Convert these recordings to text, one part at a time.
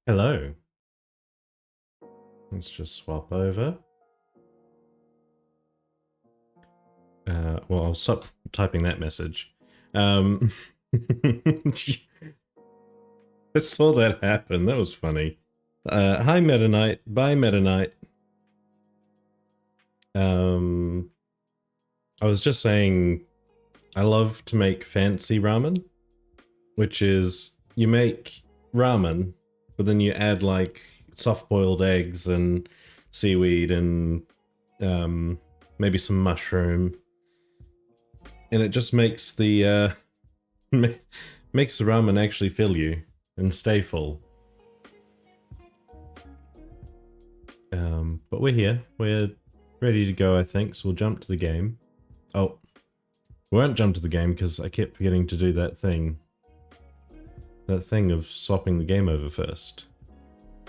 Hello. Let's just swap over. Well, I'll stop typing that message. I saw that happen. That was funny. Hi, Meta Knight. Bye, Meta Knight. I was just saying, I love to make fancy ramen, which is you make ramen, but then you add like soft-boiled eggs and seaweed and maybe some mushroom, and it just makes the makes the ramen actually fill you and stay full. But we're here. We're ready to go, I think, so we'll jump to the game. Oh, we won't jump to the game because I kept forgetting to do that thing. That thing of swapping the game over first,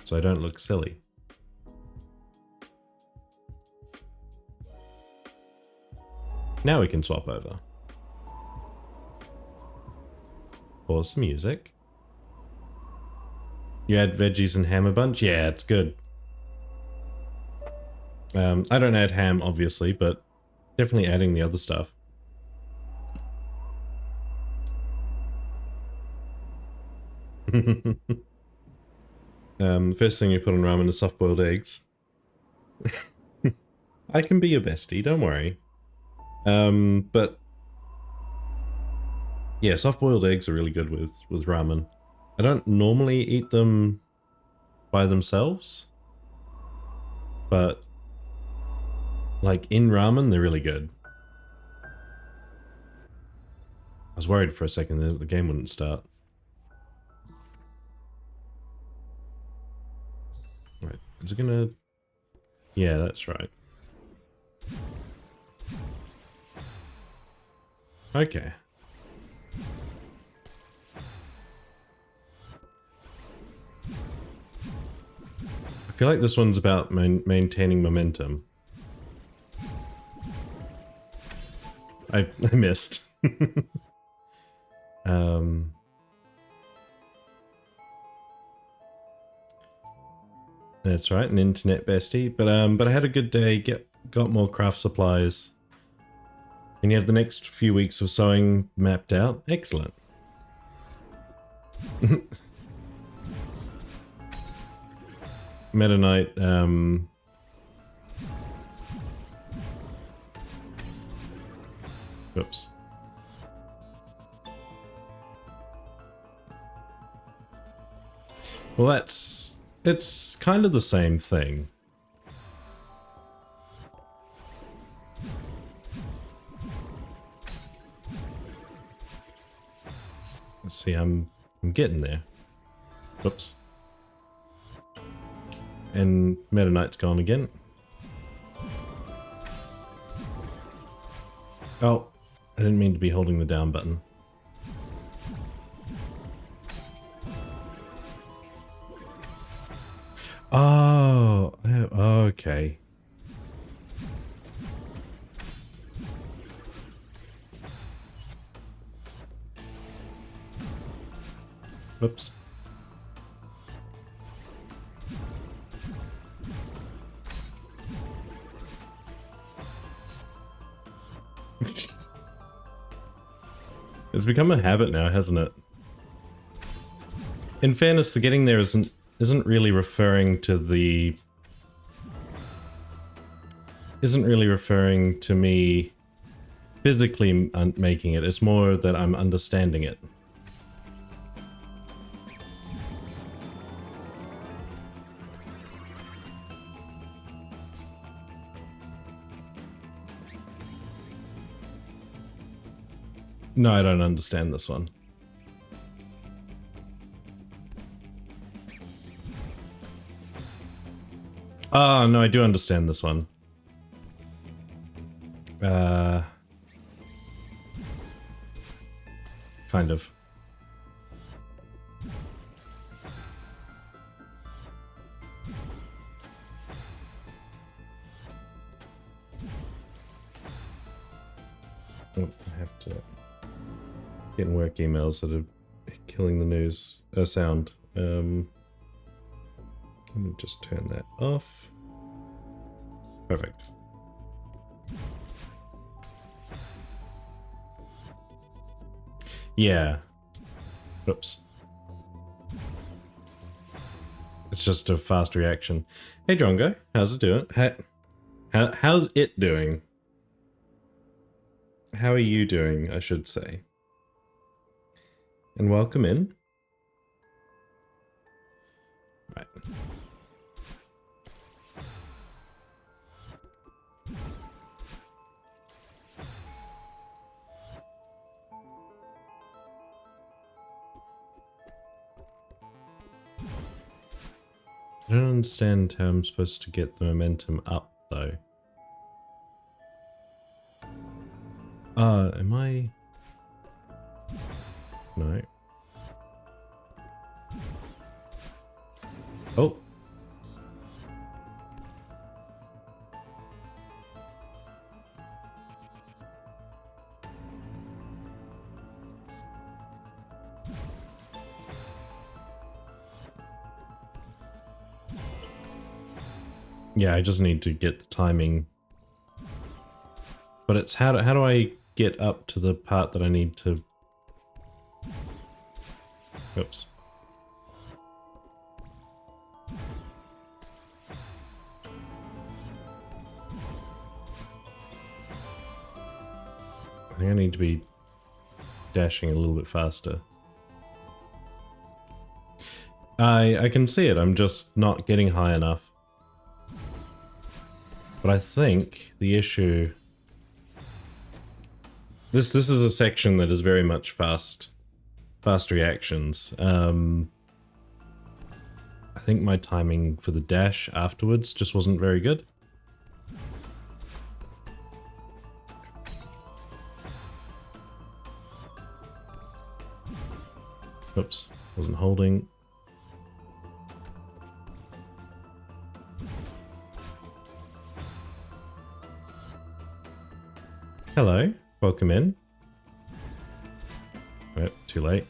so I don't look silly. Now we can swap over. Pause the music. You add veggies and ham a bunch? Yeah, it's good. I don't add ham, obviously, but definitely adding the other stuff. The first thing you put on ramen is soft-boiled eggs. I can be your bestie, don't worry. But yeah, soft-boiled eggs are really good with ramen. I don't normally eat them by themselves, but like in ramen, they're really good. I was worried for a second that the game wouldn't start. Right, is it gonna... Yeah, that's right. Okay. I feel like this one's about maintaining momentum. I missed. That's right, an internet bestie. But I had a good day. Got more craft supplies, and you have the next few weeks of sewing mapped out. Excellent. Meta Knight. Whoops. Well, it's kind of the same thing. Let's see, I'm getting there. Whoops. And Meta Knight's gone again. Oh, I didn't mean to be holding the down button. Oh, okay. Whoops. It's become a habit now, hasn't it? In fairness, the getting there isn't really referring to the... Isn't really referring to me physically making it. It's more that I'm understanding it. No, I don't understand this one. Oh, no, I do understand this one. Kind of. Oh, I have to get in work emails that are killing the news sound. Let me just turn that off. Perfect. Yeah. Oops. It's just a fast reaction. Hey, Drongo, how's it doing? How's it doing? How are you doing, I should say. And welcome in. Right. I don't understand how I'm supposed to get the momentum up, though. Am I... No. Oh. Yeah, I just need to get the timing. But it's how do I get up to the part that I need to... Oops. I think I need to be dashing a little bit faster. I can see it, I'm just not getting high enough. But I think the issue... This is a section that is very much fast reactions. I think my timing for the dash afterwards just wasn't very good. Oops, wasn't holding. Hello, welcome in. Oh, too late.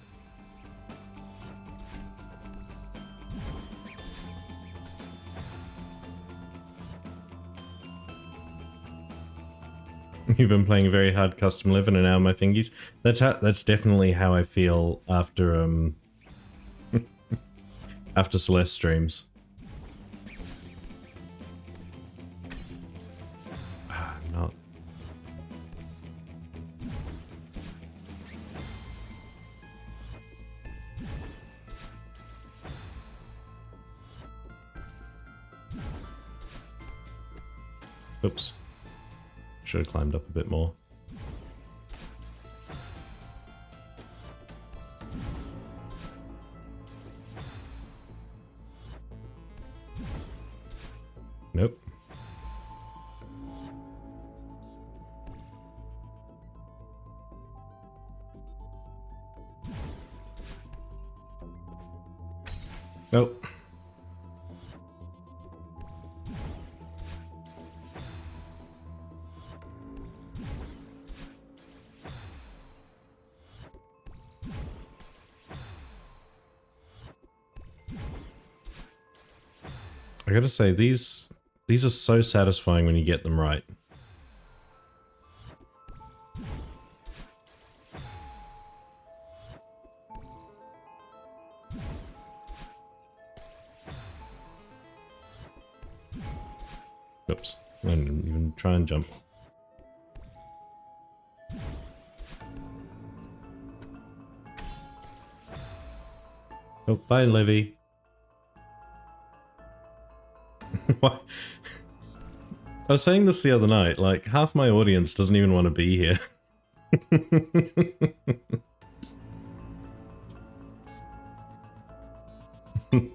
You've been playing a very hard custom live and an hour on my fingies. That's definitely how I feel after after Celeste streams. I'm not. Oops. Should have climbed up a bit more. Nope. Nope. I gotta say, these are so satisfying when you get them right. Oops, I didn't even try and jump. Oh, bye, Livy. What? I was saying this the other night, like, half my audience doesn't even want to be here.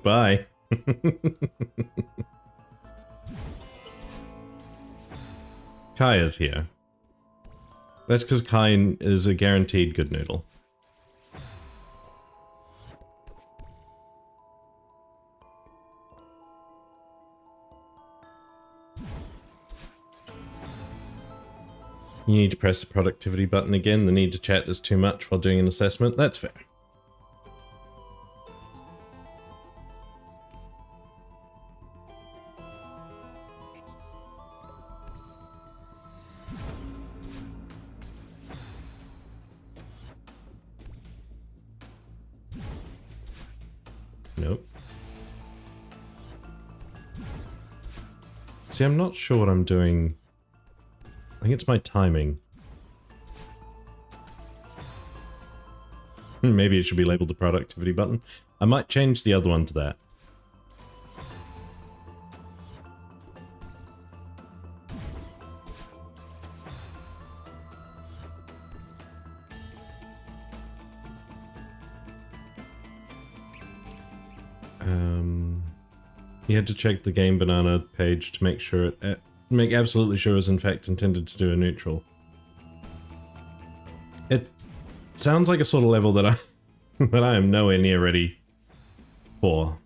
Bye. Kai is here. That's because Kai is a guaranteed good noodle. You need to press the productivity button again. The need to chat is too much while doing an assessment. That's fair. Nope. See, I'm not sure what I'm doing. I think it's my timing. Maybe it should be labeled the productivity button. I might change the other one to that. You had to check the Game Banana page to make sure make absolutely sure it was in fact intended to do a neutral. Sounds like a sort of level that I that I am nowhere near ready for.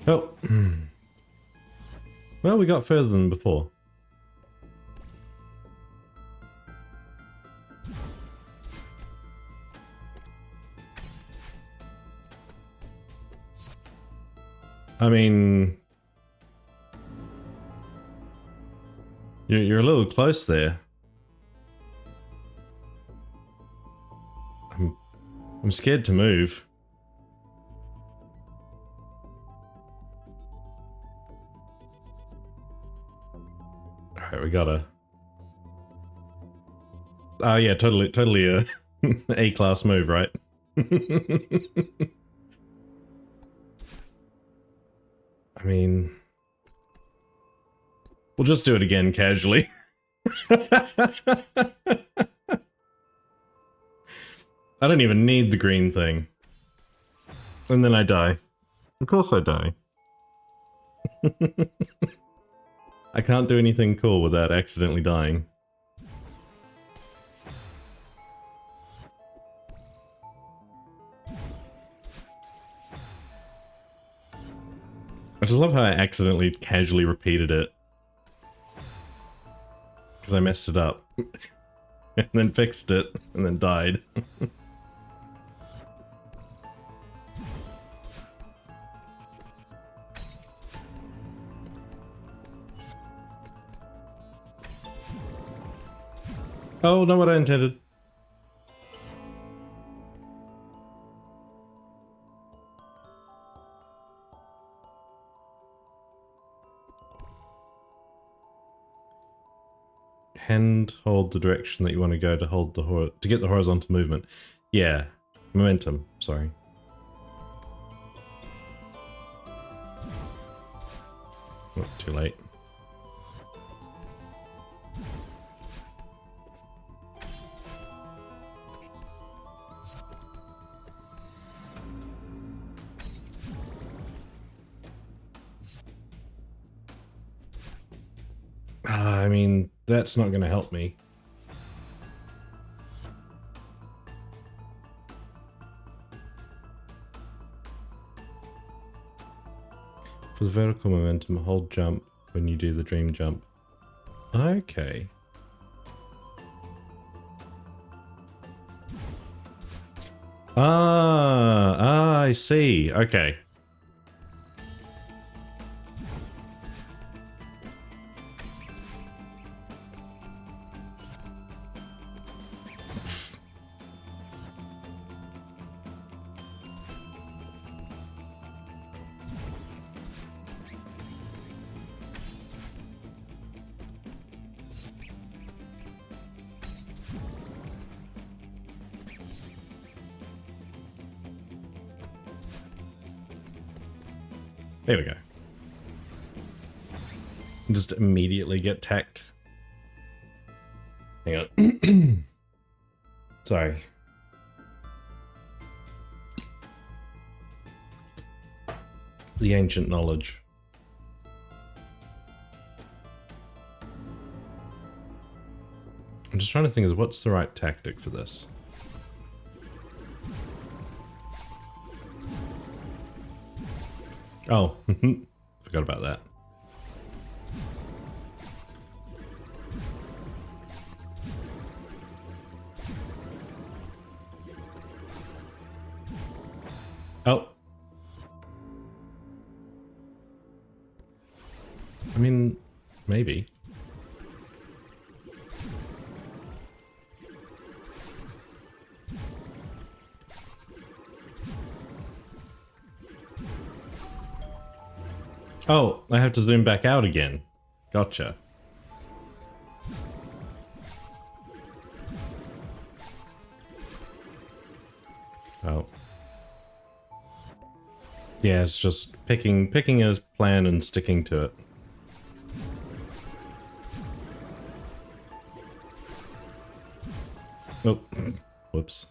Oh. Well, we got further than before. I mean, you're a little close there. I'm scared to move. Alright, we gotta... Oh yeah, totally a A-class move, right? I mean... We'll just do it again casually. I don't even need the green thing. And then I die. Of course I die. I can't do anything cool without accidentally dying. I just love how I accidentally casually repeated it. Because I messed it up. And then fixed it, and then died. Oh, not what I intended. Hand hold the direction that you want to go to hold the to get the horizontal movement. Yeah, momentum. Sorry. Oh, too late. I mean, that's not going to help me. For the vertical momentum, hold jump when you do the dream jump. Okay. I see. Okay. There we go. Just immediately get tacked. Hang on. Sorry. The ancient knowledge. I'm just trying to think of what's the right tactic for this. Oh, forgot about that. Oh. I mean, maybe. Oh, I have to zoom back out again. Gotcha. Oh. Yeah, it's just picking a plan and sticking to it. Oh, whoops.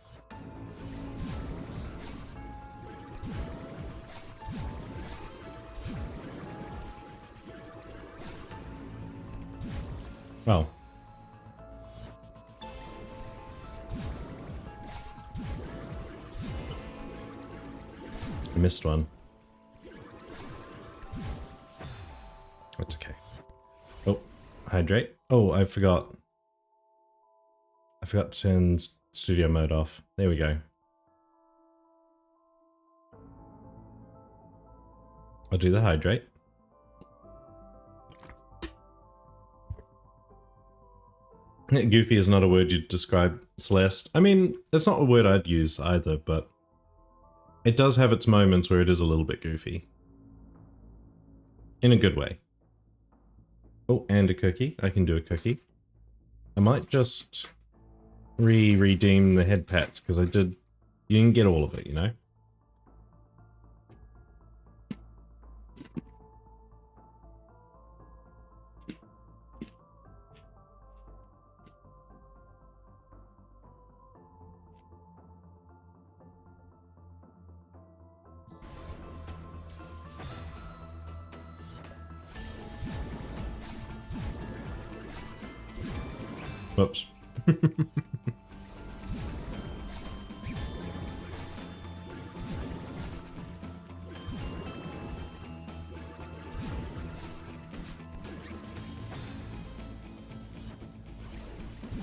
Oh. I missed one. That's okay. Oh, hydrate. Oh, I forgot. I forgot to turn studio mode off. There we go. I'll do the hydrate. Goofy is not a word you'd describe Celeste. I mean, it's not a word I'd use either, but it does have its moments where it is a little bit goofy. In a good way. Oh, and a cookie. I can do a cookie. I might just redeem the head pats, because I did... You can get all of it, you know? Whoops. I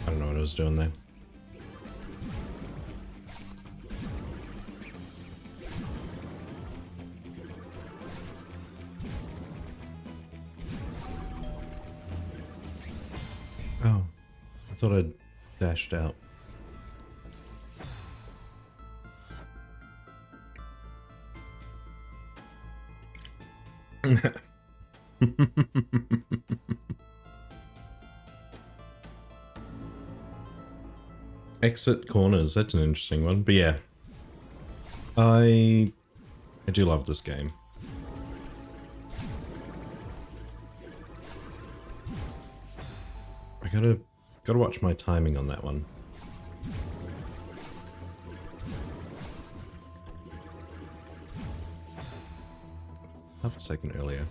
don't know what I was doing there. Oh, I thought I'd dashed out. Exit corners, that's an interesting one. But yeah, I do love this game. I gotta watch my timing on that one. Half a second earlier.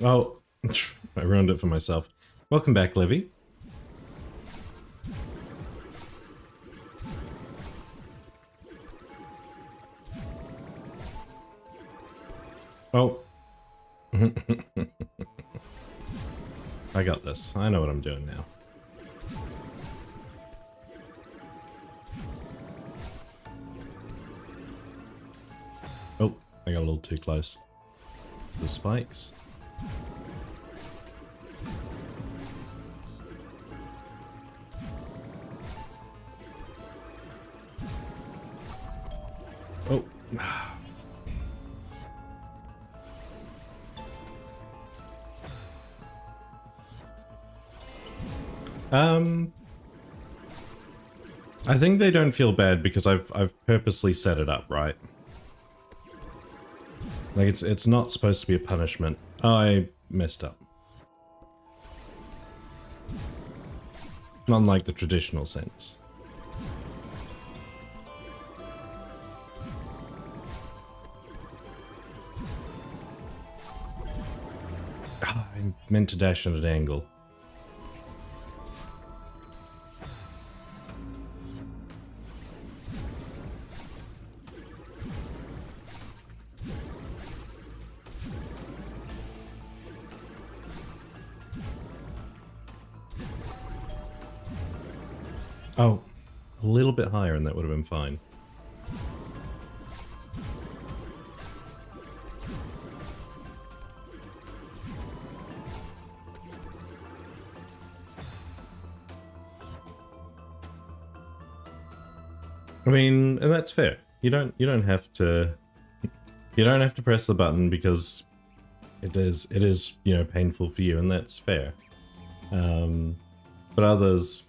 Oh, I ruined it for myself. Welcome back, Livy. Oh. I got this. I know what I'm doing now. Oh, I got a little too close. The spikes. Oh. I think they don't feel bad because I've purposely set it up, right? Like it's not supposed to be a punishment. Oh, I messed up. Not in like the traditional sense. Oh, I meant to dash at an angle. Oh, a little bit higher and that would have been fine. I mean, and that's fair. You don't have to press the button because it is, you know, painful for you, and that's fair. But others,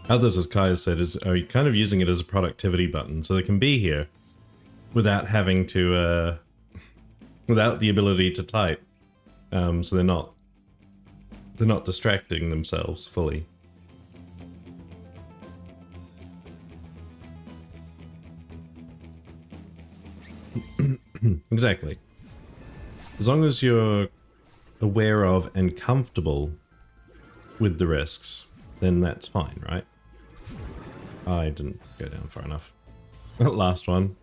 as Kai said, are kind of using it as a productivity button, so they can be here without having to, without the ability to type. So they're not distracting themselves fully. Exactly. As long as you're aware of and comfortable with the risks, then that's fine, right? I didn't go down far enough. Last one.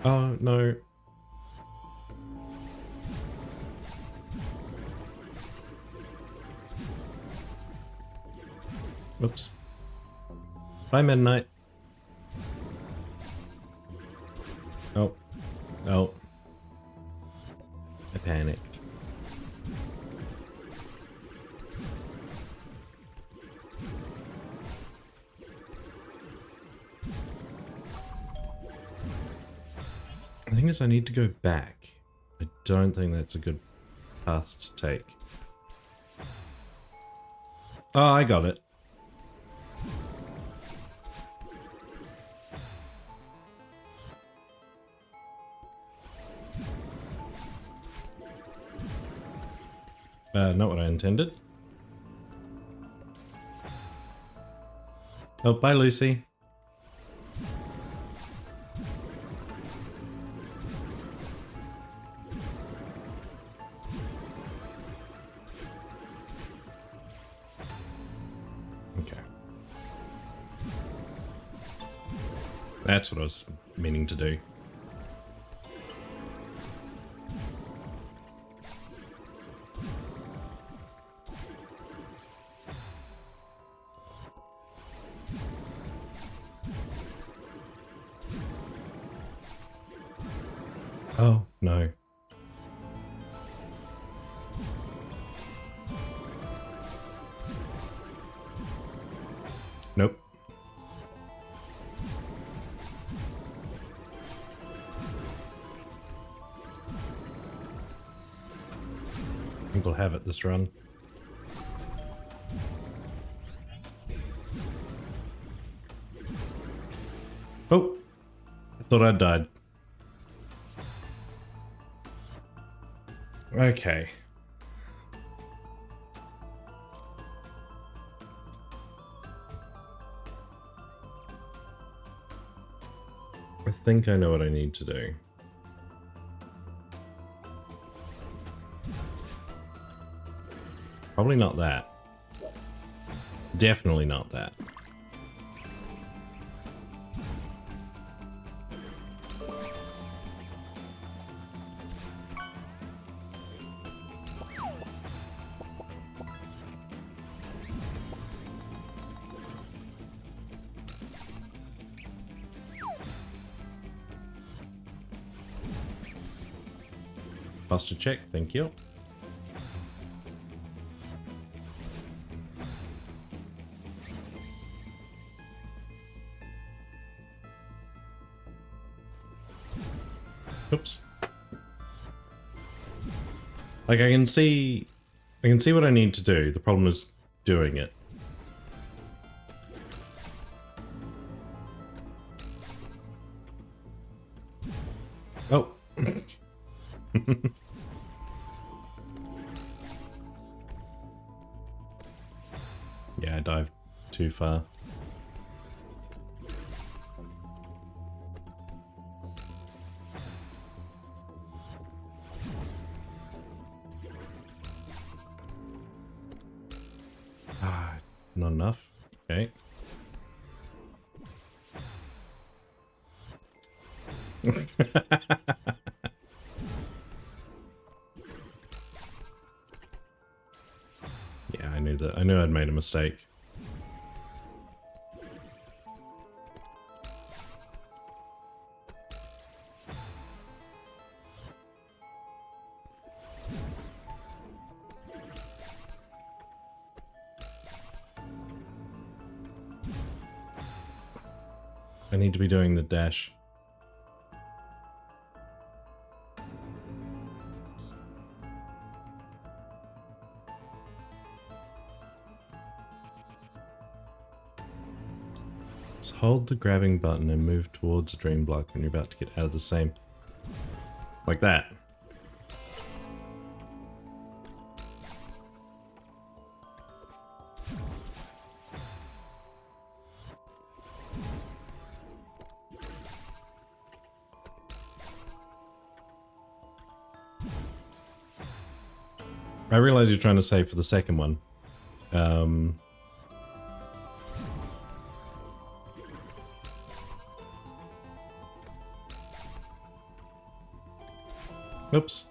Oh, no. Oops. Bye, Midnight. Oh. Oh. I panicked. The thing is, I need to go back. I don't think that's a good path to take. Oh, I got it. Not what I intended. Oh, bye, Lucy. Okay. That's what I was meaning to do. Oh, no. Nope. I think we'll have it this run. Oh! I thought I'd died. Okay. I think I know what I need to do. Probably not that. Definitely not that. Posture check, thank you. Oops. Like I can see what I need to do. The problem is doing it. Oh. Yeah, I dived too far. Ah, not enough. Okay. Yeah, I knew that. I knew I'd made a mistake. I need to be doing the dash. Just hold the grabbing button and move towards a dream block when you're about to get out of the same. Like that. I realize you're trying to save for the second one. Oops.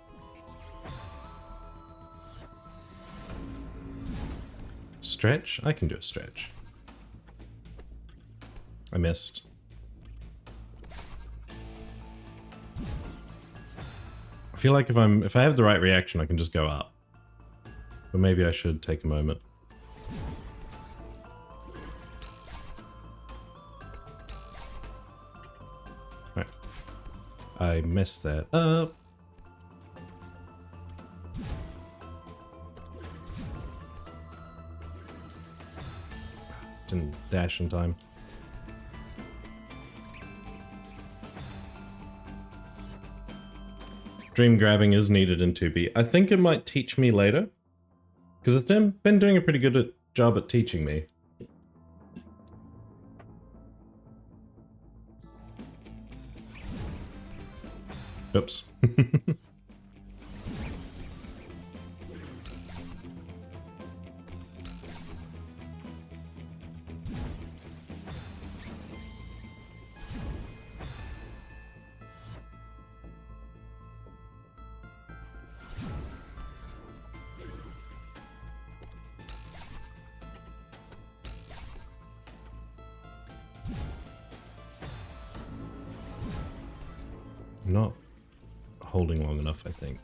Stretch? I can do a stretch. I missed. I feel like if I have the right reaction, I can just go up. But maybe I should take a moment. Right. I messed that up. Didn't dash in time. Dream grabbing is needed in 2B. I think it might teach me later. Because it's been doing a pretty good job at teaching me. Oops. I'm not holding long enough, I think.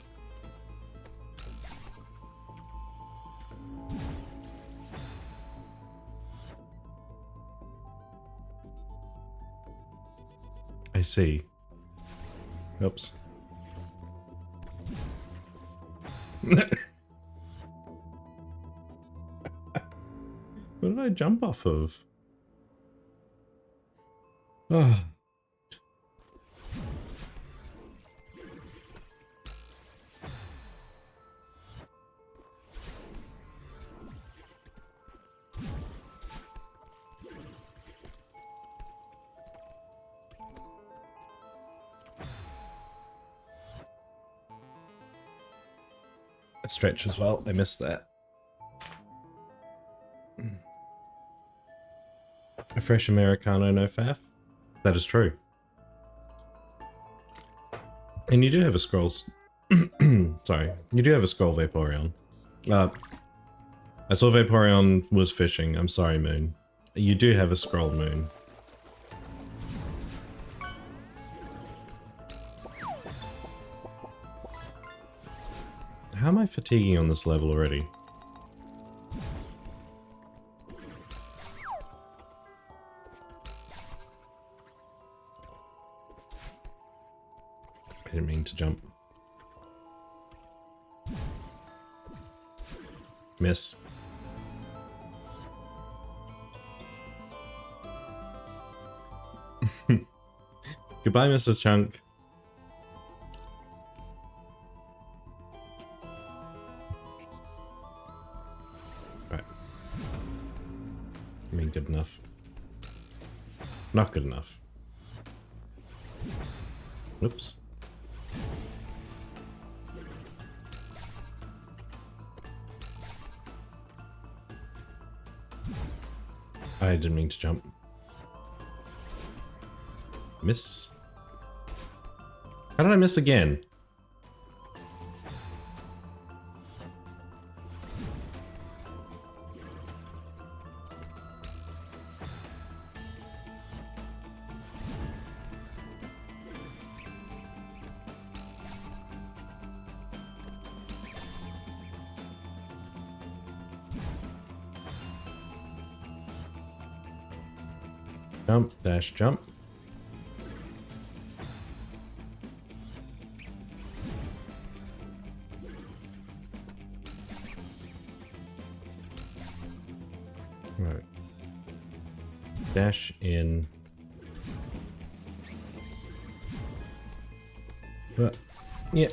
I see. Oops. What did I jump off of? Oh. A stretch as well. I missed that. A fresh Americano, no faff. That is true. And you do have a scrolls. Sorry, you do have a scroll Vaporeon. I saw Vaporeon was fishing. I'm sorry, Moon. You do have a scroll, Moon. How am I fatiguing on this level already? I didn't mean to jump. Miss. Goodbye, Mrs. Chunk. Right. I mean, good enough. Not good enough. Whoops. I didn't mean to jump. Miss. How did I miss again? Jump, dash, jump. Right. Dash in. Yeah.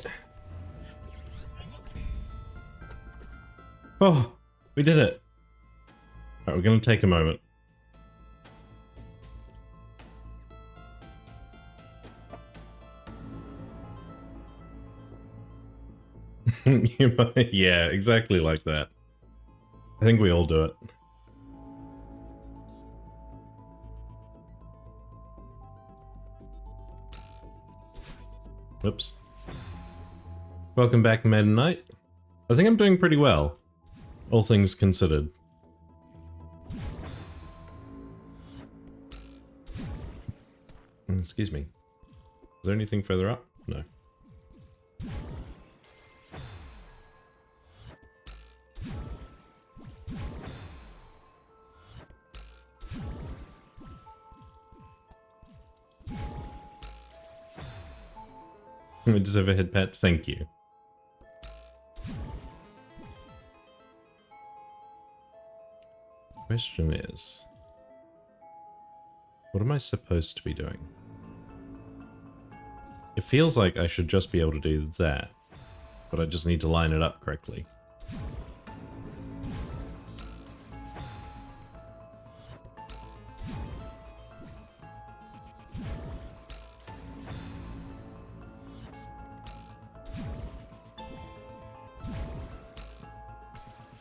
Oh, we did it. Alright, we're gonna take a moment. Yeah, exactly like that. I think we all do it. Whoops. Welcome back, Meta Knight. I think I'm doing pretty well, all things considered. Excuse me. Is there anything further up? No. We deserve a head pat. Thank you. Question is, what am I supposed to be doing? It feels like I should just be able to do that, but I just need to line it up correctly.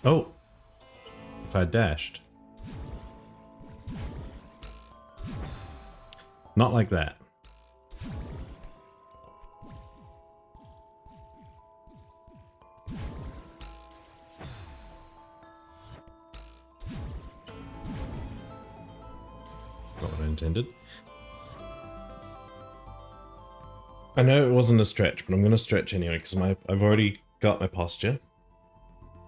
Oh, if I dashed. Not like that. Not what I intended. I know it wasn't a stretch, but I'm going to stretch anyway because I've already got my posture.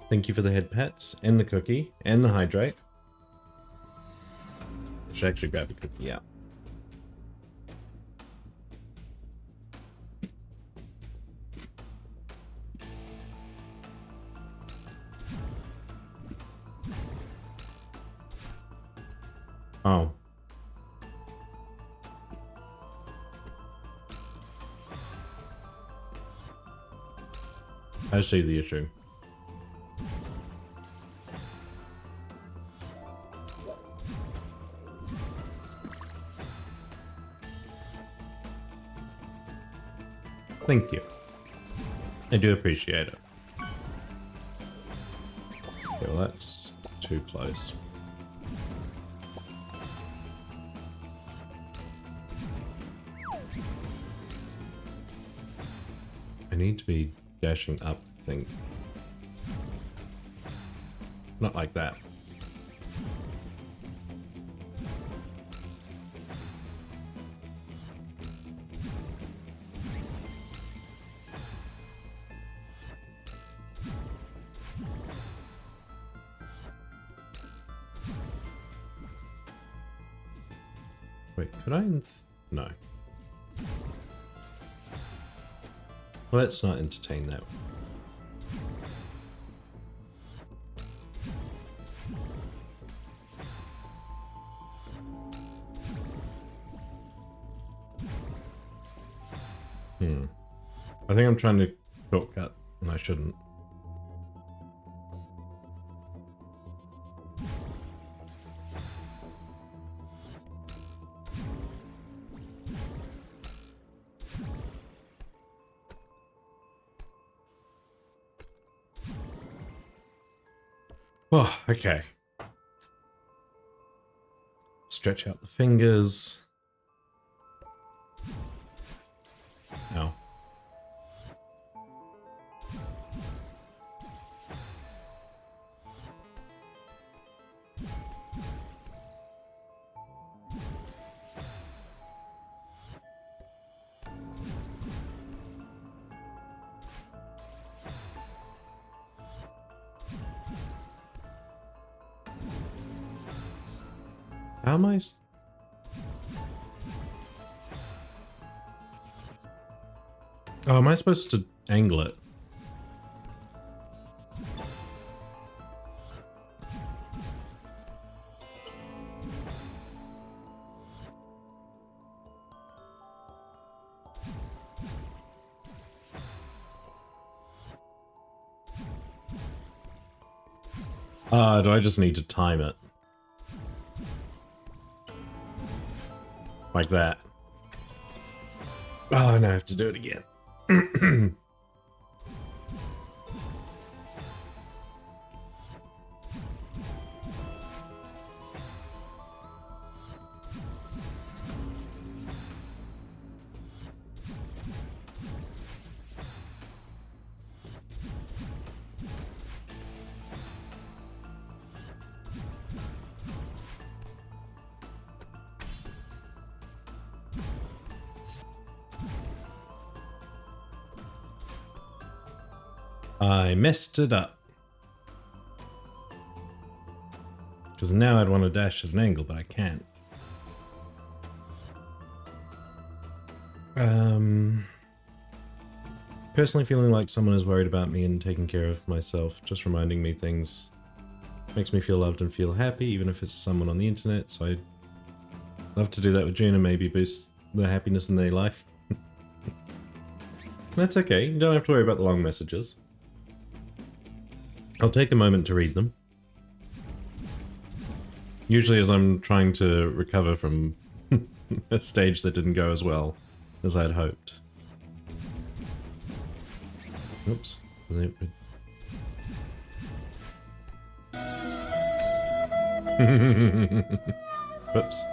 Thank you for the head pats, and the cookie, and the hydrate. I should actually grab a cookie, yeah. Oh. I see the issue. Thank you. I do appreciate it. Okay, well that's too close. I need to be dashing up, I think. Not like that. Wait, could I? No. Let's not entertain that. I think I'm trying to shortcut, and I shouldn't. Oh, okay. Stretch out the fingers. Ow. How am I? Oh, am I supposed to angle it? Do I just need to time it? Like that. Oh, no, I have to do it again. I messed it up. Because now I'd want to dash at an angle, but I can't. Personally feeling like someone is worried about me and taking care of myself, just reminding me things. Makes me feel loved and feel happy, even if it's someone on the internet, so I'd love to do that with June and maybe boost their happiness in their life. That's okay, you don't have to worry about the long messages. I'll take a moment to read them. Usually as I'm trying to recover from a stage that didn't go as well as I'd hoped. Oops. Whoops.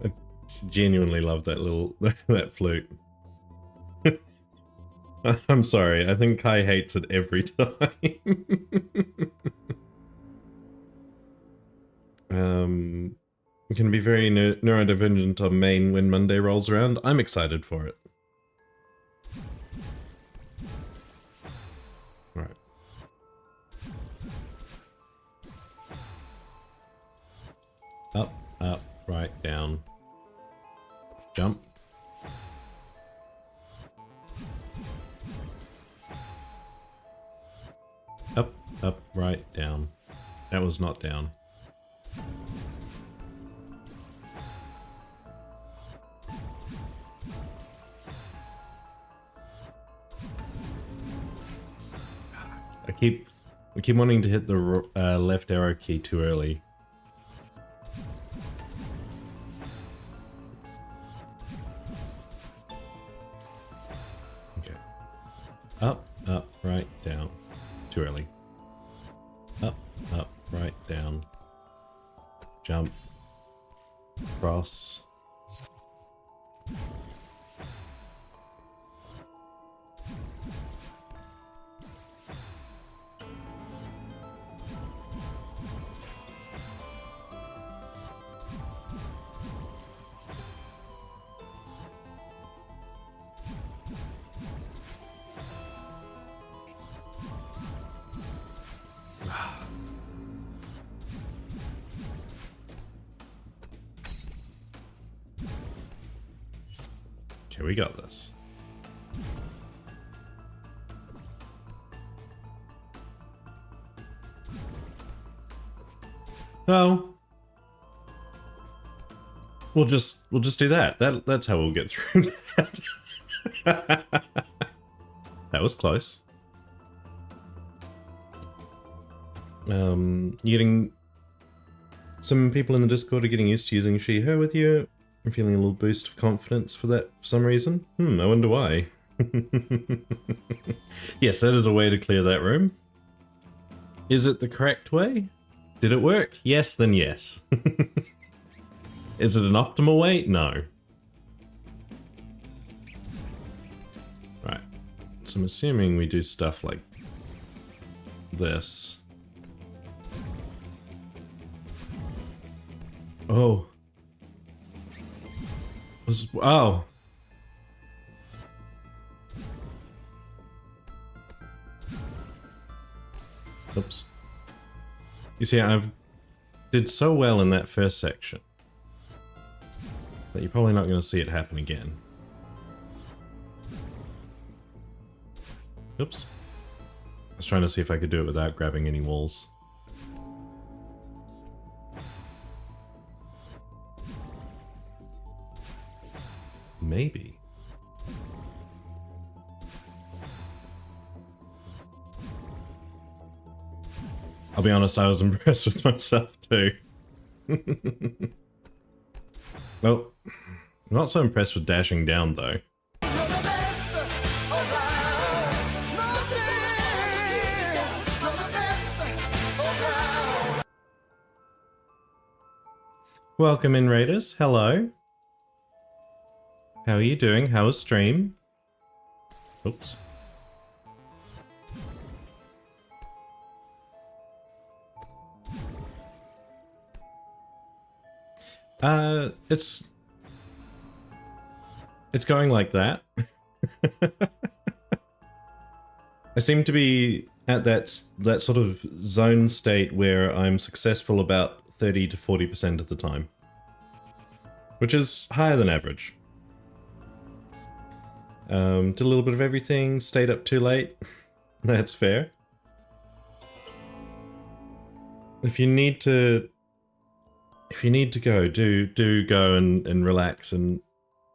I genuinely love that little that flute. I'm sorry, I think Kai hates it every time. It can be very neurodivergent on main when Monday rolls around. I'm excited for it. Right. Up, up, right, down. Jump. Up, up, right, down. That was not down. I keep wanting to hit the left arrow key too early. Okay. Up, up, right, down. Too early. Up, up, right, down. Jump. Cross. Okay, we got this. Oh. We'll just do that. That's how we'll get through that. That was close. Getting some people in the Discord are getting used to using she, her with you. I'm feeling a little boost of confidence for that for some reason. I wonder why. Yes, that is a way to clear that room. Is it the correct way? Did it work? Yes, then yes. Is it an optimal way? No. Right. So I'm assuming we do stuff like this. Oh. Oh. Oops. You see, I've did so well in that first section that you're probably not going to see it happen again. Oops. I was trying to see if I could do it without grabbing any walls. Maybe. I'll be honest, I was impressed with myself too. Well, I'm not so impressed with dashing down though. Welcome in, Raiders. Hello. How are you doing? How was stream? Oops. It's going like that. I seem to be at that sort of zone state where I'm successful about 30 to 40% of the time, which is higher than average. Did a little bit of everything, stayed up too late. That's fair. If you need to go, do go and relax and,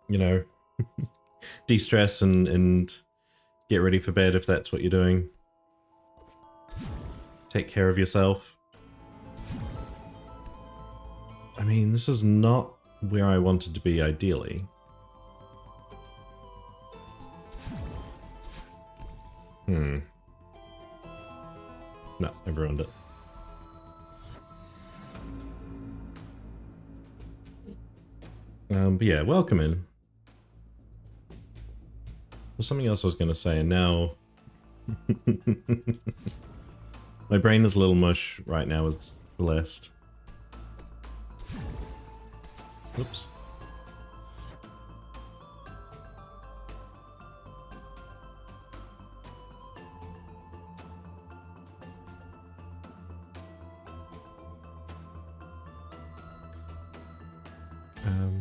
you know, de-stress and get ready for bed if that's what you're doing. Take care of yourself. I mean, this is not where I wanted to be ideally. No, I ruined it. But yeah, welcome in. There's something else I was going to say, and now... My brain is a little mush right now with Celeste. Oops.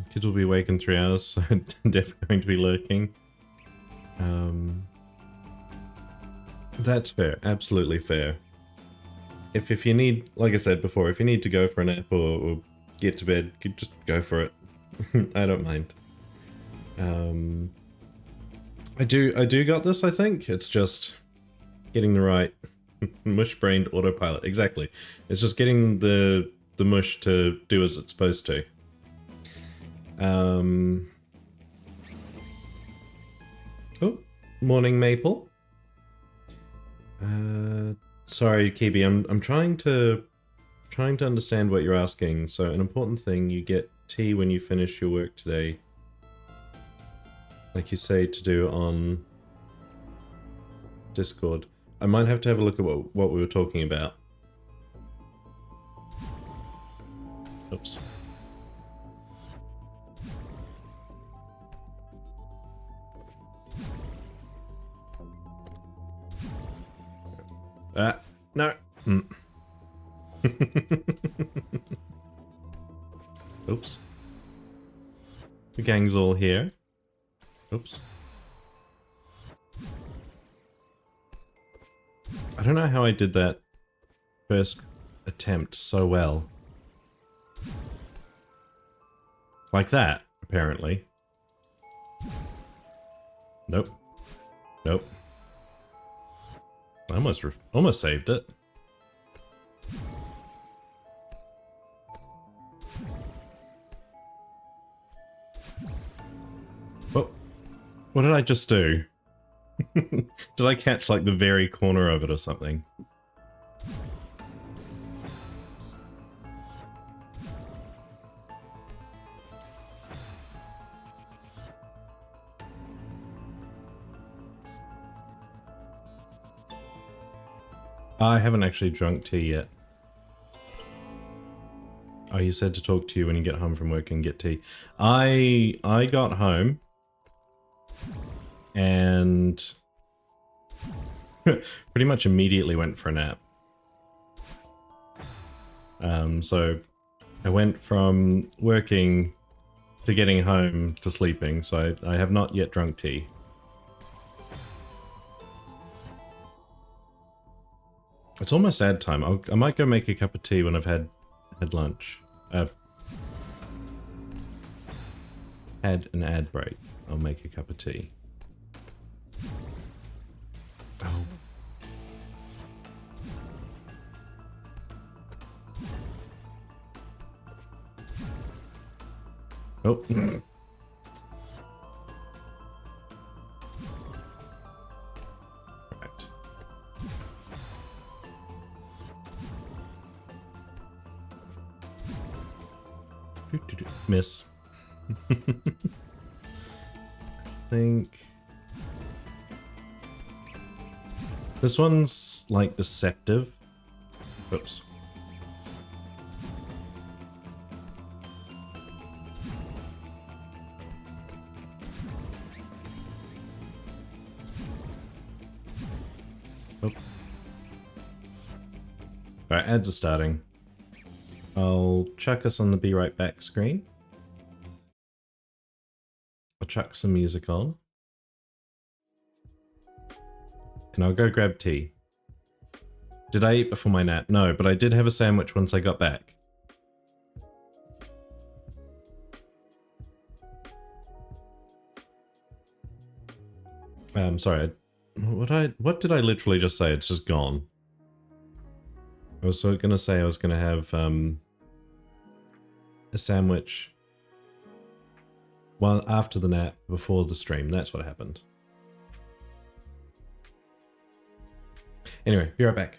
Kids will be awake in 3 hours, so definitely going to be lurking. That's fair, absolutely fair. If you need, like I said before, if you need to go for a nap or get to bed, you just go for it. I don't mind. I do got this, I think. It's just getting the right mush-brained autopilot. Exactly. It's just getting the mush to do as it's supposed to. Oh, morning, Maple. Sorry, Kibi, I'm trying to understand what you're asking. So an important thing, you get tea when you finish your work today. Like you say to do on Discord. I might have to have a look at what we were talking about. Oops. No. Oops. The gang's all here. Oops. I don't know how I did that first attempt so well. Like that, apparently. Nope. Nope. I almost saved it. What did I just do? Did I catch like the very corner of it or something? I haven't actually drunk tea yet. Oh, you said to talk to you when you get home from work and get tea. I got home and pretty much immediately went for a nap. So I went from working to getting home to sleeping, so I have not yet drunk tea. It's almost ad time. I might go make a cup of tea when I've had lunch. Had an ad break. I'll make a cup of tea. Oh. Oh. Right. Miss. I think this one's like deceptive. Oops. Oh. Alright, ads are starting. I'll chuck us on the be right back screen. I'll chuck some music on. And I'll go grab tea. Did I eat before my nap? No, but I did have a sandwich once I got back. Sorry. What did I literally just say? It's just gone. I was gonna say I was gonna have a sandwich while after the nap before the stream. That's what happened. Anyway, be right back.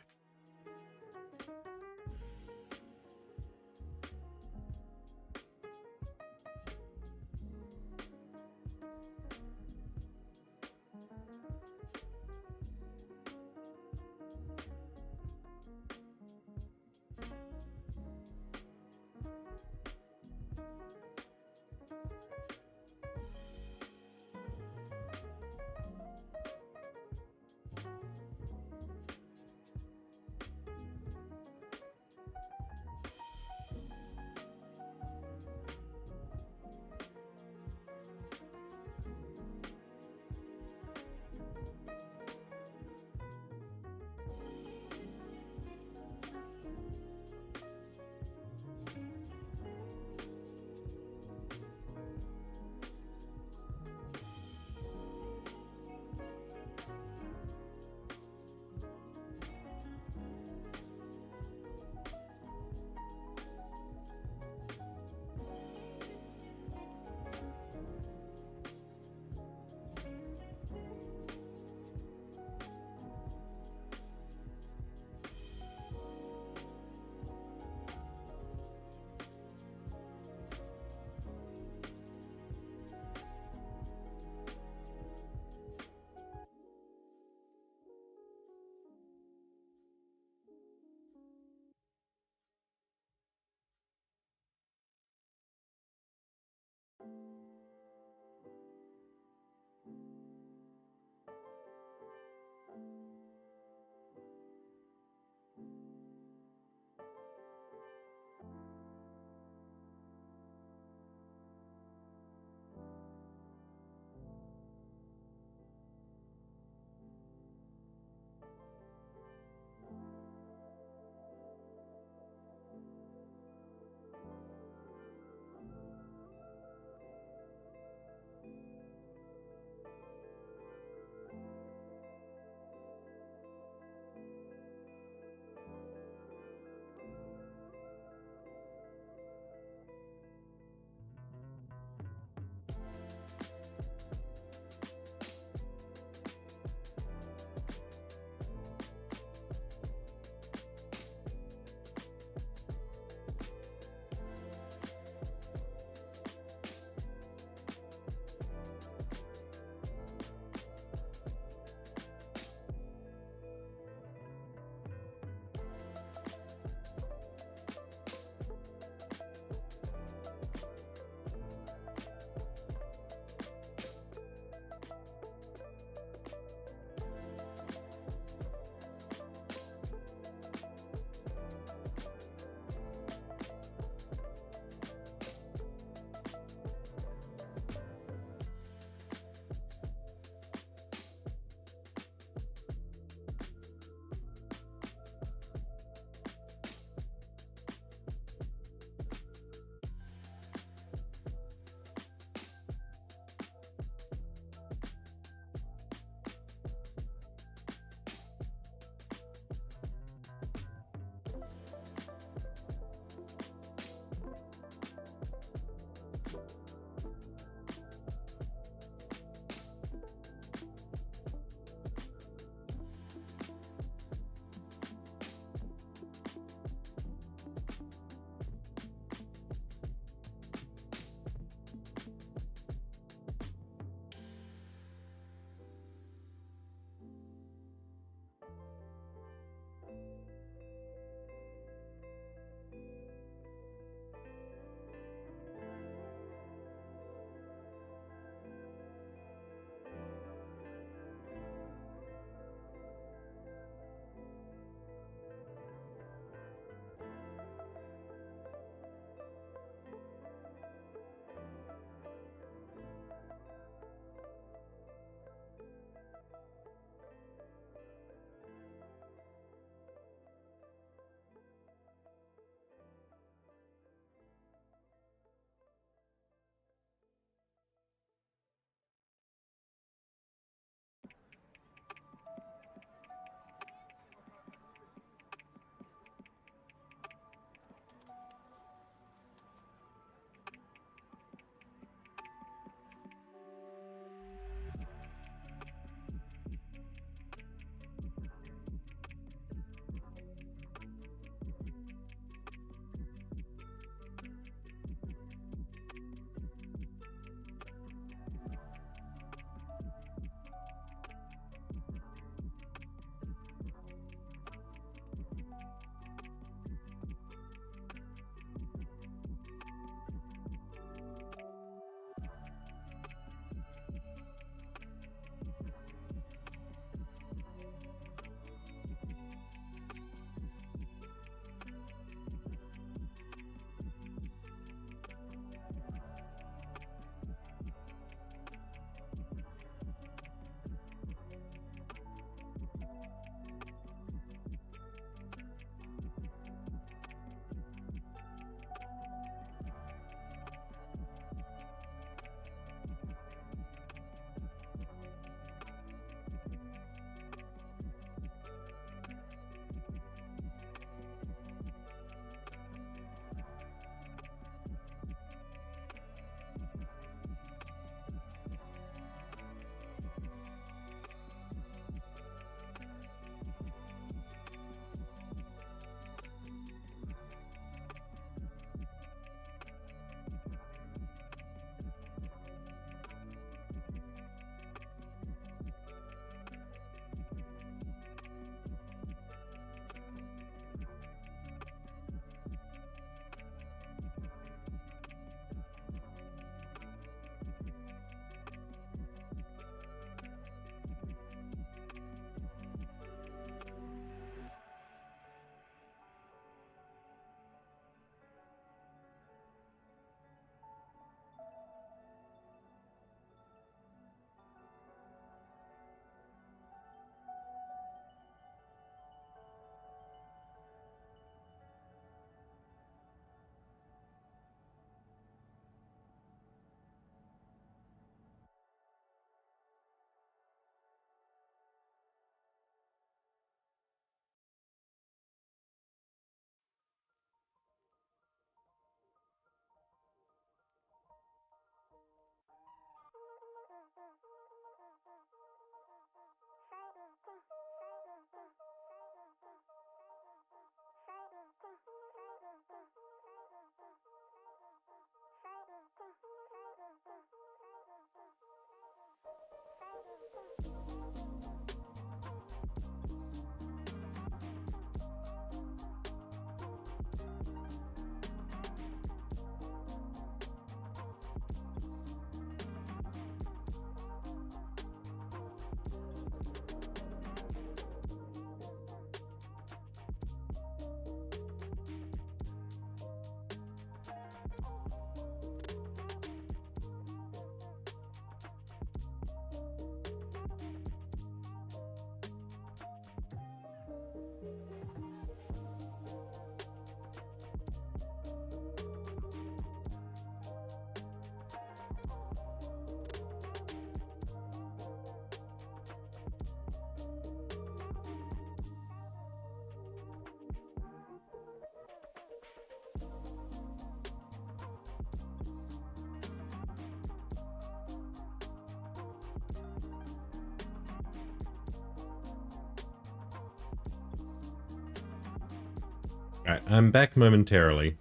Alright, I'm back momentarily.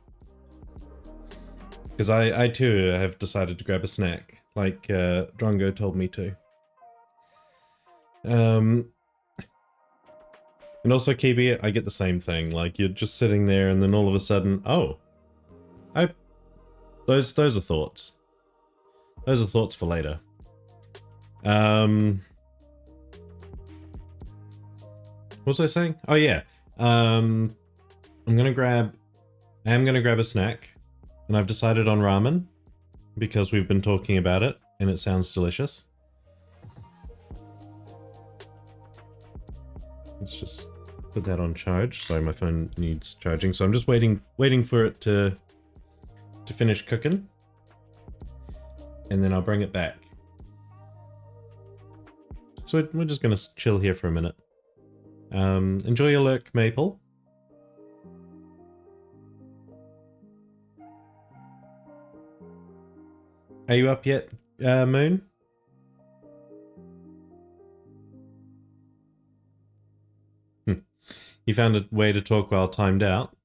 Because I too have decided to grab a snack, like Drongo told me to. And also, Kibi, I get the same thing. Like, you're just sitting there and then all of a sudden, oh. Those are thoughts. Those are thoughts for later. What was I saying? Oh yeah. I am gonna grab a snack. And I've decided on ramen. Because we've been talking about it, and it sounds delicious. Let's just put that on charge. Sorry, my phone needs charging, so I'm just waiting for it to finish cooking. And then I'll bring it back. So we're just gonna chill here for a minute. Enjoy your lurk, Maple. Are you up yet, Moon? You found a way to talk while timed out?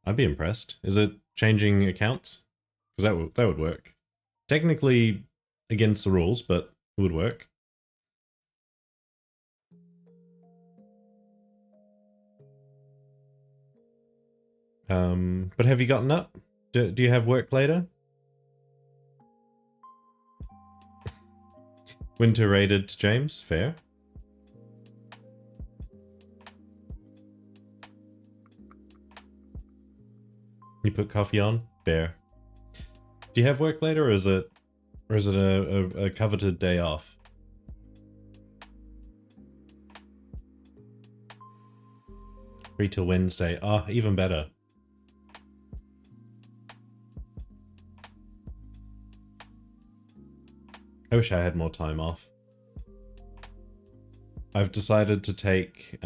I'd be impressed. Is it changing accounts? Because that would work. Technically against the rules, but it would work. But have you gotten up? Do you have work later? Winter raided James, fair. You put coffee on, fair. Do you have work later, or is it a coveted day off? Free till Wednesday. Ah, oh, even better. I wish I had more time off. I've decided to take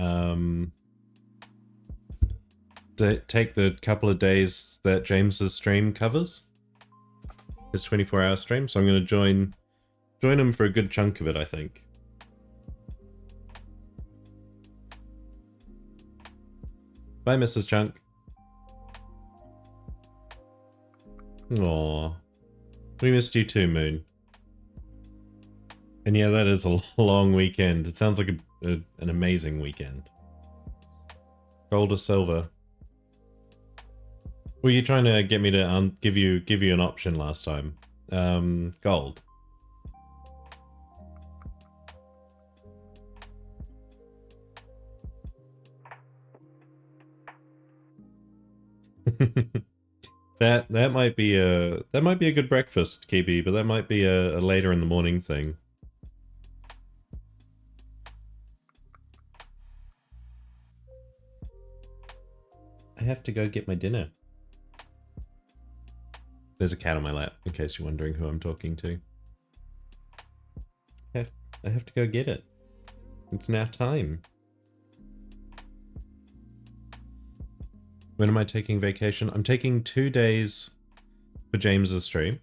the couple of days that James's stream covers. His 24-hour stream, so I'm going to join him for a good chunk of it, I think. Bye, Mrs. Chunk. Aww. We missed you too, Moon. And yeah, that is a long weekend. It sounds like an amazing weekend. Gold or silver? Were you trying to get me to give you an option last time? Gold. that might be a good breakfast, KB, but that might be a later in the morning thing. I have to go get my dinner. There's a cat on my lap, in case you're wondering who I'm talking to. I have to go get it. It's now time. When am I taking vacation? I'm taking 2 days for James's stream.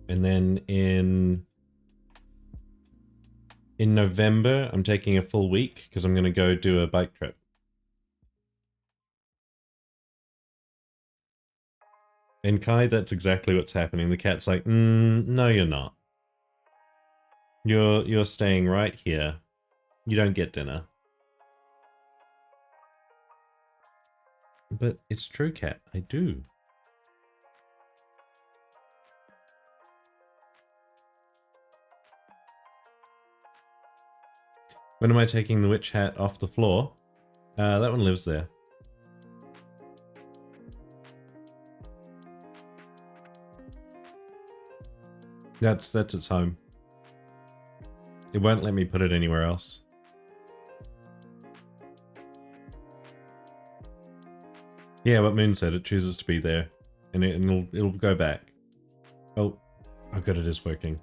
And then in November, I'm taking a full week because I'm going to go do a bike trip. And Kai, that's exactly what's happening. The cat's like, no, you're not. You're staying right here. You don't get dinner. But it's true, cat. I do. When am I taking the witch hat off the floor? That one lives there. That's its home. It won't let me put it anywhere else. Yeah, what Moon said, it chooses to be there. And it'll go back. Oh, good, it is working.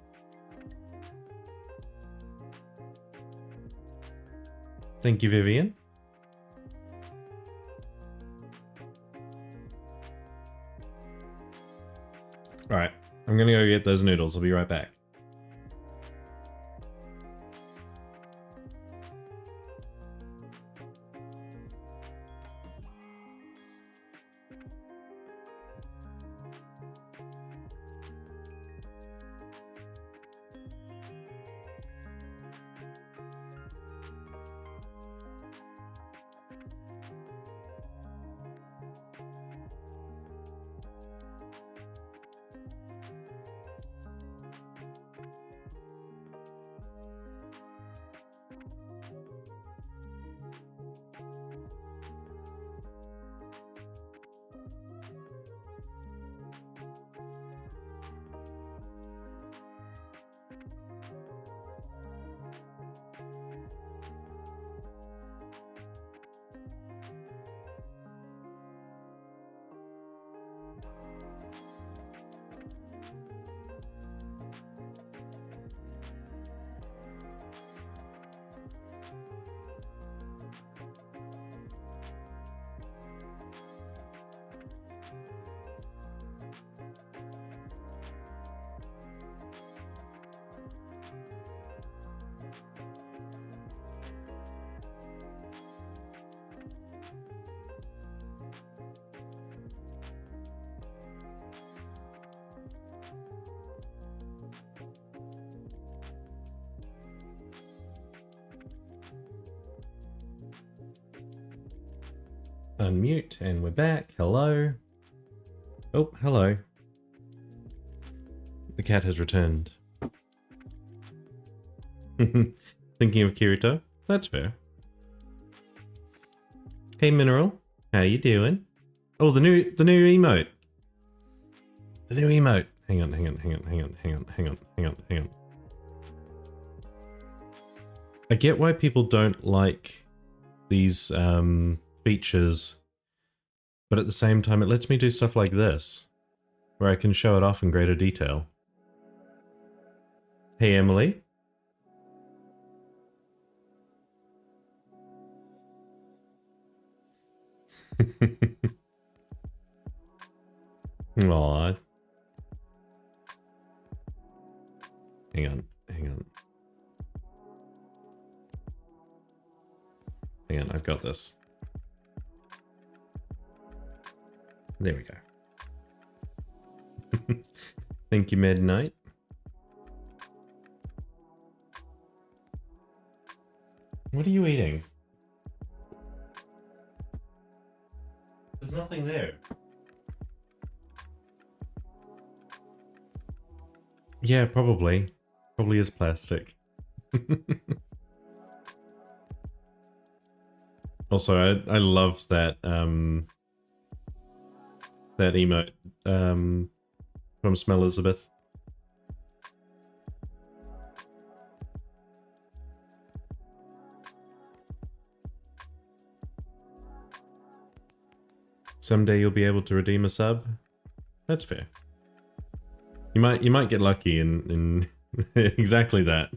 Thank you, Vivian. Alright, I'm gonna go get those noodles. I'll be right back. Unmute, and we're back. Hello. Oh, hello. The cat has returned. Thinking of Kirito? That's fair. Hey, Mineral. How you doing? Oh, the new emote. The new emote. Hang on. I get why people don't like these features, but at the same time, it lets me do stuff like this, where I can show it off in greater detail. Hey, Emily. Aww. Hang on. Hang on, I've got this. There we go. Thank you, Midnight. What are you eating? There's nothing there. Yeah, probably. Probably is plastic. Also, I love that that emote from Smell Elizabeth. Someday you'll be able to redeem a sub. That's fair. You might get lucky in exactly that.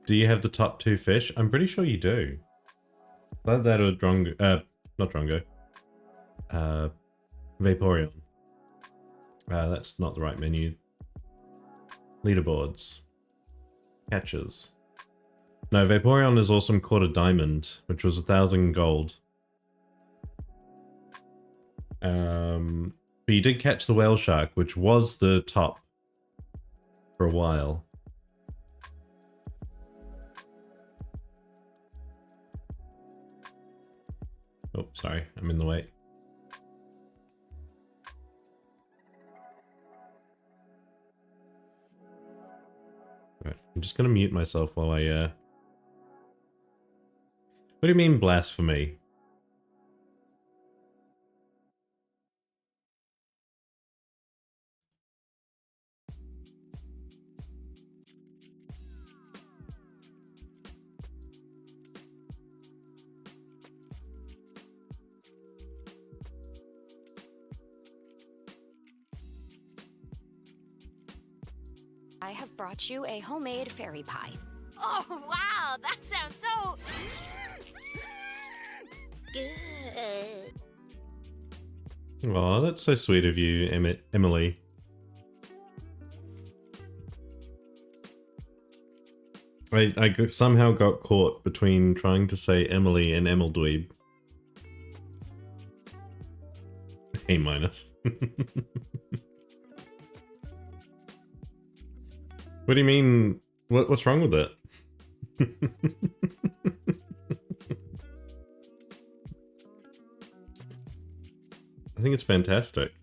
Do you have the top 2 fish? I'm pretty sure you do. That or Drongo, not Drongo. Vaporeon. That's not the right menu. Leaderboards. Catches. No, Vaporeon is awesome, caught a diamond, which was 1,000 gold. But you did catch the whale shark, which was the top for a while. Oh, sorry, I'm in the way. Right, I'm just gonna mute myself while I, What do you mean blasphemy? I have brought you a homemade fairy pie. Oh, wow, that sounds so good. Oh, that's so sweet of you, Emily. I somehow got caught between trying to say Emily and Emeldweeb. A minus. What do you mean? What's wrong with it? I think it's fantastic.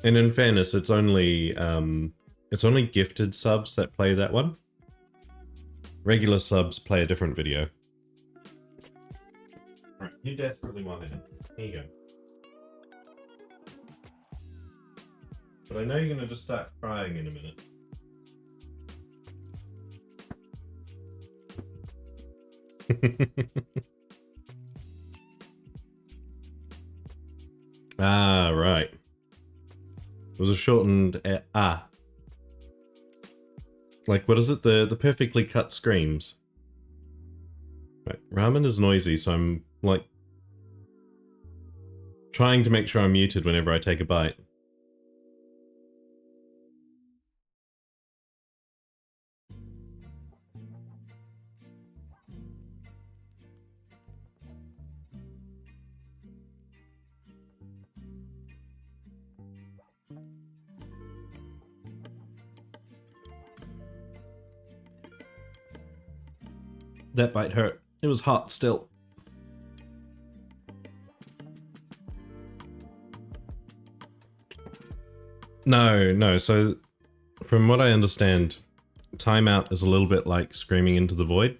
And in fairness, it's only gifted subs that play that one. Regular subs play a different video. Right, you desperately want it. Here you go. But I know you're gonna just start crying in a minute. Ah, right. It was a shortened ah. Like, what is it? The perfectly cut screams. Right, ramen is noisy, so I'm, like, trying to make sure I'm muted whenever I take a bite. That bite hurt. It was hot still. No. So, from what I understand, timeout is a little bit like screaming into the void.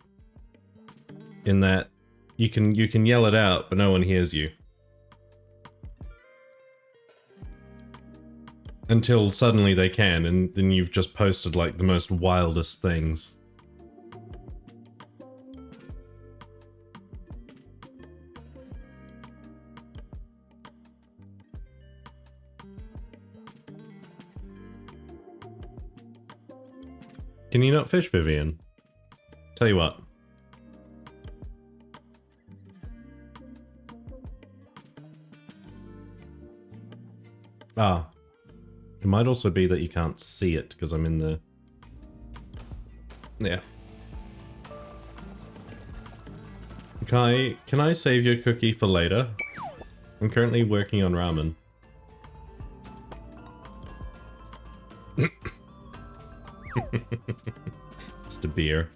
In that you can yell it out, but no one hears you. Until suddenly they can, and then you've just posted like the most wildest things. Can you not fish, Vivian? Tell you what. Ah. It might also be that you can't see it, because I'm in the... Yeah. Can I save your cookie for later? I'm currently working on ramen. Just a beer.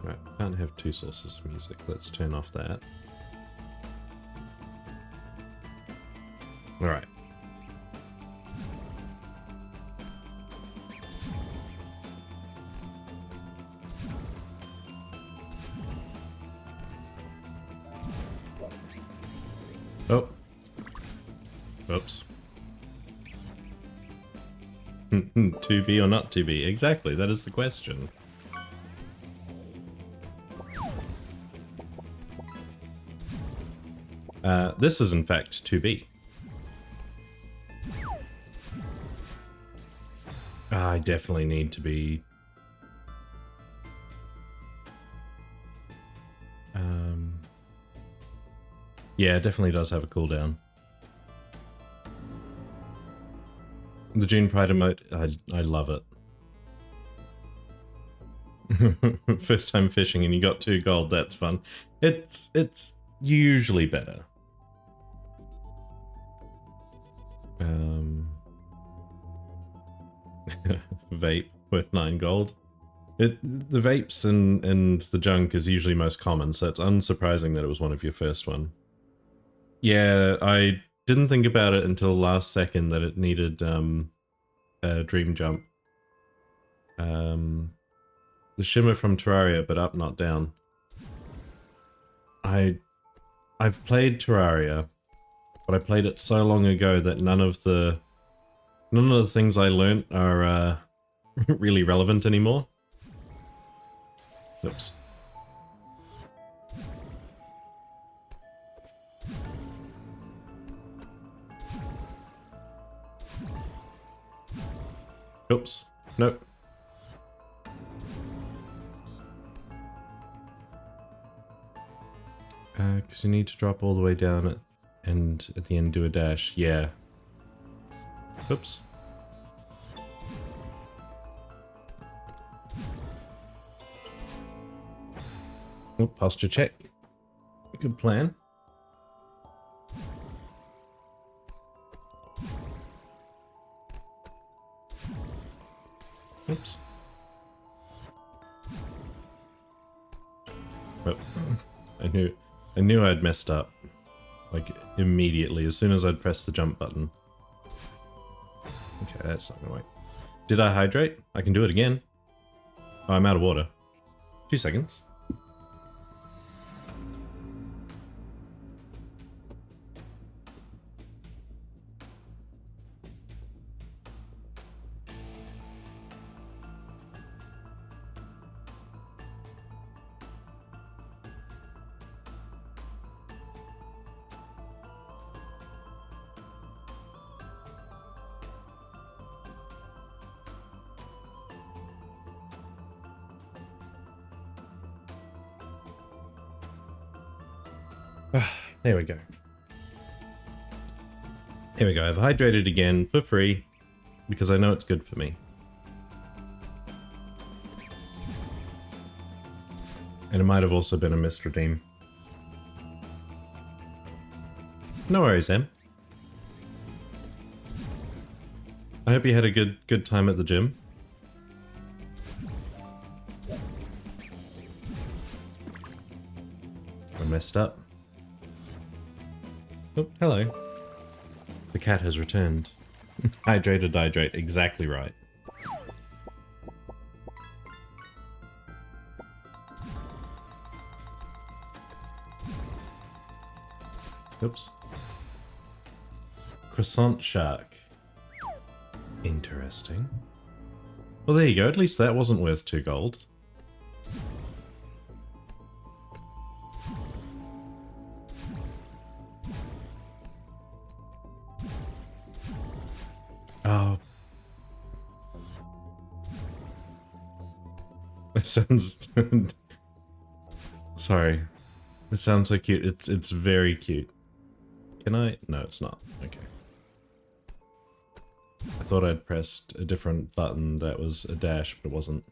Right, can't have two sources of music. Let's turn off that. Alright. Oh. Oops. To be or not to be? Exactly, that is the question. This is in fact to be. I definitely need to be... Yeah, it definitely does have a cooldown. The June Pride emote, I love it. First time fishing and you got 2 gold, that's fun. It's usually better. Vape with 9 gold. The vapes and the junk is usually most common, so it's unsurprising that it was one of your first one. Yeah, I didn't think about it until last second that it needed a dream jump. The shimmer from Terraria, but up, not down. I've played Terraria, but I played it so long ago that none of the things I learnt are really relevant anymore. Oops. Oops. Nope. Because you need to drop all the way down and at the end do a dash. Yeah. Oops. Oh, posture check. Good plan. Oops. Oh, I knew I'd messed up. Like, immediately, as soon as I'd pressed the jump button. Okay, that's not gonna work. Did I hydrate? I can do it again. Oh, I'm out of water. 2 seconds. There we go. Here we go. I've hydrated again for free because I know it's good for me. And it might have also been a missed redeem. No worries, Em. I hope you had a good time at the gym. I messed up. Oh, hello. The cat has returned. Hydrate, exactly right. Oops. Croissant shark. Interesting. Well, there you go. At least that wasn't worth 2 gold. Oh. That sounds... Sorry. It sounds so cute. It's very cute. Can I? No, it's not. Okay. I thought I'd pressed a different button that was a dash, but it wasn't.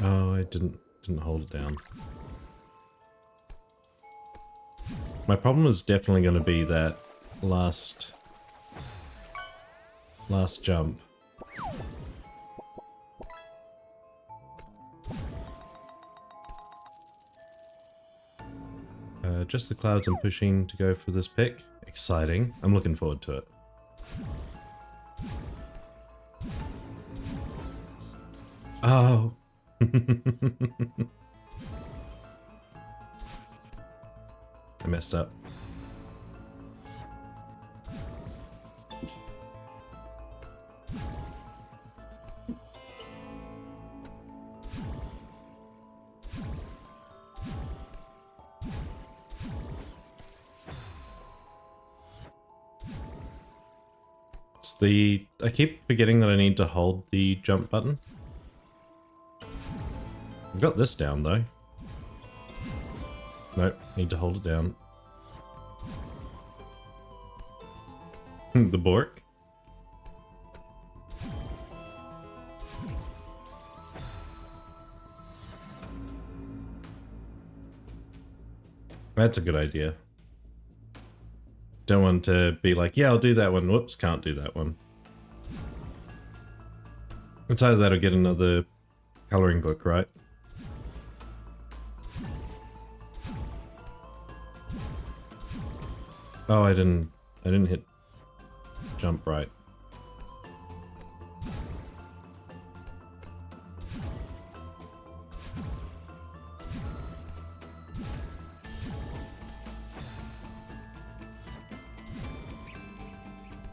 Oh, I didn't hold it down. My problem is definitely going to be that last jump. Just the clouds I'm pushing to go for this pick. Exciting. I'm looking forward to it. Oh. I messed up. I keep forgetting that I need to hold the jump button. I've got this down though. Nope, need to hold it down. The Bork. That's a good idea. Don't want to be like, yeah, I'll do that one. Whoops, can't do that one. It's either that or get another coloring book, right? Oh, I didn't hit jump right.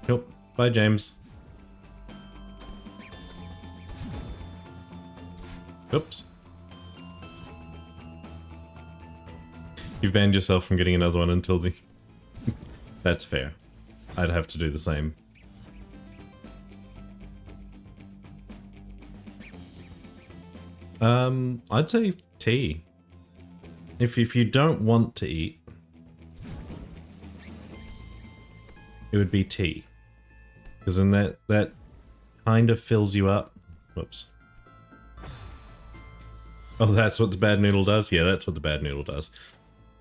Nope. Bye, James. Oops. You've banned yourself from getting another one until the... That's fair. I'd have to do the same. I'd say tea. If you don't want to eat, it would be tea. Because then that kind of fills you up. Whoops. Oh, that's what the bad noodle does? Yeah, that's what the bad noodle does.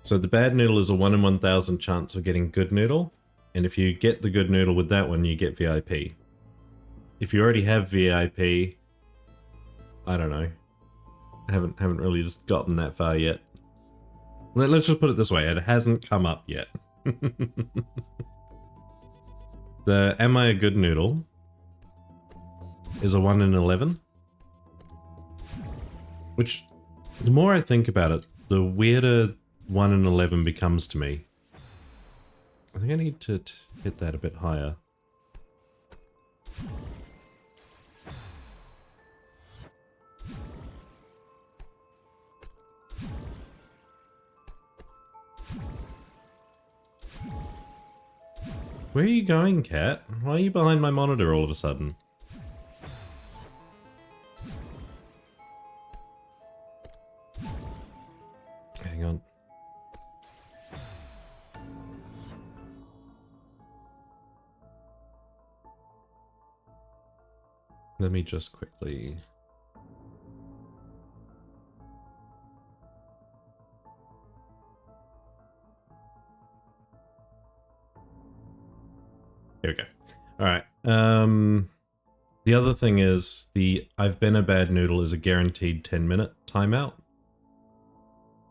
So the bad noodle is a 1 in 1,000 chance of getting good noodle. And if you get the good noodle with that one, you get VIP. If you already have VIP, I don't know. I haven't really just gotten that far yet. Let's just put it this way, it hasn't come up yet. The Am I a Good Noodle is a 1 in 11. Which, the more I think about it, the weirder 1 in 11 becomes to me. I think I need to hit that a bit higher. Where are you going, cat? Why are you behind my monitor all of a sudden? Hang on. Let me just quickly... Here we go. Alright. The other thing is the I've been a bad noodle is a guaranteed 10-minute timeout.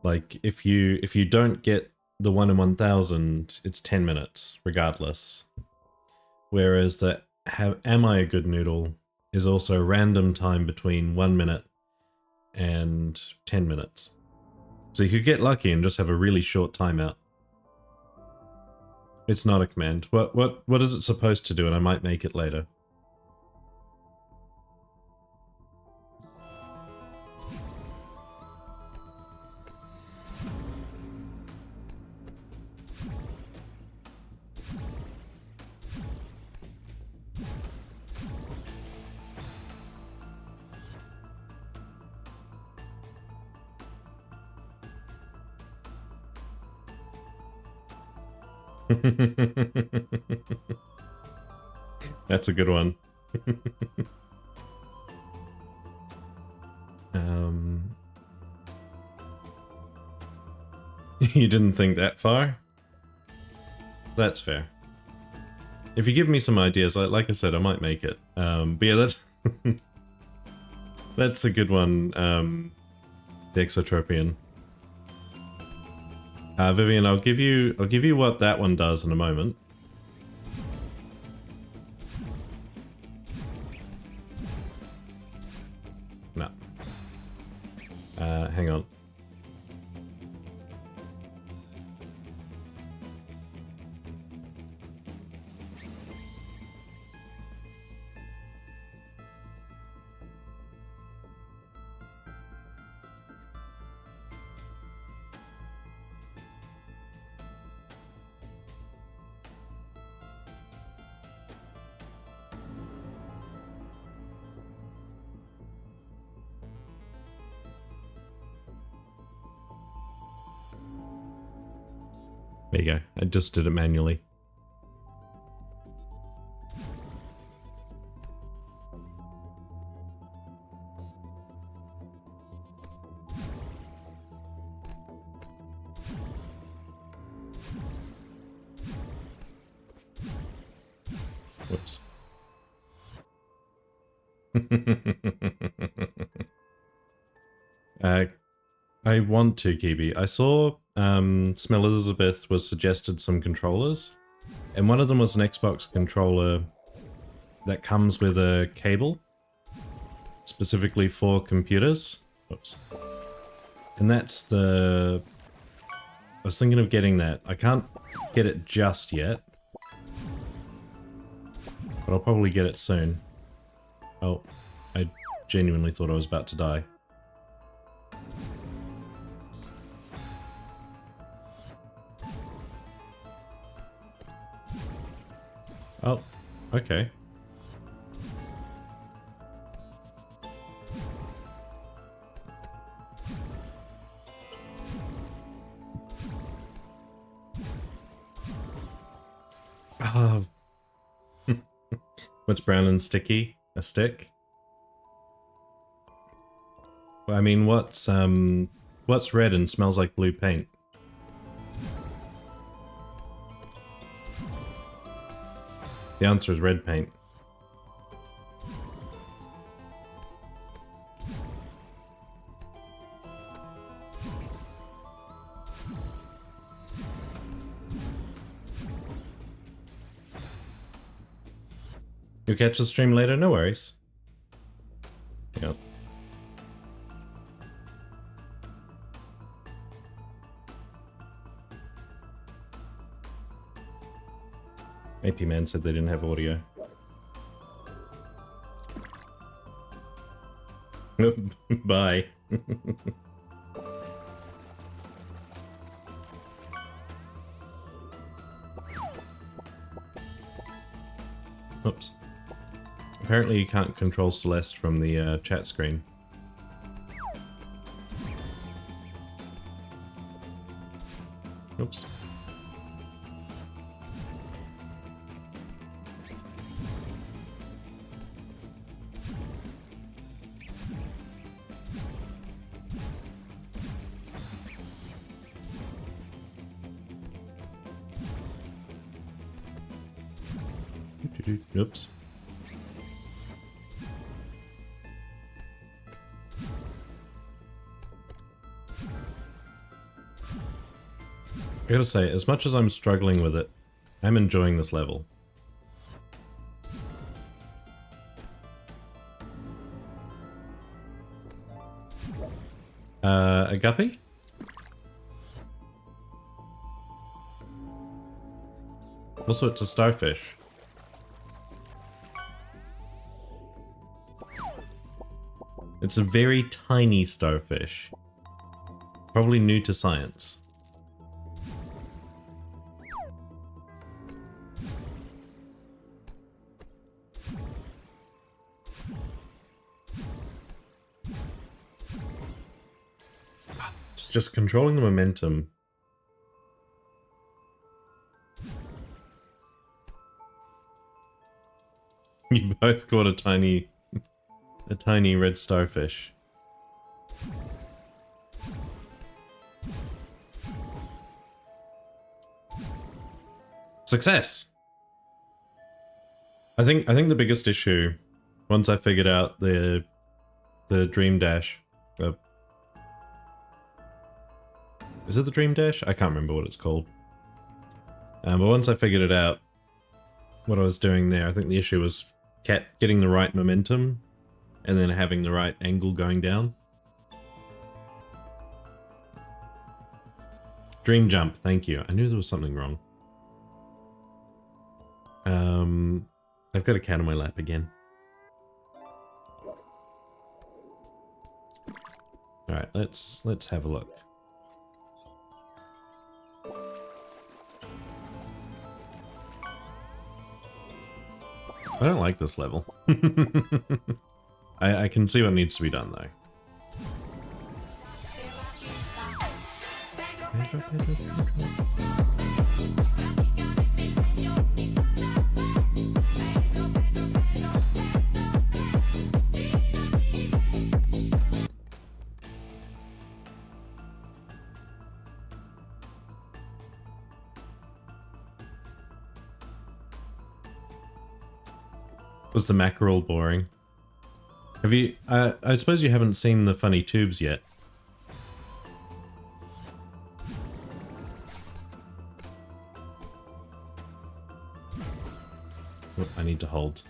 Like if you don't get the 1 in 1000, it's 10 minutes regardless. Whereas the am I a good noodle is also random time between 1 minute and 10 minutes. So you could get lucky and just have a really short timeout. It's not a command. What is it supposed to do? And I might make it later. That's a good one. You didn't think that far? That's fair. If you give me some ideas, like I said, I might make it. But yeah, that's that's a good one. The Exotropian. Vivian, I'll give you what that one does in a moment. No. Hang on. There you go. I just did it manually. Whoops. I want to, Kibi. I saw Smell Elizabeth was suggested some controllers, and one of them was an Xbox controller that comes with a cable, specifically for computers. Oops. And that's the... I was thinking of getting that. I can't get it just yet, but I'll probably get it soon. Oh, I genuinely thought I was about to die. Oh, okay. Ah. What's brown and sticky? A stick? Well, I mean, what's red and smells like blue paint? The answer is red paint. You'll catch the stream later? No worries. Yep. AP Man said they didn't have audio. Bye. Oops. Apparently you can't control Celeste from the chat screen. Oops. Oops. I gotta say, as much as I'm struggling with it, I'm enjoying this level. A guppy? Also, it's a starfish. It's a very tiny starfish. Probably new to science. It's just controlling the momentum. You both caught a tiny red starfish. Success! I think the biggest issue, once I figured out the Dream Dash, is it the Dream Dash? I can't remember what it's called. But once I figured it out, what I was doing there, I think the issue was getting the right momentum and then having the right angle going down. Dream jump, thank you. I knew there was something wrong. I've got a cat on my lap again. Alright, let's have a look. I don't like this level. I can see what needs to be done though. Was the mackerel boring? Have you... I suppose you haven't seen the funny tubes yet. Oh, I need to hold.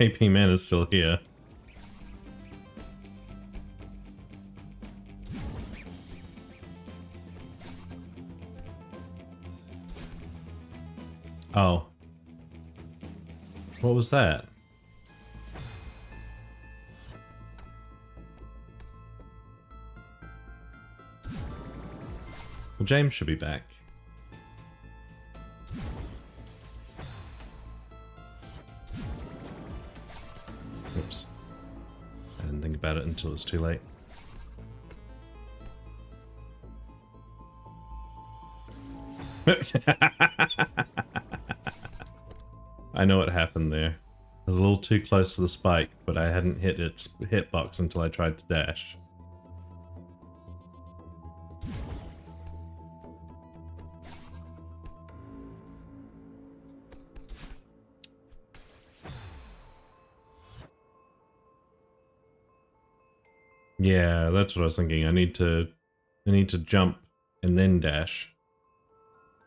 AP Man is still here. Oh. What was that? Well, James should be back. Oops. I didn't think about it until it's too late. I know what happened there. I was a little too close to the spike, but I hadn't hit its hitbox until I tried to dash. Yeah, that's what I was thinking. I need to jump and then dash.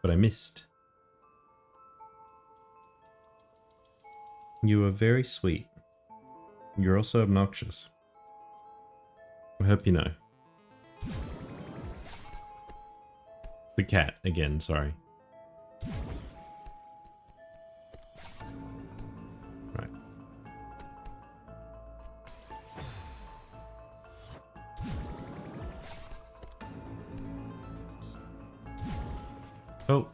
But I missed. You are very sweet. You're also obnoxious. I hope you know. The cat, again, sorry. Right. Oh.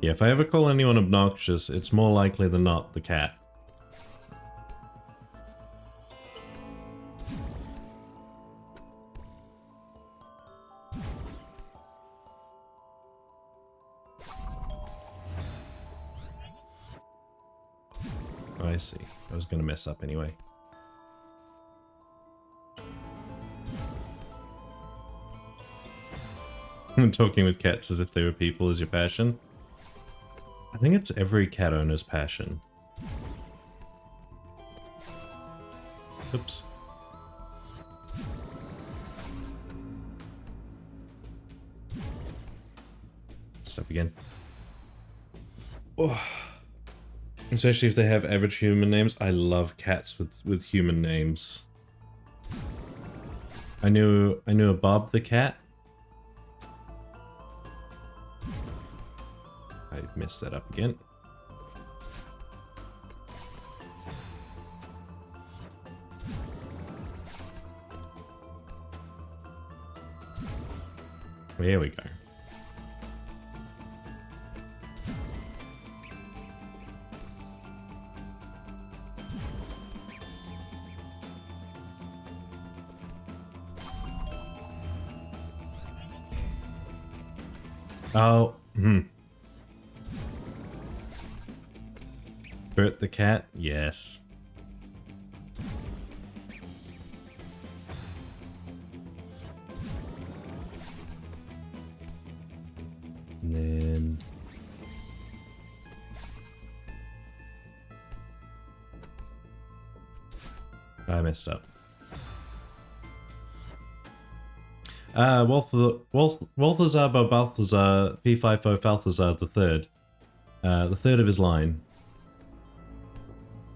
Yeah, if I ever call anyone obnoxious, it's more likely than not the cat. Oh, I see. I was gonna mess up anyway. Talking with cats as if they were people is your passion. I think it's every cat owner's passion. Oops. Stop again. Oh. Especially if they have average human names. I love cats with human names. I knew a Bob the cat. I messed that up again. There we go. Oh, Bert the cat? Yes. And then... I messed up. Walthazar Bobalthazar P5O Falthazar the third. The third of his line.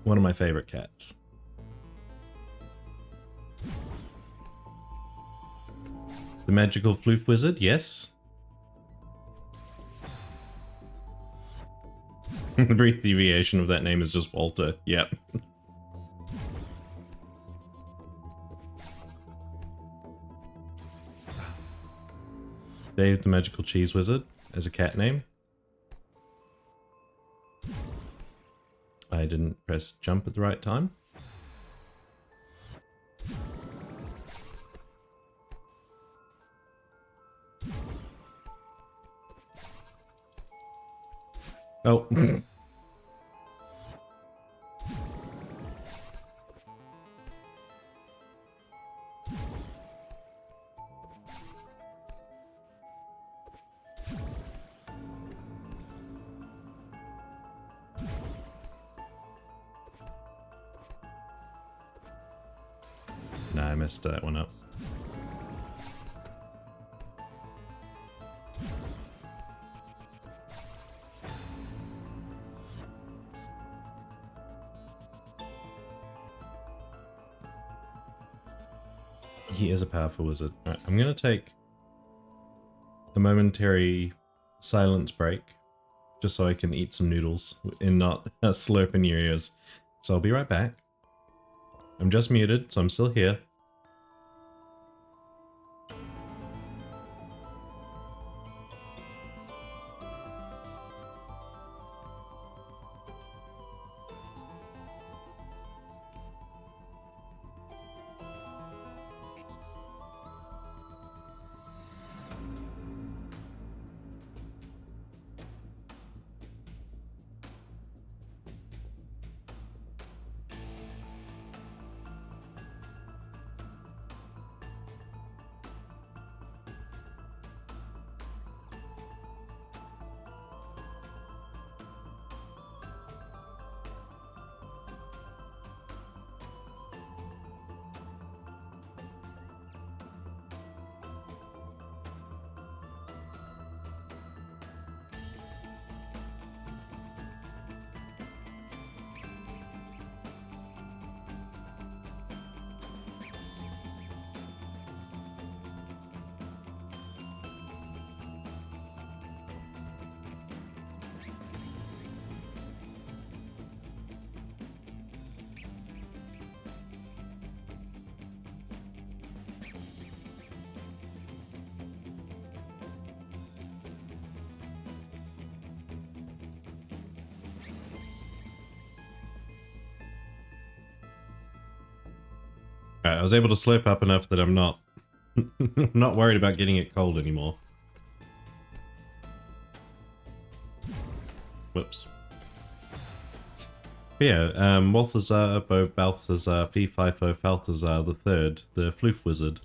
One of my favorite cats. The magical floof wizard, yes. The abbreviation of that name is just Walter, yep. Dave the magical cheese wizard as a cat name. I didn't press jump at the right time. Oh. Nah, I messed that one up. He is a powerful wizard. Alright, I'm gonna take a momentary silence break just so I can eat some noodles and not slurp in your ears. So I'll be right back. I'm just muted, so I'm still here. Alright, I was able to slurp up enough that I'm not not worried about getting it cold anymore. Whoops. But yeah, Walthazar, Bo Balthazar, Fee Fifo Falthazar the Third, the Floof Wizard.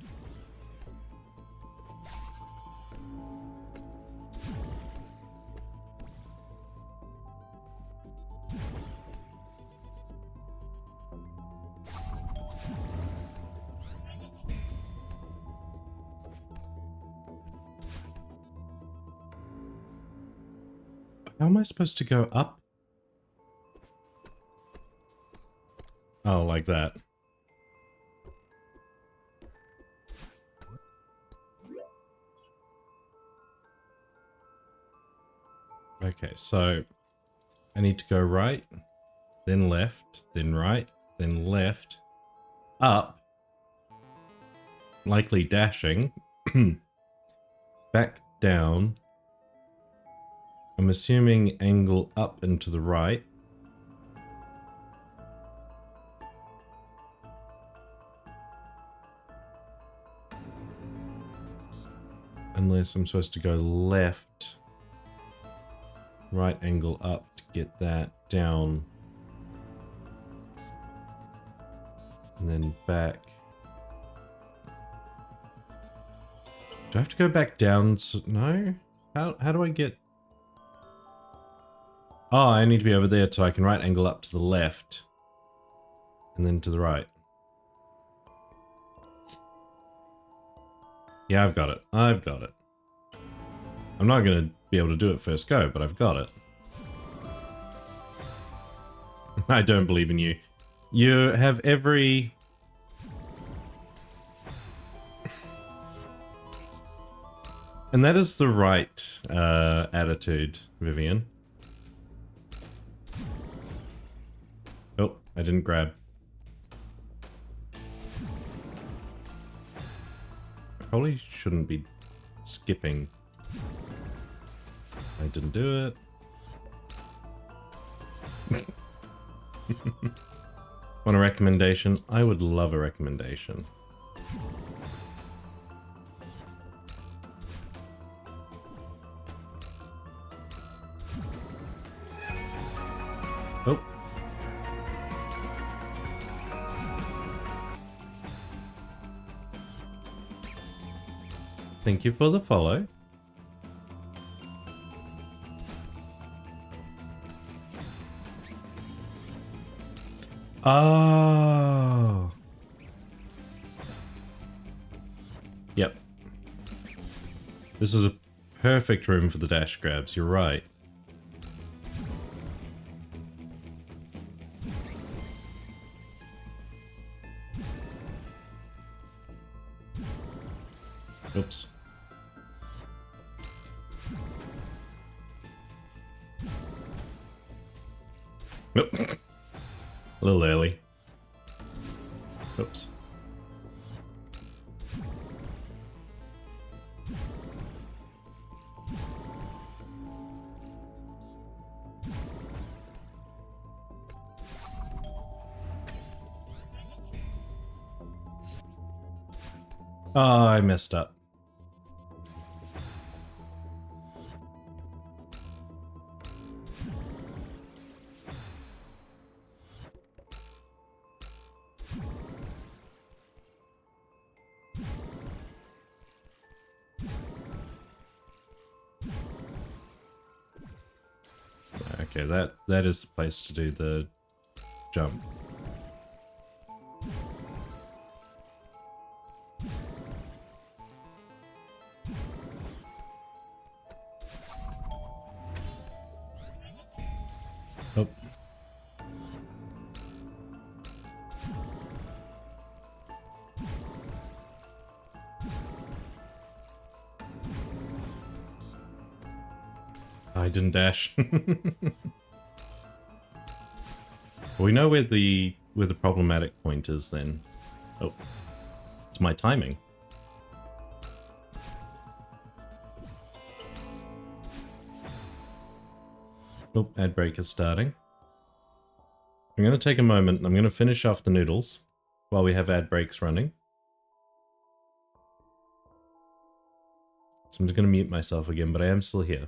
How am I supposed to go up? Oh, like that. Okay, so I need to go right, then left, then right, then left, up, likely dashing, back down. I'm assuming angle up and to the right. Unless I'm supposed to go left, right angle up to get that down. And then back. Do I have to go back down? No? How do I get... Oh, I need to be over there so I can right angle up to the left. And then to the right. Yeah, I've got it. I've got it. I'm not going to be able to do it first go, but I've got it. I don't believe in you. You have every... And that is the right attitude, Vivian. Oh, I didn't grab. I probably shouldn't be skipping. I didn't do it. Want a recommendation? I would love a recommendation. Oh. Thank you for the follow. Oh. Yep. This is a perfect room for the dash grabs, you're right. Oops. Nope. A little early. Oops. Oh, I messed up. Okay, that is the place to do the jump. Oh. I didn't dash. We know where the problematic point is then. Oh. It's my timing. Oh, ad break is starting. I'm going to take a moment and I'm going to finish off the noodles while we have ad breaks running. So I'm just going to mute myself again, but I am still here.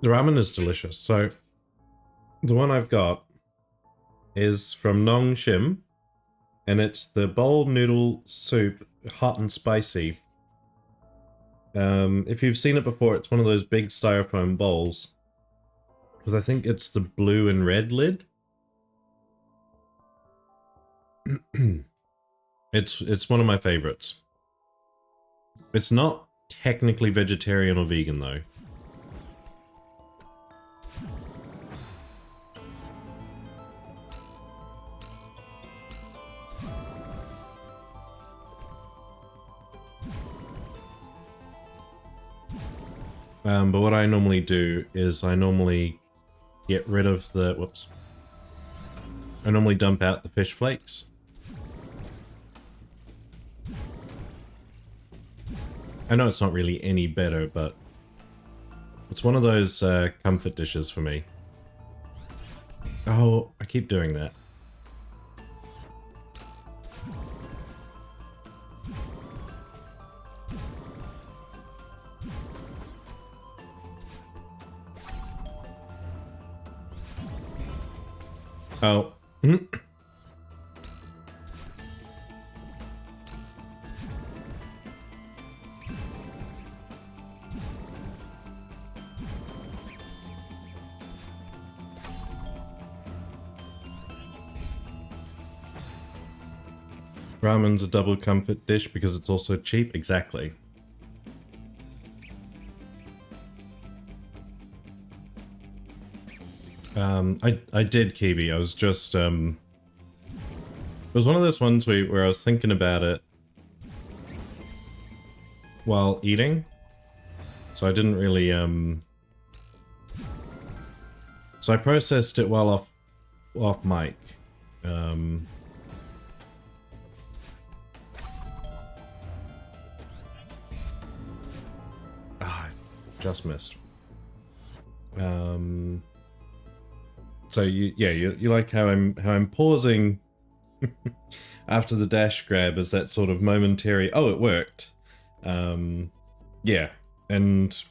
The ramen is delicious. So the one I've got is from Nong Shim, and it's the bowl noodle soup, hot and spicy. If you've seen it before, it's one of those big styrofoam bowls. Because I think it's the blue and red lid. It's one of my favorites. It's not technically vegetarian or vegan though. But what I normally do is I normally get rid of the, whoops. I normally dump out the fish flakes. I know it's not really any better, but it's one of those comfort dishes for me. Oh, I keep doing that. Oh. Ramen's a double comfort dish because it's also cheap. Exactly. I did, Kibi. I was just, it was one of those ones where I was thinking about it while eating. So I didn't really, so I processed it while off mic. Just missed. So you like how I'm pausing after the dash grab as that sort of momentary, oh, it worked. Yeah, and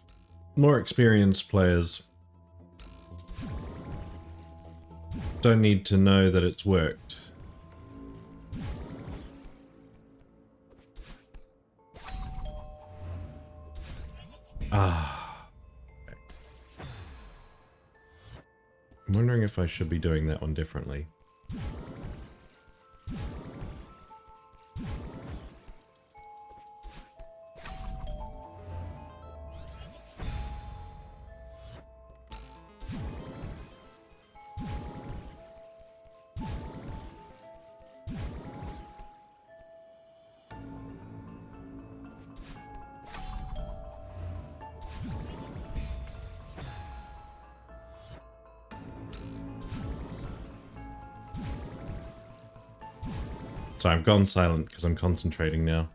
more experienced players don't need to know that it's worked. Ah. Okay. I'm wondering if I should be doing that one differently. So I've gone silent because I'm concentrating now.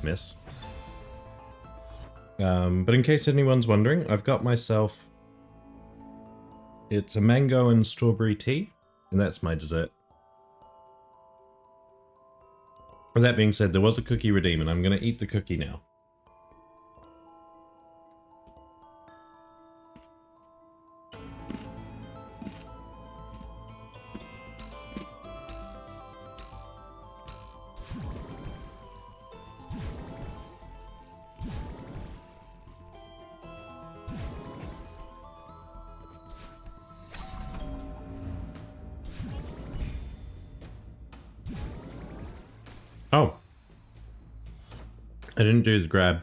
Miss. But in case anyone's wondering, I've got myself... It's a mango and strawberry tea, and that's my dessert. With that being said, there was a cookie redeem, and I'm going to eat the cookie now. Oh. I didn't do the grab.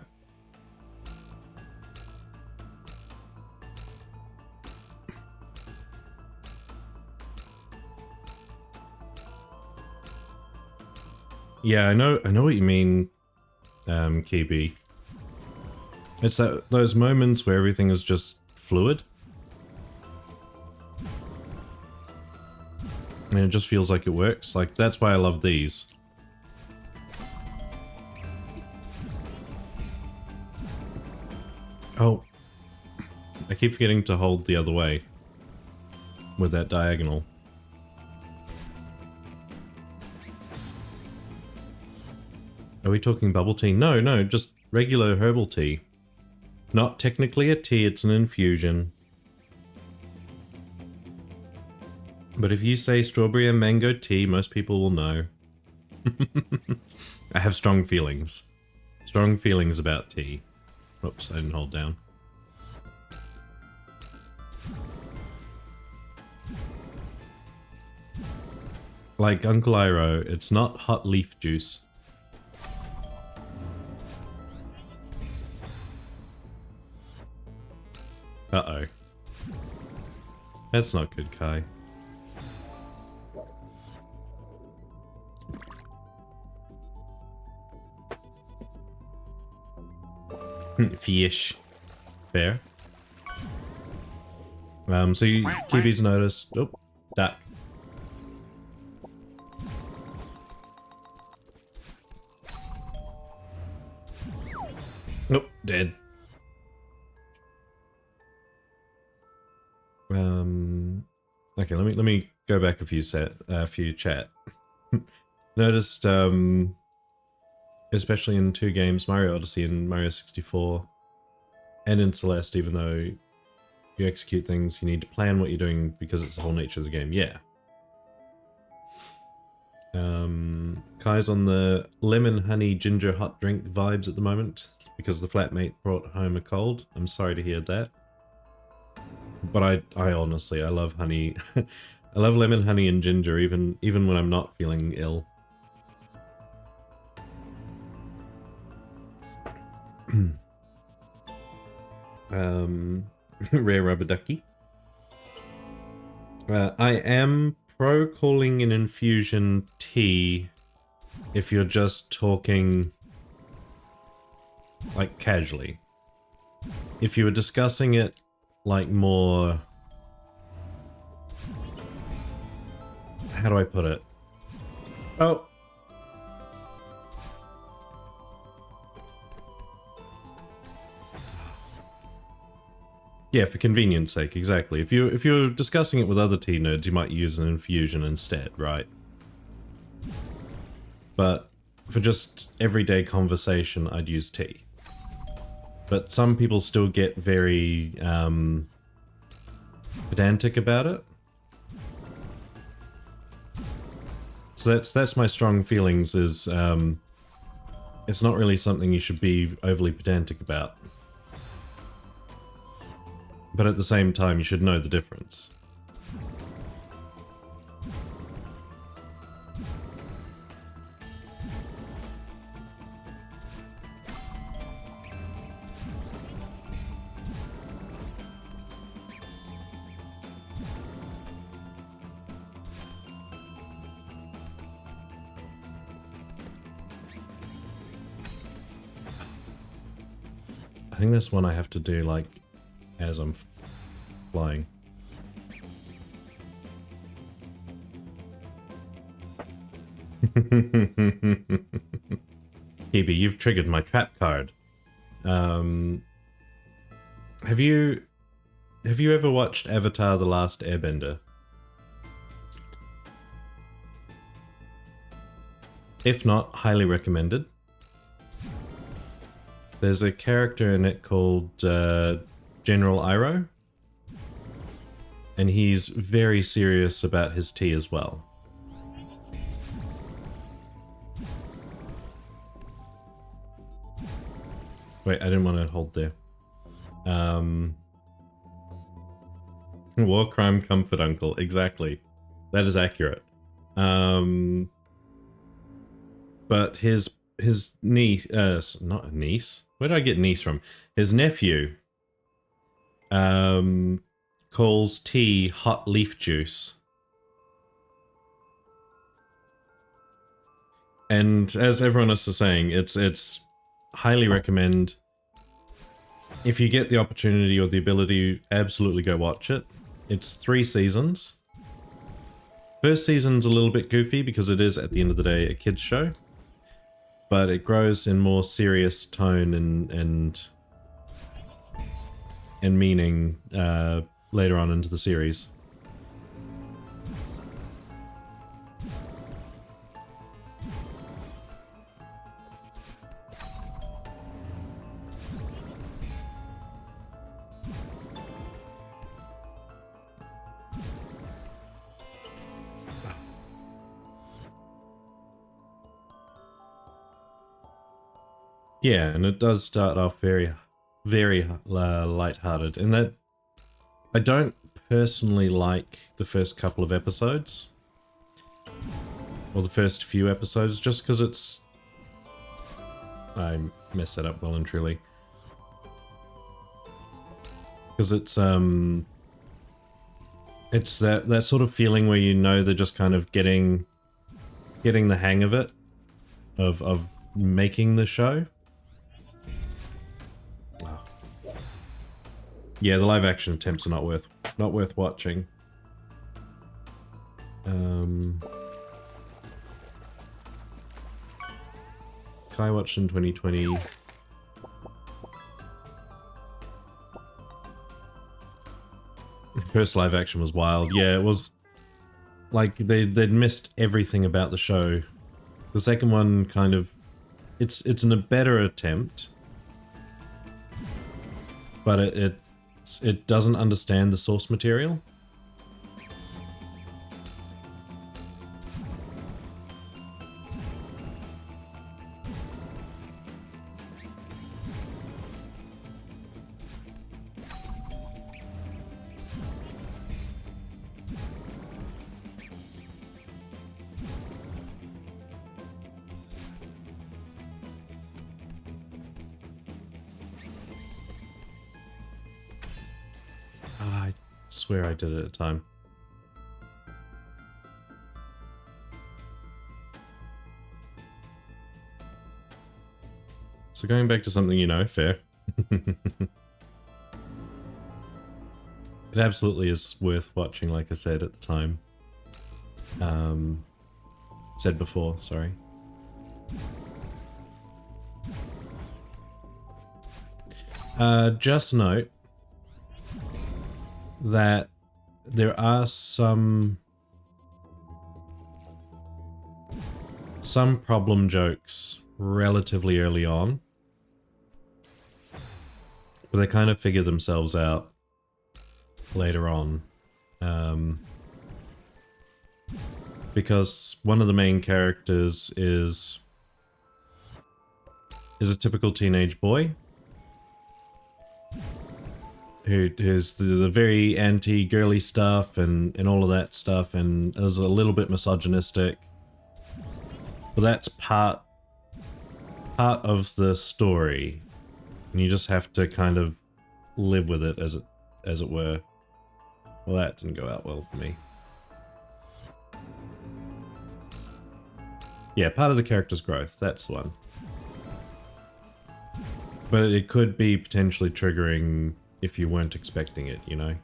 Yeah, I know what you mean, KB. It's those moments where everything is just fluid. And it just feels like it works. Like, that's why I love these. Oh. I keep forgetting to hold the other way with that diagonal. Are we talking bubble tea? No, no, just regular herbal tea. Not technically a tea, it's an infusion. But if you say strawberry and mango tea, most people will know. I have strong feelings. Strong feelings about tea. Oops, I didn't hold down. Like Uncle Iroh, it's not hot leaf juice. Uh-oh. That's not good, Kai. Fish. Fair. So you Kibi's noticed. Oh, duck. Nope, dead. Okay, let me go back a few chat. Noticed especially in two games, Mario Odyssey and Mario 64, and in Celeste, even though you execute things, you need to plan what you're doing because it's the whole nature of the game. Yeah. Kai's on the lemon honey ginger hot drink vibes at the moment because the flatmate brought home a cold. I'm sorry to hear that. But I honestly, I love honey. I love lemon, honey, and ginger, even when I'm not feeling ill. Rare rubber ducky. I am pro calling an infusion tea if you're just talking like casually. If you were discussing it like more, how do I put it? Oh. Yeah, for convenience sake, exactly. If you're discussing it with other tea nerds, you might use an infusion instead, right? But for just everyday conversation, I'd use tea. But some people still get very pedantic about it. So that's my strong feelings is it's not really something you should be overly pedantic about. But at the same time, you should know the difference. I think that's one I have to do, like, as I'm flying. Kibi, you've triggered my trap card. Have you ever watched Avatar: The Last Airbender? If not, highly recommended. There's a character in it called General Iroh, and he's very serious about his tea as well. Wait, I didn't want to hold there. War crime comfort uncle, exactly. That is accurate. But his niece, not a niece. Where did I get niece from? His nephew calls tea hot leaf juice. And as everyone else is saying, it's highly recommend. If you get the opportunity or the ability, absolutely go watch it. It's 3 seasons. First season's a little bit goofy because it is, at the end of the day, a kids show. But it grows in more serious tone and meaning later on into the series. Yeah, and it does start off very, very lighthearted. And that I don't personally like the first couple of episodes, or the first few episodes, just because it's. I messed that up well and truly. Because it's that sort of feeling where you know they're just kind of getting the hang of it, of making the show. Yeah, the live action attempts are not worth watching. Kai watched in 2020. The first live action was wild. Yeah, it was like they'd missed everything about the show. The second one kind of it's a better attempt, but it doesn't understand the source material. I swear I did it at a time. So going back to something you know, fair. It absolutely is worth watching, like I said at the time. Said before, sorry. Just note, that there are some problem jokes relatively early on, but they kind of figure themselves out later on. Because one of the main characters is a typical teenage boy who's the very anti-girly stuff and all of that stuff, and is a little bit misogynistic. But that's part of the story, and you just have to kind of live with it, as it were. Well, that didn't go out well for me. Yeah, part of the character's growth, that's the one. But it could be potentially triggering if you weren't expecting it, you know?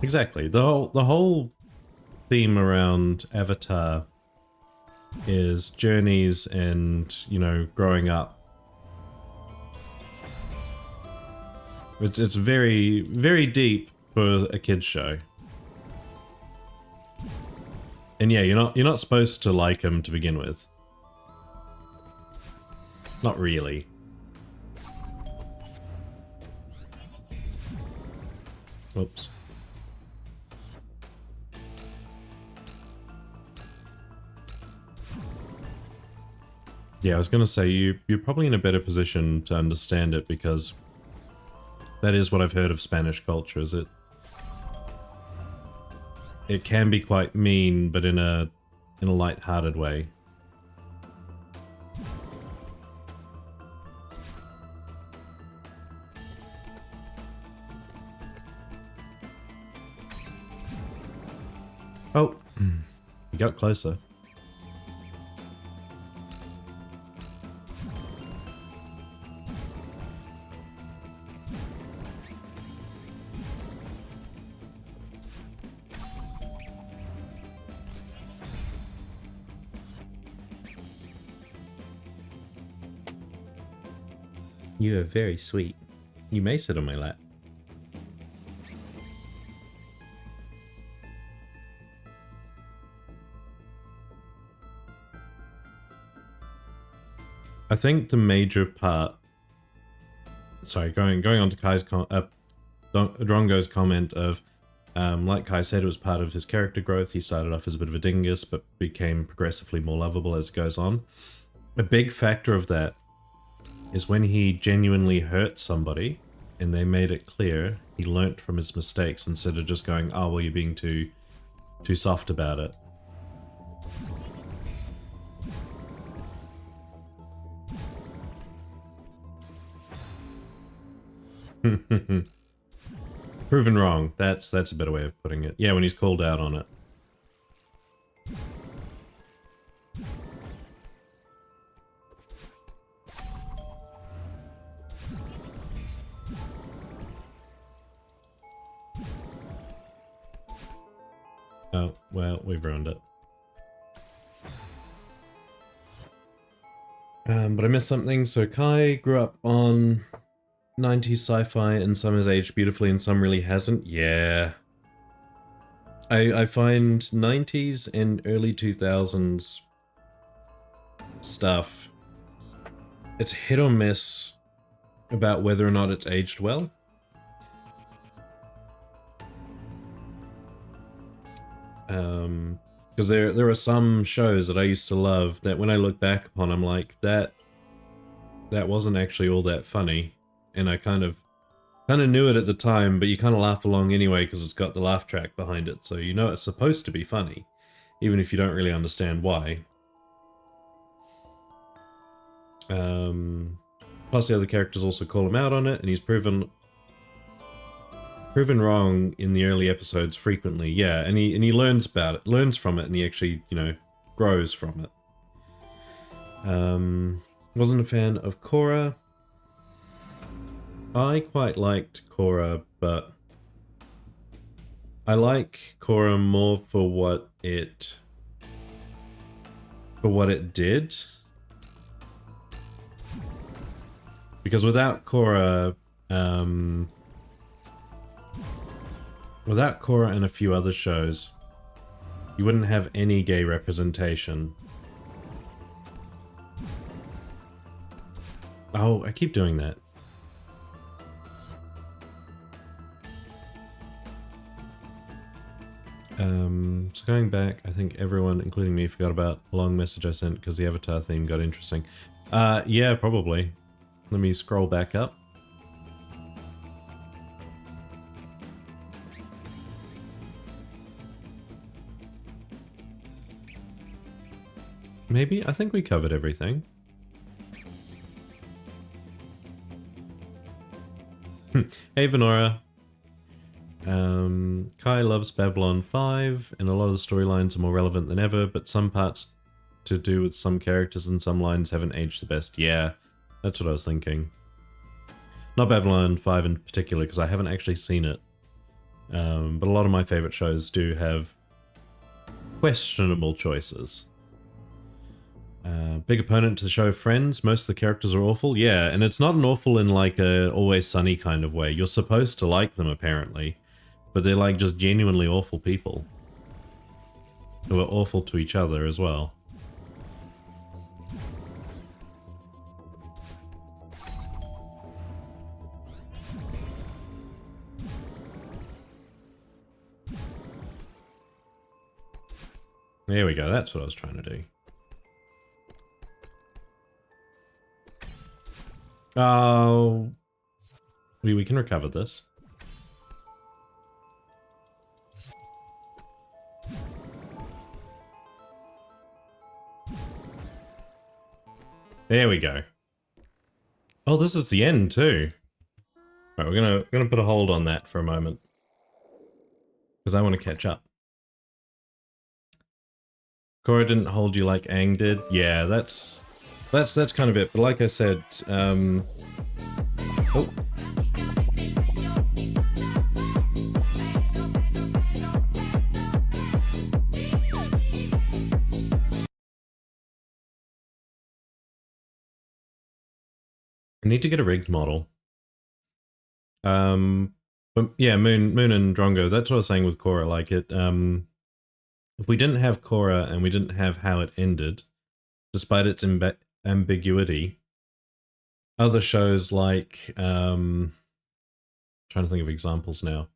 Exactly. The whole theme around Avatar is journeys and, you know, growing up. It's very, very deep for a kids show. And yeah, you're not supposed to like him to begin with. Not really. Oops. Yeah, I was gonna say, you're probably in a better position to understand it, because that is what I've heard of Spanish culture, is it can be quite mean, but in a light-hearted way. Oh, you got closer. You are very sweet. You may sit on my lap. I think the major part... Sorry, going on to Kai's Drongo's comment of, like Kai said, it was part of his character growth. He started off as a bit of a dingus, but became progressively more lovable as it goes on. A big factor of that is when he genuinely hurt somebody and they made it clear, he learnt from his mistakes instead of just going, oh, well, you're being too soft about it. Proven wrong. That's a better way of putting it. Yeah, when he's called out on it. Oh, well, we've ruined it. But I missed something. So Kai grew up on 90s sci-fi, and some has aged beautifully and some really hasn't. Yeah. I find 90s and early 2000s stuff, it's hit or miss about whether or not it's aged well. Because there are some shows that I used to love that when I look back upon, I'm like, that wasn't actually all that funny, and I kind of knew it at the time, but you kind of laugh along anyway because it's got the laugh track behind it, so you know it's supposed to be funny, even if you don't really understand why. Plus the other characters also call him out on it, and he's proven wrong in the early episodes frequently. Yeah, and he learns from it, and he actually, you know, grows from it. Wasn't a fan of Korra. I quite liked Korra, but I like Korra more for what it did. Because without Korra, without Korra and a few other shows, you wouldn't have any gay representation. Oh, I keep doing that. So going back, I think everyone, including me, forgot about a long message I sent because the Avatar theme got interesting. Yeah, probably. Let me scroll back up. Maybe? I think we covered everything. Hey, Venora. Kai loves Babylon 5, and a lot of the storylines are more relevant than ever, but some parts to do with some characters and some lines haven't aged the best. Yeah, that's what I was thinking. Not Babylon 5 in particular, because I haven't actually seen it. But a lot of my favorite shows do have questionable choices. Big opponent to the show Friends. Most of the characters are awful. Yeah, and it's not an awful in like a Always Sunny kind of way. You're supposed to like them, apparently. But they're like just genuinely awful people. Who are awful to each other as well. There we go, that's what I was trying to do. Oh, we can recover this. There we go. Oh, this is the end too. Right, we're gonna put a hold on that for a moment because I want to catch up. Korra didn't hold you like Aang did. Yeah, that's kind of it. But like I said, oh. I need to get a rigged model. But yeah, Moon and Drongo, that's what I was saying with Korra, like it, if we didn't have Korra and we didn't have how it ended, despite its ambiguity, other shows like, trying to think of examples now.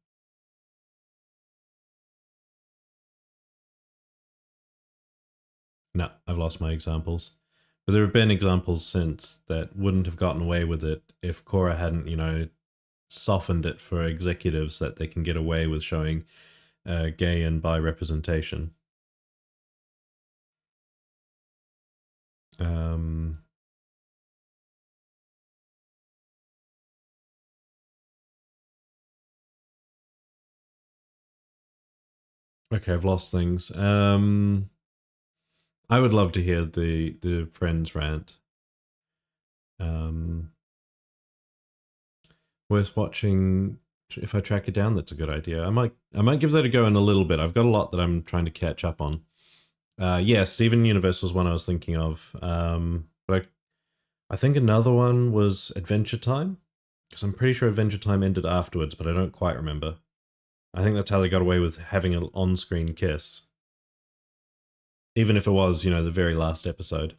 No, I've lost my examples. But there have been examples since that wouldn't have gotten away with it if Korra hadn't, you know, softened it for executives that they can get away with showing gay and bi representation. Okay, I've lost things. I would love to hear the Friends rant. Worth watching. If I track it down, that's a good idea. I might give that a go in a little bit. I've got a lot that I'm trying to catch up on. Yeah, Steven Universe was one I was thinking of. But I think another one was Adventure Time, because I'm pretty sure Adventure Time ended afterwards, but I don't quite remember. I think that's how they got away with having an on-screen kiss. Even if it was, you know, the very last episode.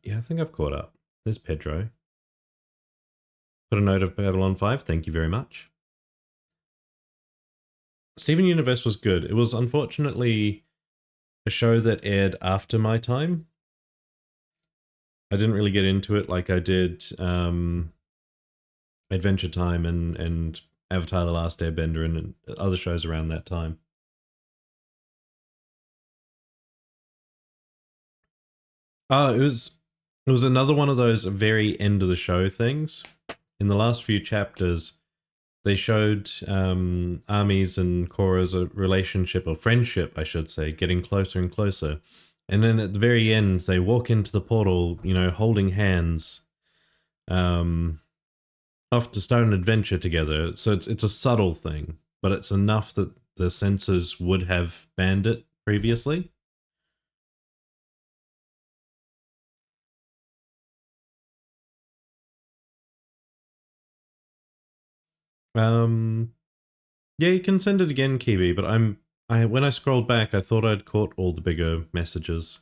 Yeah, I think I've caught up. There's Pedro. Put a note of Babylon 5, thank you very much. Steven Universe was good. It was unfortunately a show that aired after my time. I didn't really get into it like I did Adventure Time and Avatar The Last Airbender and other shows around that time. It was another one of those very end of the show things. In the last few chapters, they showed Army's and Korra's relationship, or friendship, I should say, getting closer and closer. And then at the very end, they walk into the portal, you know, holding hands, off to start an adventure together. So it's a subtle thing, but it's enough that the censors would have banned it previously. Yeah, you can send it again, Kiwi, but when I scrolled back, I thought I'd caught all the bigger messages.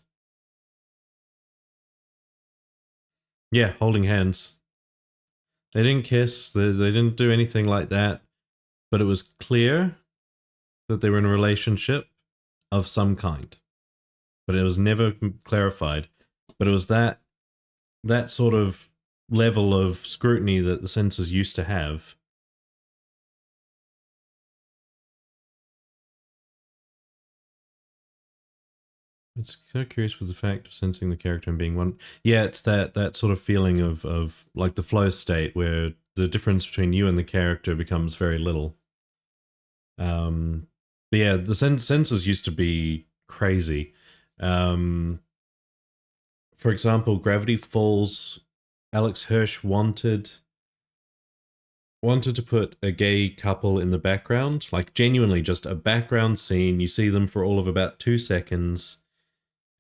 Yeah, holding hands. They didn't kiss, they didn't do anything like that, but it was clear that they were in a relationship of some kind. But it was never clarified. But it was that sort of level of scrutiny that the censors used to have. It's so curious with the fact of sensing the character and being one. Yeah, it's that sort of feeling of like the flow state where the difference between you and the character becomes very little. But yeah, the censors used to be crazy. For example, Gravity Falls, Alex Hirsch wanted to put a gay couple in the background, like genuinely just a background scene. You see them for all of about 2 seconds,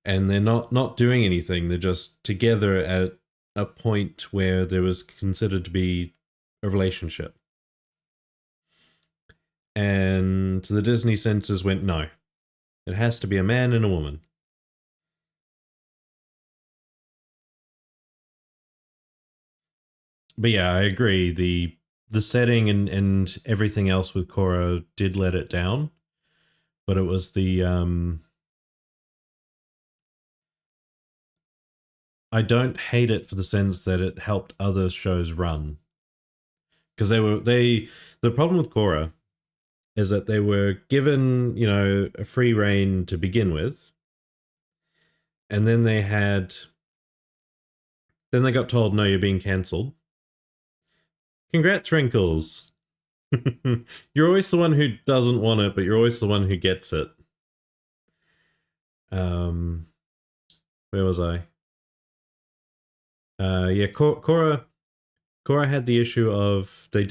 and they're not doing anything. They're just together at a point where there was considered to be a relationship. And the Disney censors went, no, it has to be a man and a woman. But yeah, I agree. The setting and everything else with Korra did let it down, but it was the I don't hate it for the sense that it helped other shows run. Because the problem with Korra is that they were given, you know, a free reign to begin with. And then they got told, no, you're being cancelled. Congrats, Wrinkles. You're always the one who doesn't want it, but you're always the one who gets it. Where was I? Yeah, Korra had the issue of they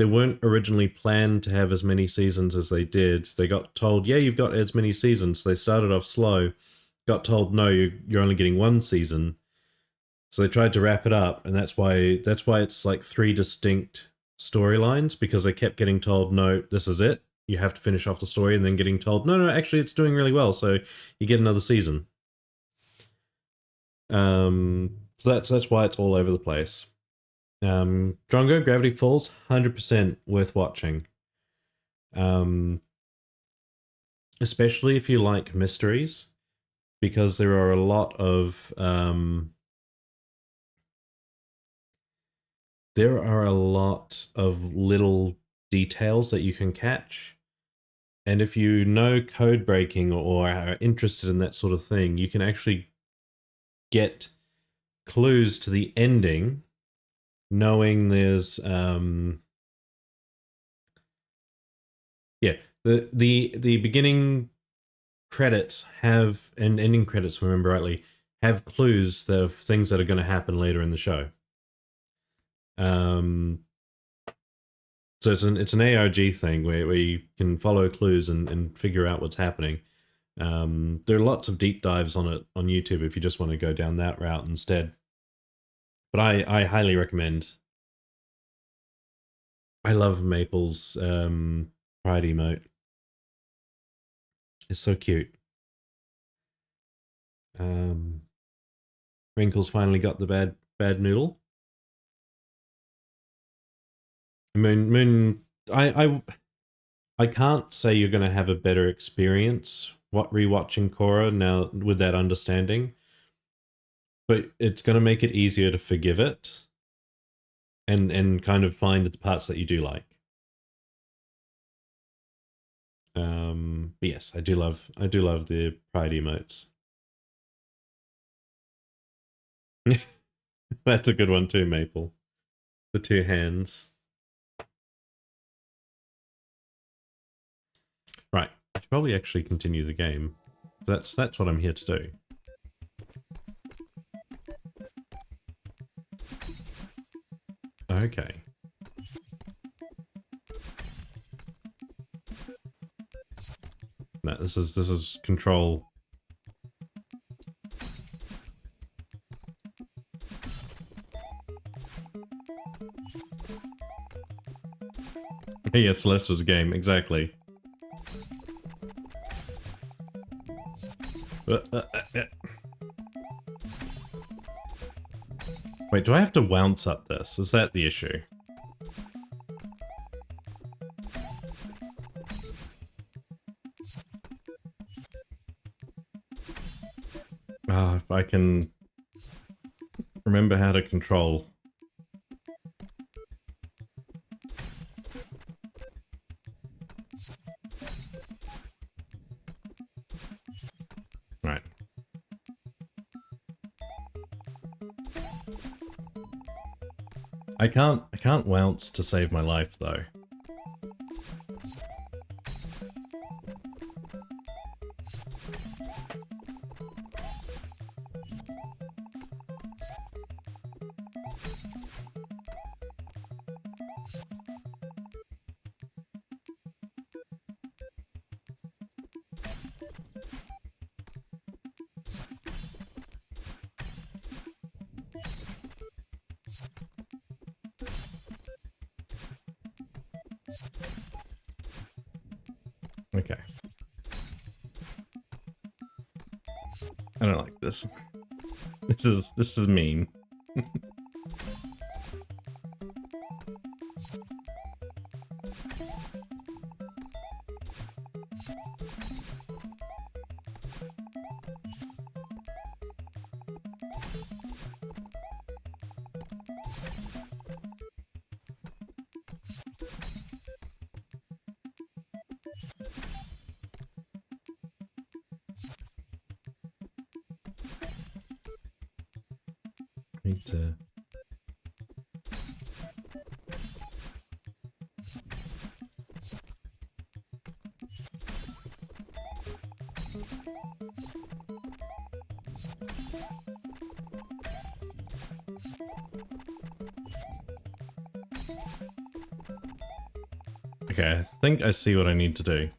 weren't originally planned to have as many seasons as they did. They got told, yeah, you've got as many seasons. They started off slow, got told, no, you're only getting 1 season. So they tried to wrap it up, and that's why it's like 3 distinct storylines, because they kept getting told, no, this is it. You have to finish off the story, and then getting told, no, actually it's doing really well, so you get another season. So that's why it's all over the place. Drongo, Gravity Falls, 100% worth watching. Especially if you like mysteries, because there are a lot of little details that you can catch. And if you know code breaking or are interested in that sort of thing, you can actually get clues to the ending, knowing there's the beginning credits have, and ending credits, if I remember rightly, have clues of things that are going to happen later in the show. So it's an ARG thing where you can follow clues and figure out what's happening. There are lots of deep dives on it on YouTube if you just want to go down that route instead. But I highly recommend. I love Maple's pride emote. It's so cute. Wrinkles finally got the bad noodle. Moon, I can't say you're going to have a better experience rewatching Korra now with that understanding, but it's going to make it easier to forgive it and kind of find the parts that you do like. But yes, I do love the pride emotes. That's a good one too, Maple. The 2 hands. Right, I should probably actually continue the game. That's what I'm here to do. Okay. No, this is control. Yeah, Celeste was a game, exactly. Wait, do I have to bounce up this? Is that the issue? Ah, if I can remember how to control. Right. I can't bounce to save my life though. Okay. I don't like this. This is mean. Need to... Okay, I think I see what I need to do.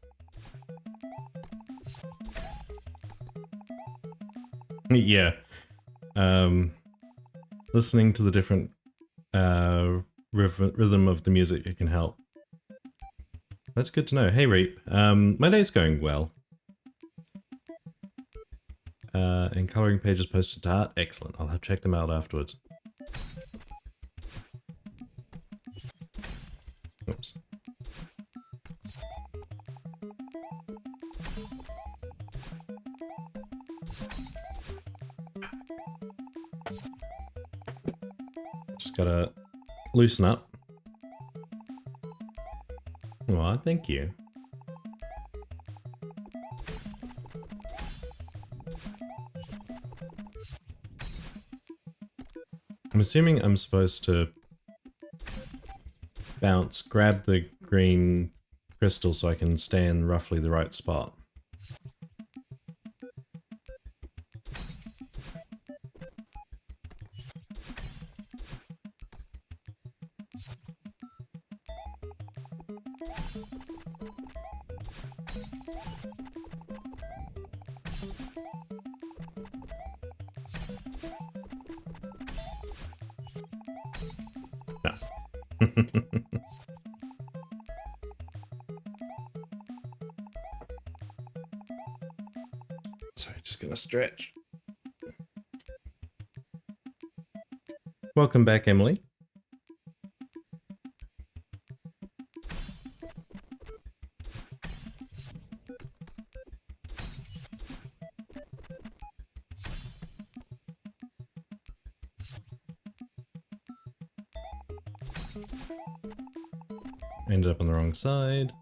Yeah. Listening to the different rhythm of the music, it can help. That's good to know. Hey Reap, my day's going well. And coloring pages posted to art, excellent. I'll check them out afterwards. Oops. Just gotta loosen up. Aw, thank you. I'm assuming I'm supposed to bounce, grab the green crystal so I can stay in roughly the right spot. Sorry, just gonna stretch. Welcome back, Emily. Ended up on the wrong side.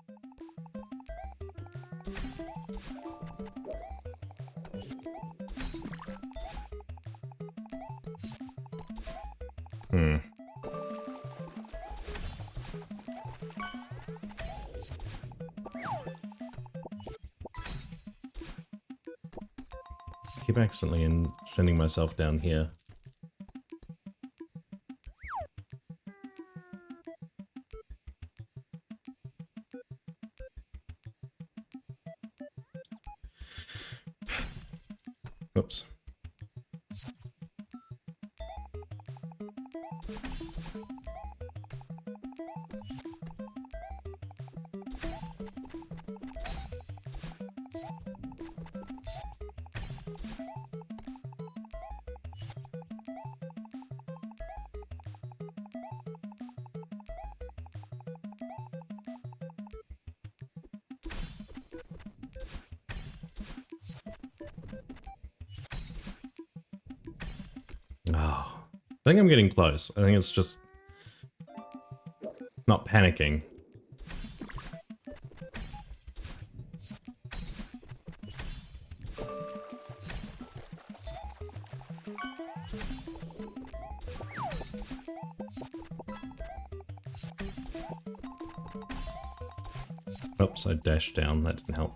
keep accidentally sending myself down here. Oops. Oh, I think I'm getting close. I think it's just not panicking. Oops, I dashed down. That didn't help.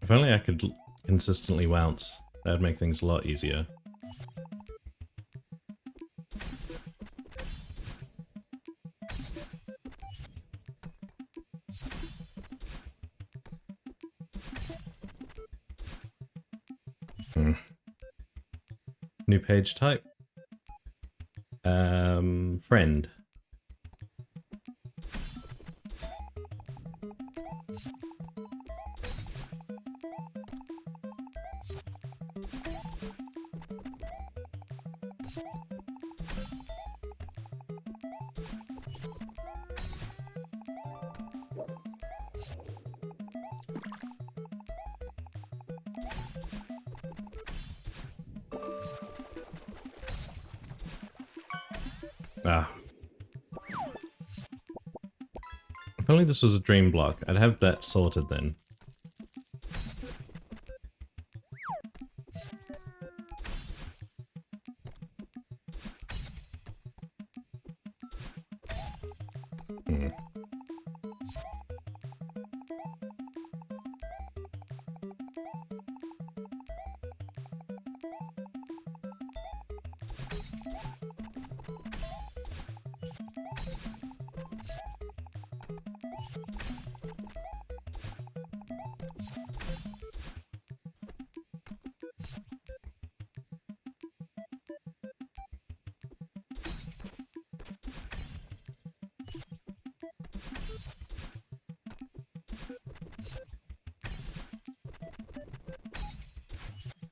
If only I could consistently bounce, that'd make things a lot easier. New page type. Friend. Ah. If only this was a dream block, I'd have that sorted then.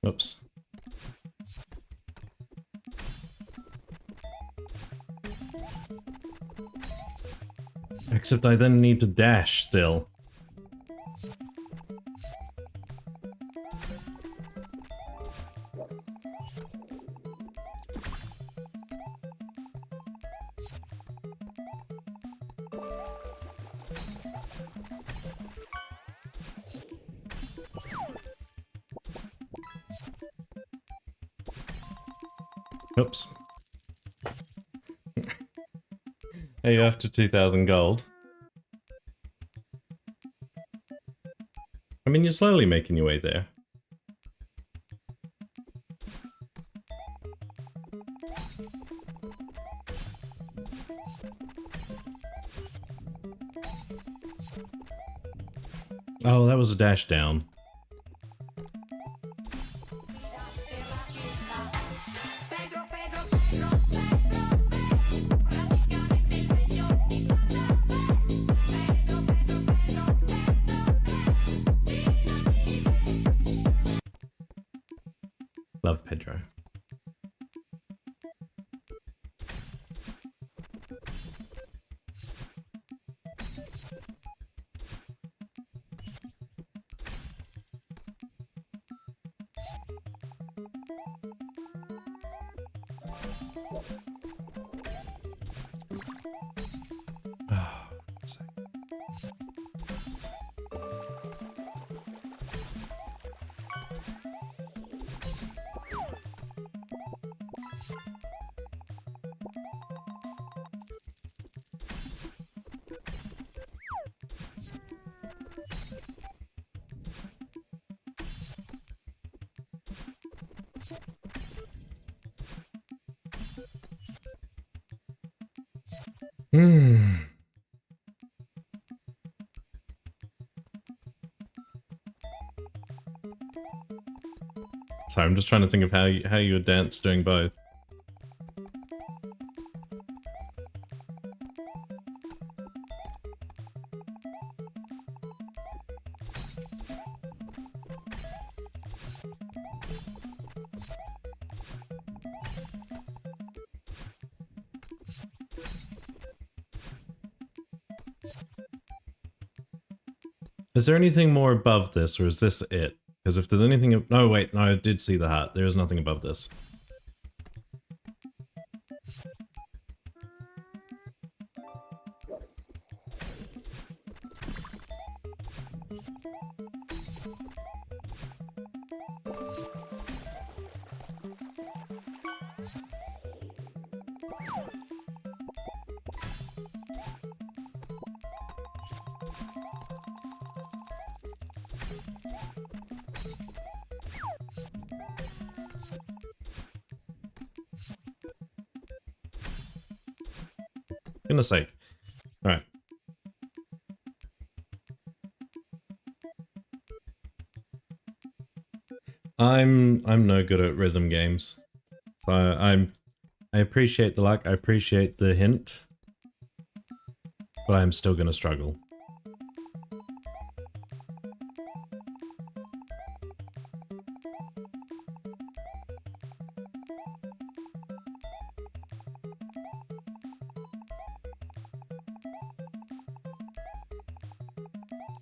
Oops. Except I then need to dash still. Oops. Hey, you're after 2,000 gold. I mean, you're slowly making your way there. Oh, that was a dash down. Love Pedro. Hmm. Sorry, I'm just trying to think of how you would dance doing both. Is there anything more above this, or is this it? Because if there's anything... Oh, wait, no, I did see the hat. There is nothing above this. Goodness sake. Alright. I'm no good at rhythm games. So I appreciate the luck, I appreciate the hint, but I'm still gonna struggle.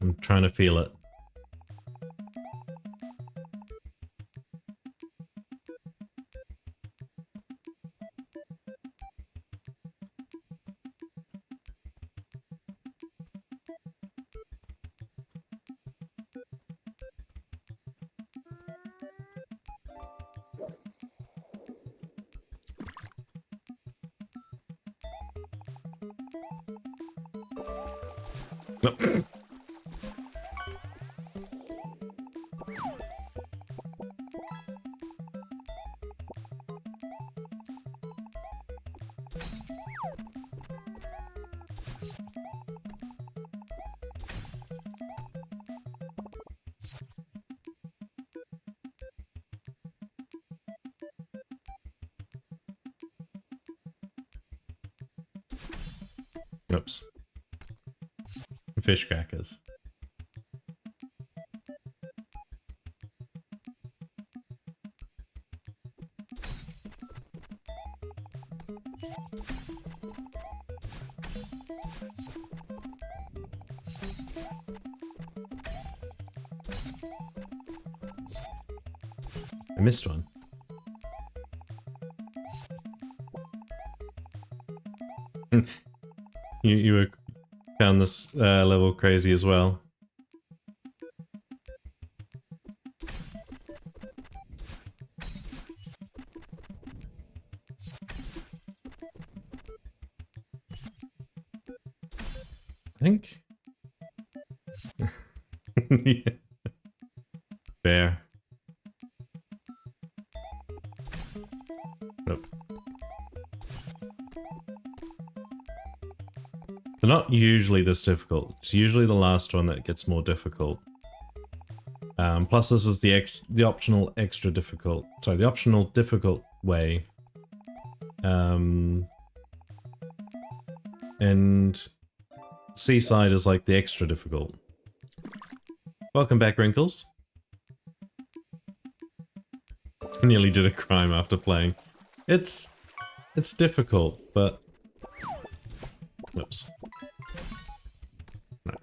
I'm trying to feel it. Oops. Fish crackers. I missed one. You were found this level crazy as well. I think. Yeah. Fair. Nope. They're not usually this difficult. It's usually the last one that gets more difficult. Plus, this is the optional extra difficult. Sorry, the optional difficult way. And Seaside is like the extra difficult. Welcome back, Wrinkles. I nearly did a crime after playing. It's difficult, but... Oops. No.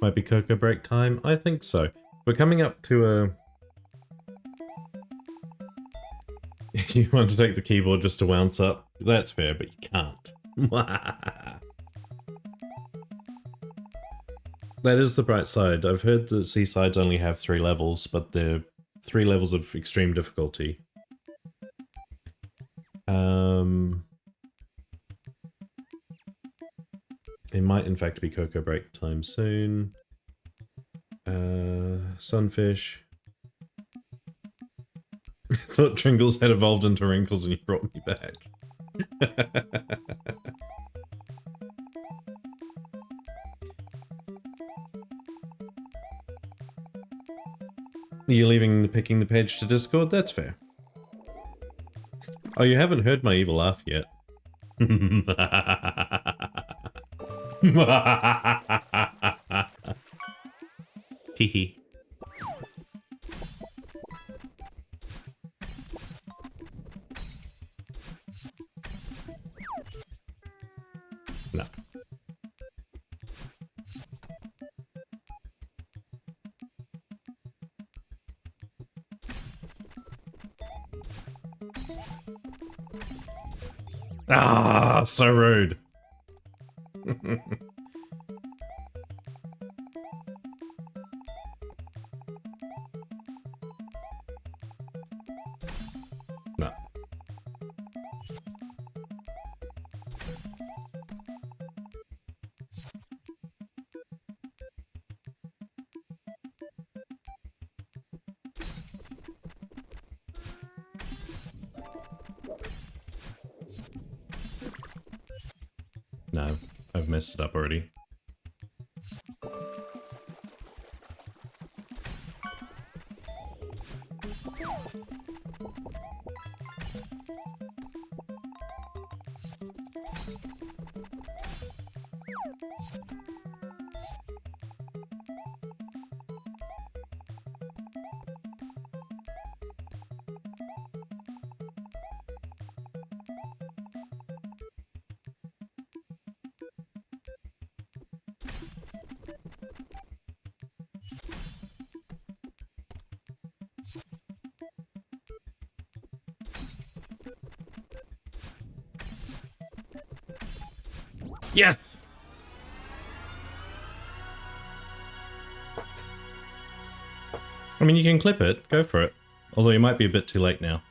Might be cocoa break time? I think so. We're coming up to a... You want to take the keyboard just to bounce up? That's fair, but you can't. That is the bright side. I've heard that Seasides only have 3 levels, but they're 3 levels of extreme difficulty. It might in fact be cocoa break time soon. Sunfish. thought Tringles had evolved into Wrinkles and you brought me back. You're leaving picking the page to Discord? That's fair. Oh, you haven't heard my evil laugh yet. Teehee. No. Ah, so rude. No. No, I've messed it up already. Yes! I mean, you can clip it. Go for it. Although you might be a bit too late now.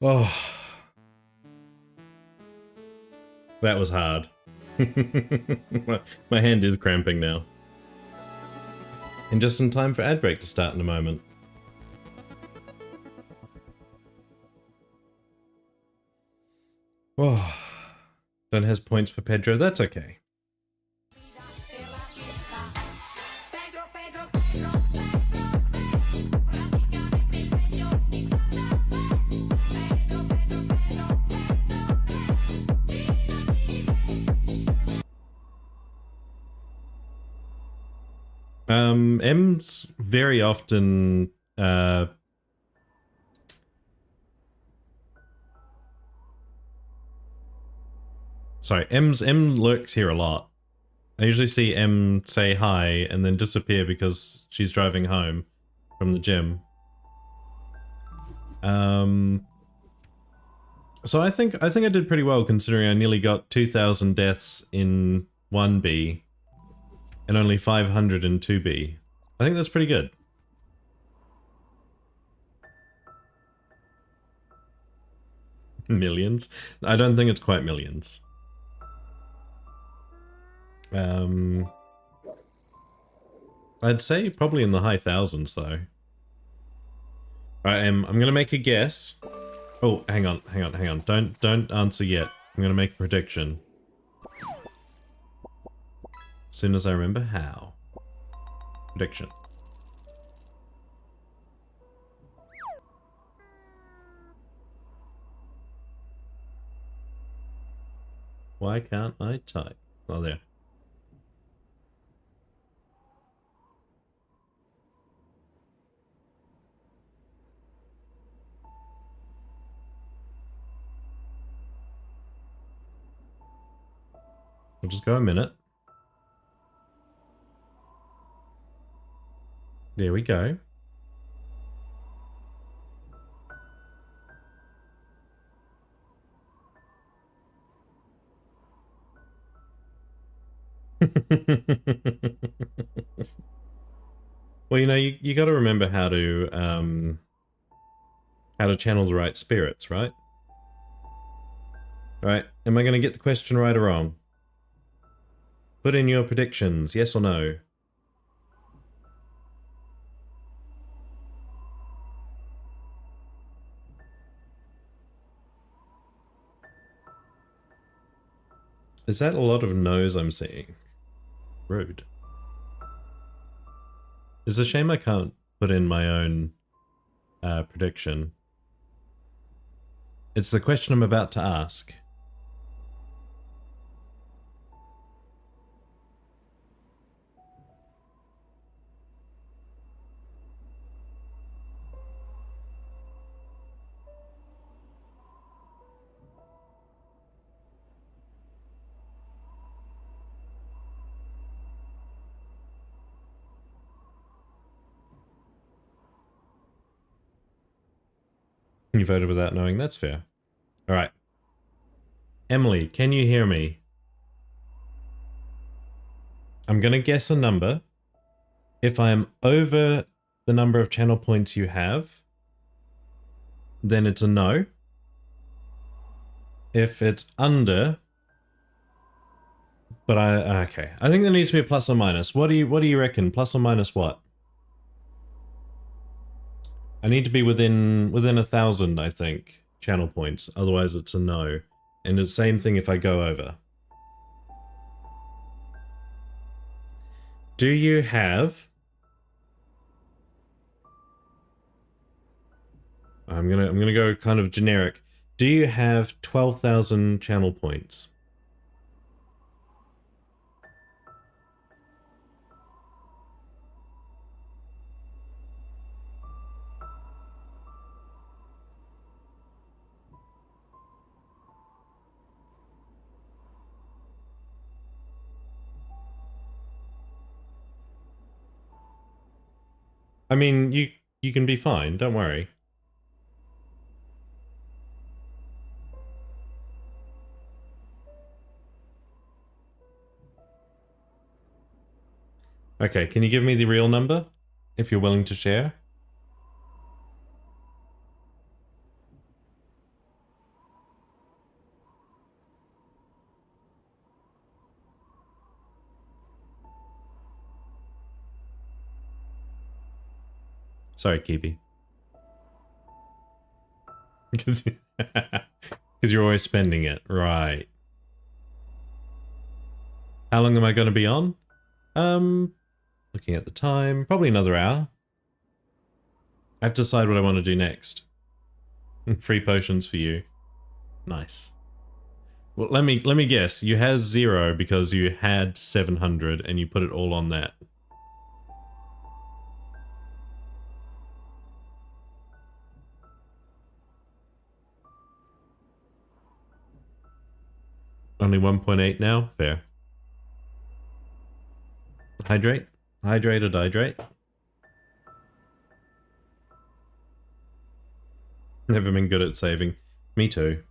Oh. That was hard. My hand is cramping now. And just in time for ad break to start in a moment. Oh. Don't has points for Pedro, that's okay. M's very often sorry, M lurks here a lot. I usually see M say hi and then disappear because she's driving home from the gym. So I think I did pretty well considering I nearly got 2,000 deaths in 1B and only 500 in 2B. I think that's pretty good. Millions? I don't think it's quite millions. I'd say probably in the high thousands though. Alright, I'm gonna make a guess. Oh, hang on. Don't answer yet. I'm gonna make a prediction. As soon as I remember how. Prediction. Why can't I type? Oh, there. We'll just go a minute. There we go. Well, you know, you got to remember how to channel the right spirits, right? All right. Am I going to get the question right or wrong? Put in your predictions, yes or no. Is that a lot of no's I'm seeing? Rude. It's a shame I can't put in my own prediction. It's the question I'm about to ask. You voted without knowing, that's fair. Alright. Emily, can you hear me? I'm gonna guess a number. If I'm over the number of channel points you have, then it's a no. If it's under, but okay. I think there needs to be a plus or minus. What do you reckon? Plus or minus what? I need to be within 1,000, I think, channel points. Otherwise it's a no. And it's the same thing if I go over. Do you have... I'm gonna go kind of generic. Do you have 12,000 channel points? I mean, you can be fine, don't worry. Okay, can you give me the real number? If you're willing to share? Sorry, Kiwi. Because you're always spending it, right. How long am I going to be on? Looking at the time, probably another hour. I have to decide what I want to do next. Free potions for you. Nice. Well, let me guess. You had 0 because you had 700 and you put it all on that. Only 1.8 now? Fair. Hydrate? Hydrate or dihydrate? Never been good at saving. Me too.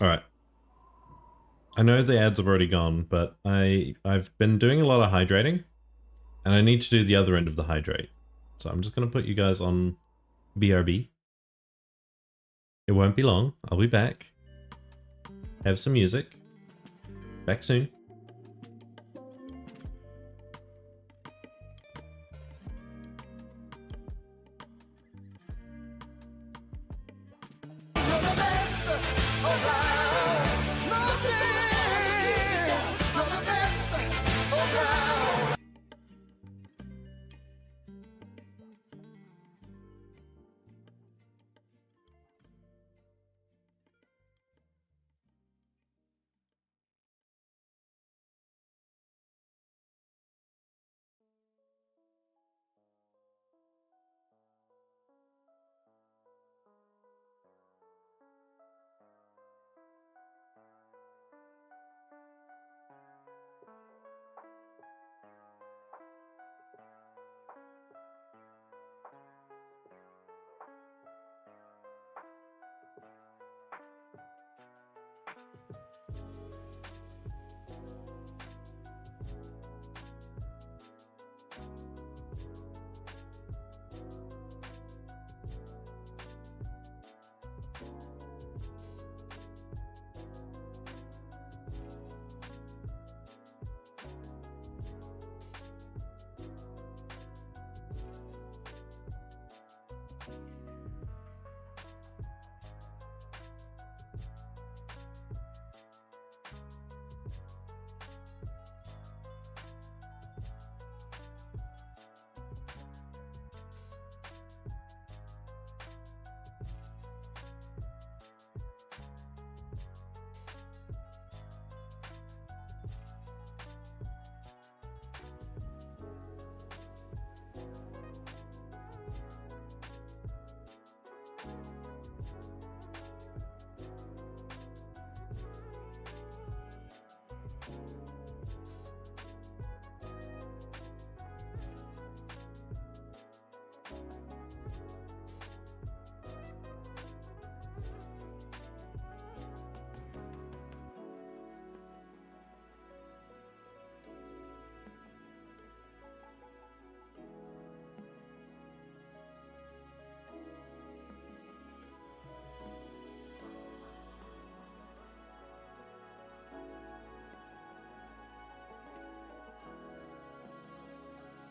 Alright. I know the ads have already gone, but I've been doing a lot of hydrating. And I need to do the other end of the hydrate. So I'm just going to put you guys on BRB. It won't be long. I'll be back. Have some music. Back soon.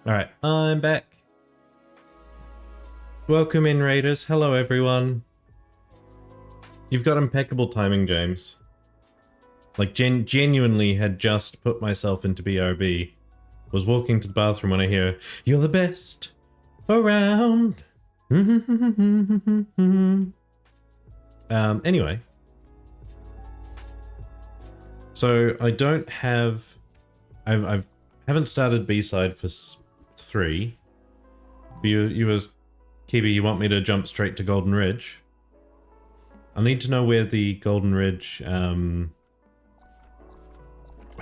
Alright, I'm back. Welcome in, Raiders. Hello, everyone. You've got impeccable timing, James. Like, genuinely had just put myself into BRB. Was walking to the bathroom when I hear, "You're the best around." Anyway. So, I don't have... I haven't started B-side for 3. You was... Kibi, you want me to jump straight to Golden Ridge? I need to know where the Golden Ridge, I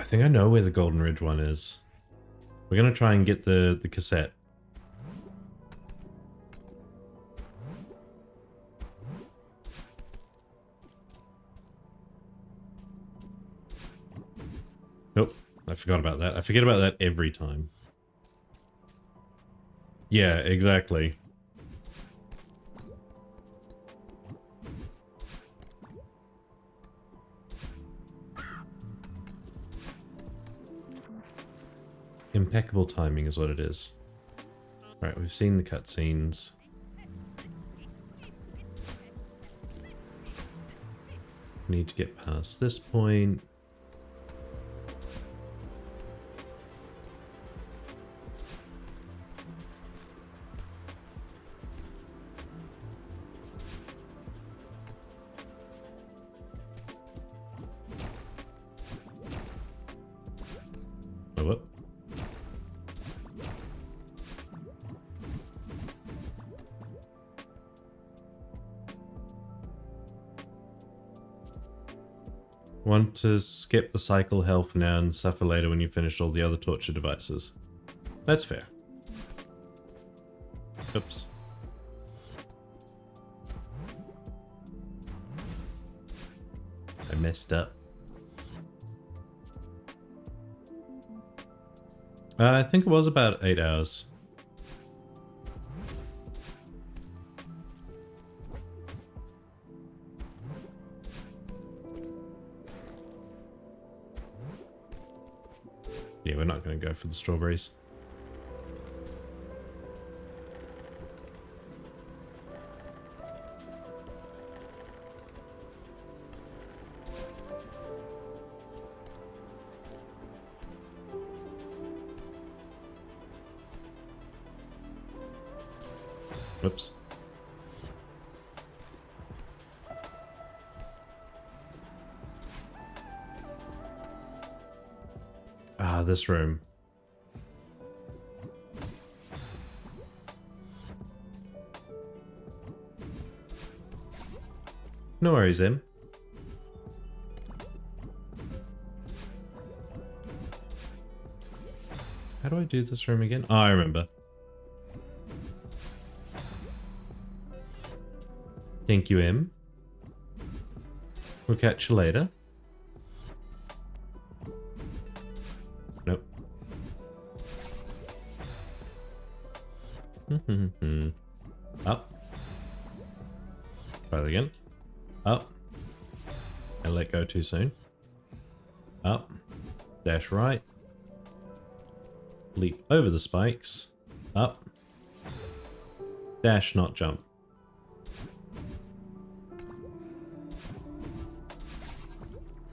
think I know where the Golden Ridge one is. We're gonna try and get the cassette. Nope, I forgot about that. I forget about that every time. Yeah, exactly. Impeccable timing is what it is. Right, we've seen the cutscenes. Need to get past this point. Oh, what? Want to skip the cycle hell for now and suffer later when you finish all the other torture devices. That's fair. Oops. I messed up. I think it was about 8 hours. Yeah, we're not going to go for the strawberries. Whoops. Ah, this room. No worries, Em. How do I do this room again? Oh, I remember. Thank you, Em. We'll catch you later. Nope. Up. Try that again. Up. And let go too soon. Up. Dash right. Leap over the spikes. Up. Dash, not jump.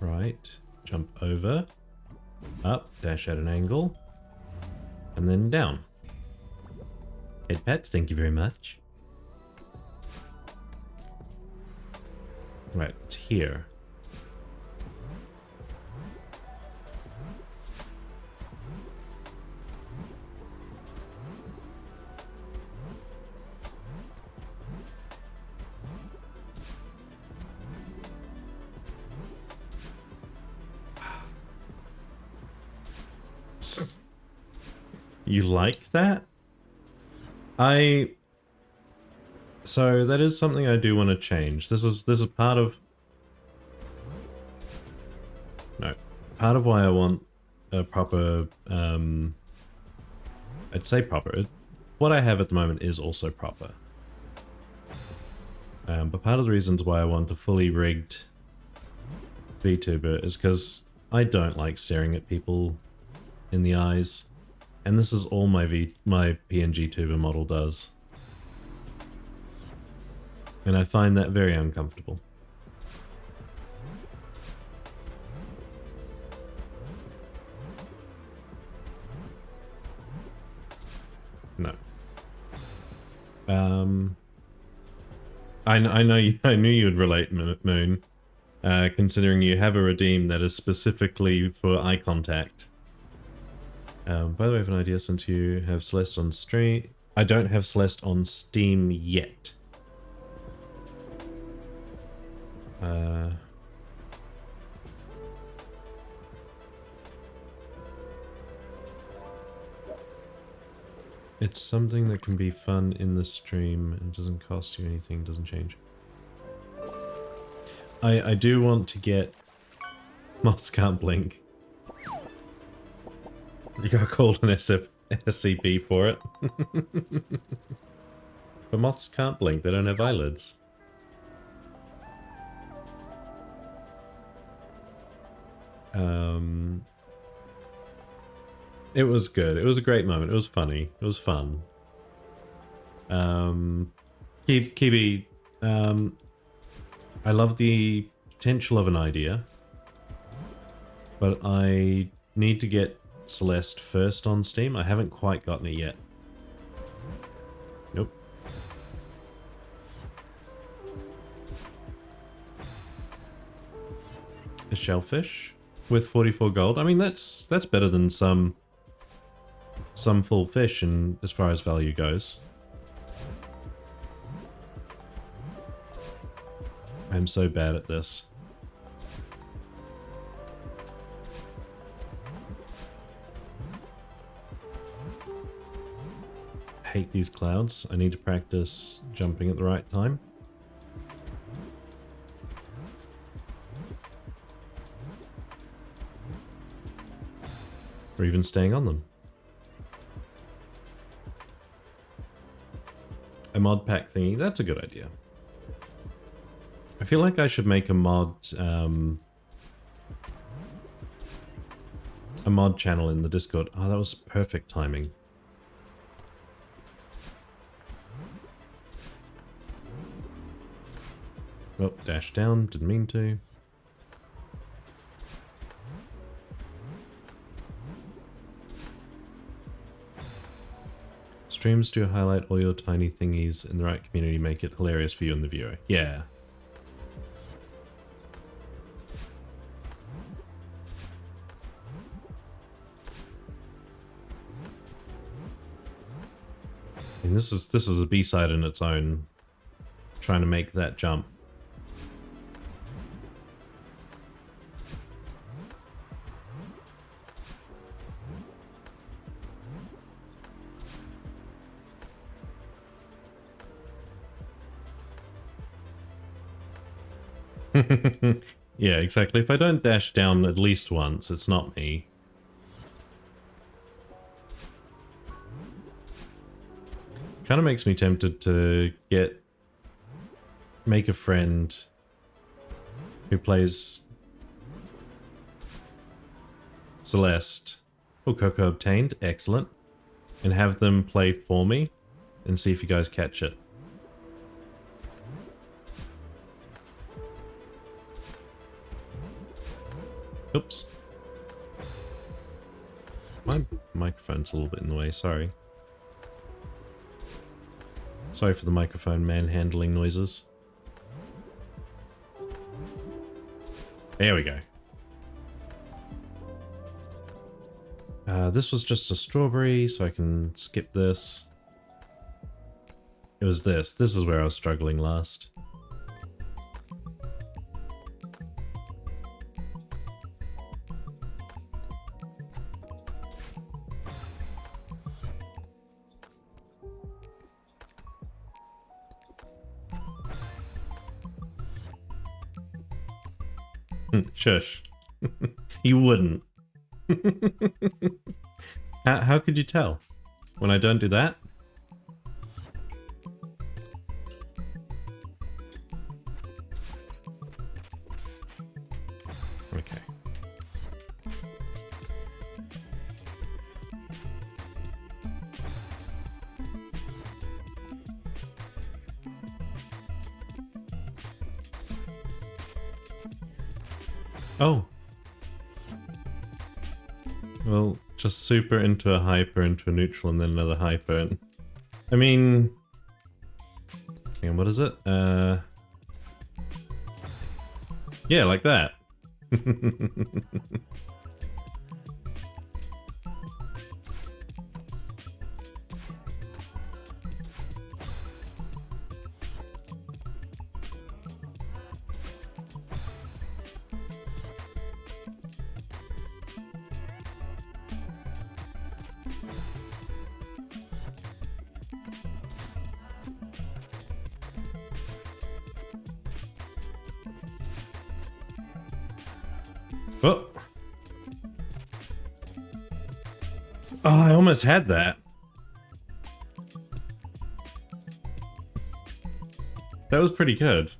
Right. Jump over. Up. Dash at an angle. And then down. Head pat, thank you very much. Right, it's here. You like that? So that is something I do want to change. This is part of... No. Part of why I want a proper... I'd say proper. What I have at the moment is also proper. But part of the reasons why I want a fully rigged VTuber is because I don't like staring at people in the eyes. And this is all my PNG tuber model does. And I find that very uncomfortable. No. I knew you would relate, Moon, considering you have a redeem that is specifically for eye contact. By the way, I have an idea since you have Celeste on stream. I don't have Celeste on Steam yet. It's something that can be fun in the stream and doesn't cost you anything, doesn't change. I do want to get Moths Can't Blink. You got called an SCP for it. But moths can't blink, they don't have eyelids. It was good. It was a great moment. It was funny. It was fun. Kibi, I love the potential of an idea, but I need to get Celeste first on Steam. I haven't quite gotten it yet. Nope. A shellfish with 44 gold. I mean, that's better than some full fish in as far as value goes. I'm so bad at this. I hate these clouds. I need to practice jumping at the right time. Or even staying on them. A mod pack thingy, that's a good idea. I feel like I should make a mod channel in the Discord. Oh, that was perfect timing. Oh, dash down, didn't mean to. Streams do highlight all your tiny thingies in the right community, make it hilarious for you and the viewer. Yeah. And this is a B-side in its own, trying to make that jump. Yeah, exactly. If I don't dash down at least once, it's not me. Kind of makes me tempted to make a friend who plays Celeste. Oh, Coco obtained. Excellent. And have them play for me and see if you guys catch it. Oops. My microphone's a little bit in the way, sorry. Sorry for the microphone manhandling noises. There we go. This was just a strawberry, so I can skip this. It was this. This is where I was struggling last. Shush. You wouldn't. How could you tell? When I don't do that? Okay. Oh. Well, just super into a hyper, into a neutral, and then another hyper. And, I mean... hang on, what is it? Yeah, like that. Oh. Oh, I almost had that. That was pretty good.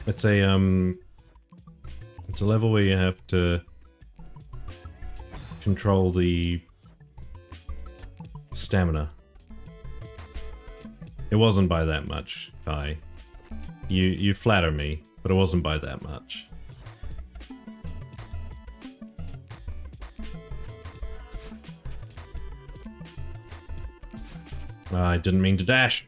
It's a level where you have to control the stamina. It wasn't by that much, Kai. You flatter me, but it wasn't by that much. I didn't mean to dash.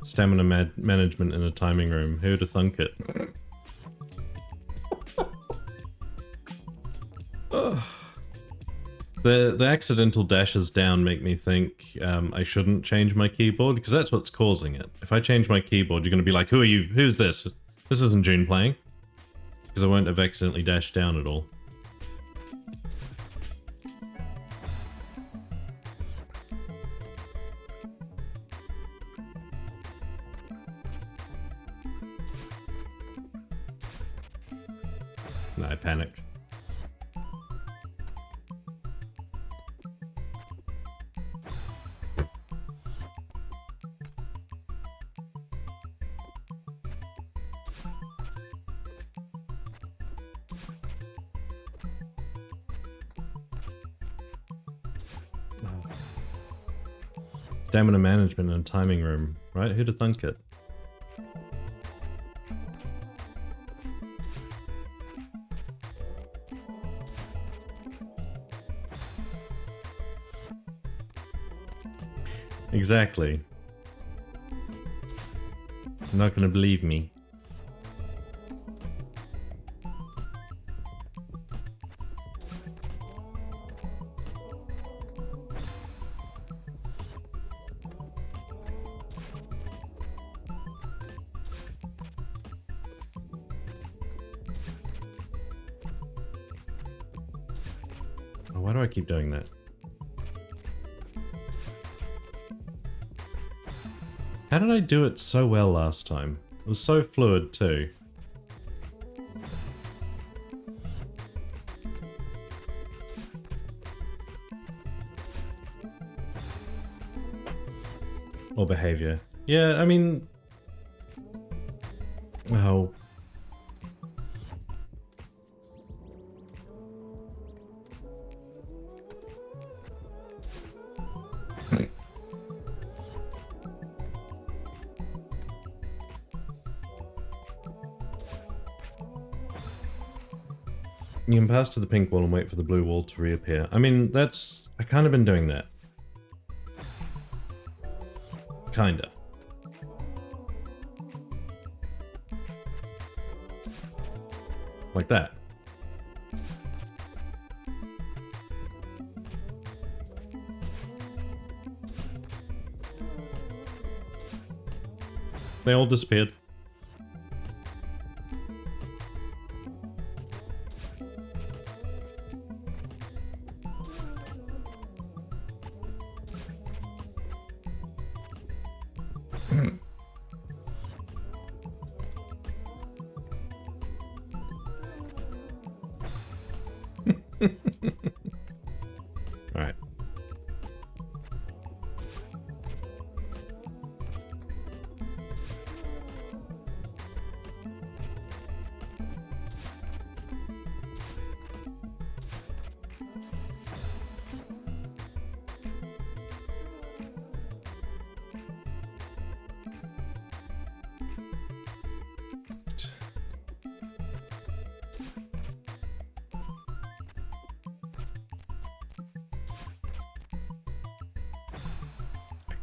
Stamina management in a timing room. Who'd have thunk it? The accidental dashes down make me think I shouldn't change my keyboard, because that's what's causing it. If I change my keyboard, you're going to be like, who are you? Who's this? This isn't June playing. Because I won't have accidentally dashed down at all. No, I panicked. Stamina management in a timing room, right? Who'd have thunk it? Exactly. You're not gonna believe me. Oh, why do I keep doing that? How did I do it so well last time? It was so fluid too. Or behavior. Yeah, I mean... oh. You can pass to the pink wall and wait for the blue wall to reappear. I mean, that's... I kind of been doing that. Kinda. Like that. They all disappeared. Alright.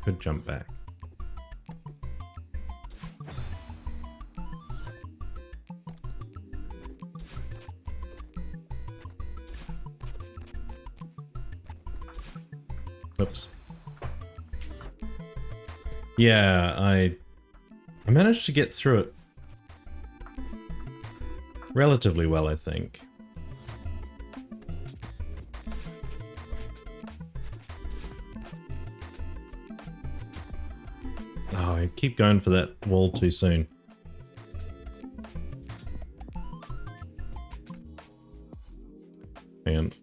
could jump back. Oops. Yeah, I managed to get through it relatively well, I think. Oh, I keep going for that wall too soon. And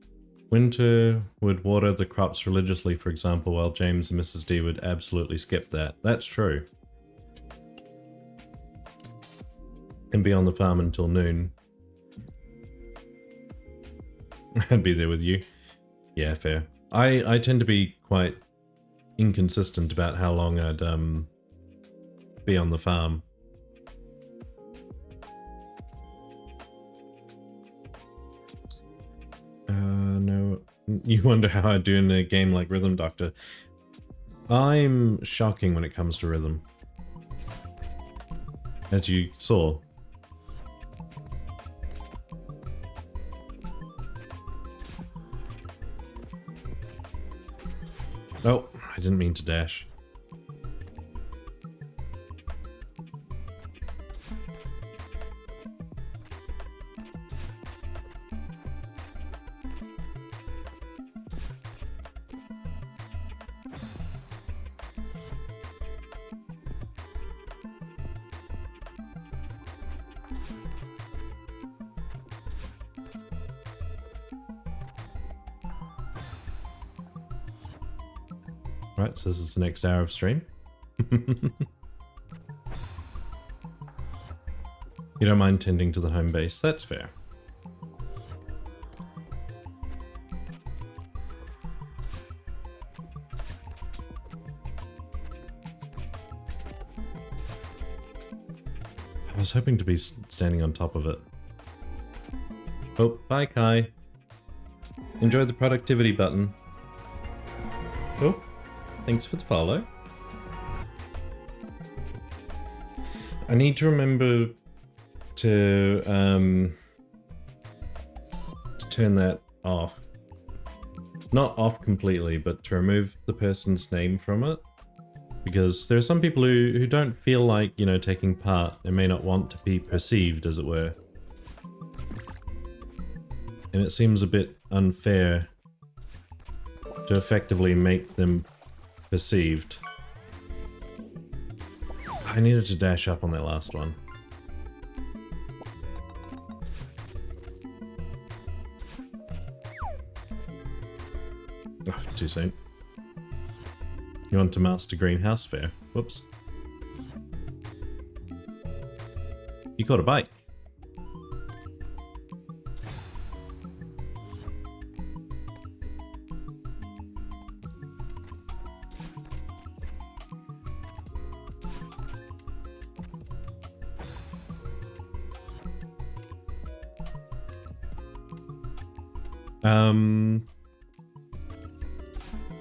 Winter would water the crops religiously, for example, while James and Mrs. D would absolutely skip that. That's true. And be on the farm until noon. I'd be there with you. Yeah, fair. I tend to be quite inconsistent about how long I'd be on the farm. No. You wonder how I do in a game like Rhythm Doctor. I'm shocking when it comes to rhythm. As you saw. Oh, I didn't mean to dash. Right, so this is the next hour of stream. You don't mind tending to the home base, that's fair. I was hoping to be standing on top of it. Oh, bye Kai. Enjoy the productivity button. Oh. Thanks for the follow. I need to remember to turn that off. Not off completely, but to remove the person's name from it. Because there are some people who don't feel like, you know, taking part and may not want to be perceived, as it were. And it seems a bit unfair to effectively make them perceived. I needed to dash up on that last one. Oh, too soon. You want to master greenhouse? Fair. Whoops. You caught a bike.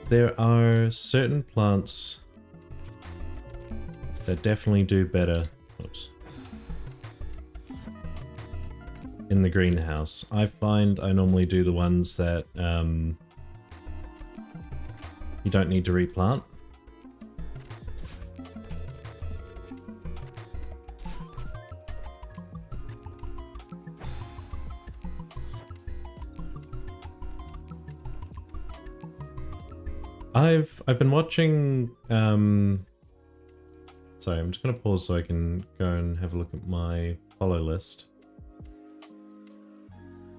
There are certain plants that definitely do better, oops, in the greenhouse. I find I normally do the ones that you don't need to replant. I've been watching sorry, I'm just gonna pause so I can go and have a look at my follow list.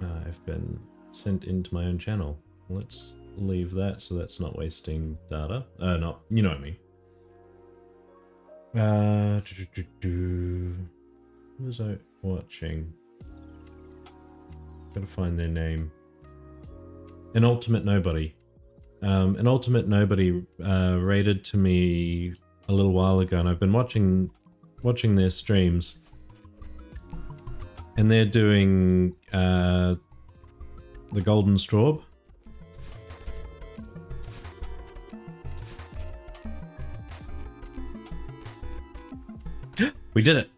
I've been sent into my own channel. Let's leave that so that's not wasting data. Not, you know what I mean. Who was I watching? Gotta find their name. An Ultimate Nobody. An Ultimate Nobody rated to me a little while ago, and I've been watching their streams, and they're doing the Golden Straub. We did it.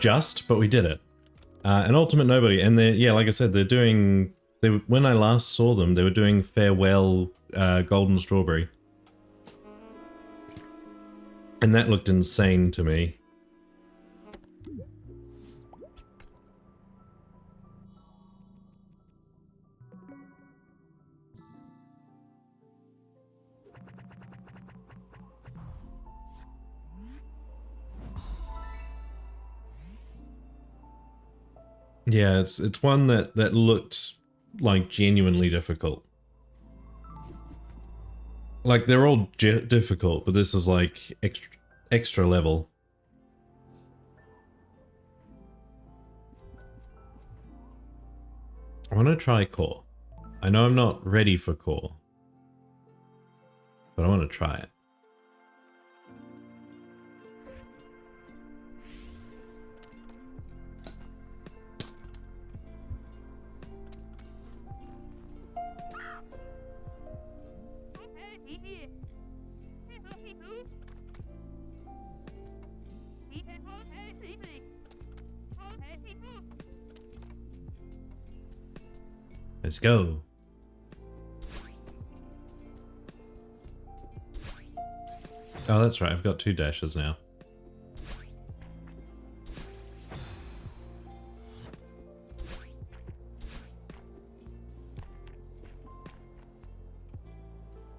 Just, but we did it. And Ultimate Nobody, and they're, yeah, like I said, they're doing, when I last saw them, they were doing Farewell Golden Strawberry. And that looked insane to me. Yeah, it's one that looked like genuinely difficult. Like they're all difficult, but this is like extra level. I want to try Core. I know I'm not ready for Core, but I want to try it. Let's go. Oh, that's right. I've got 2 dashes now.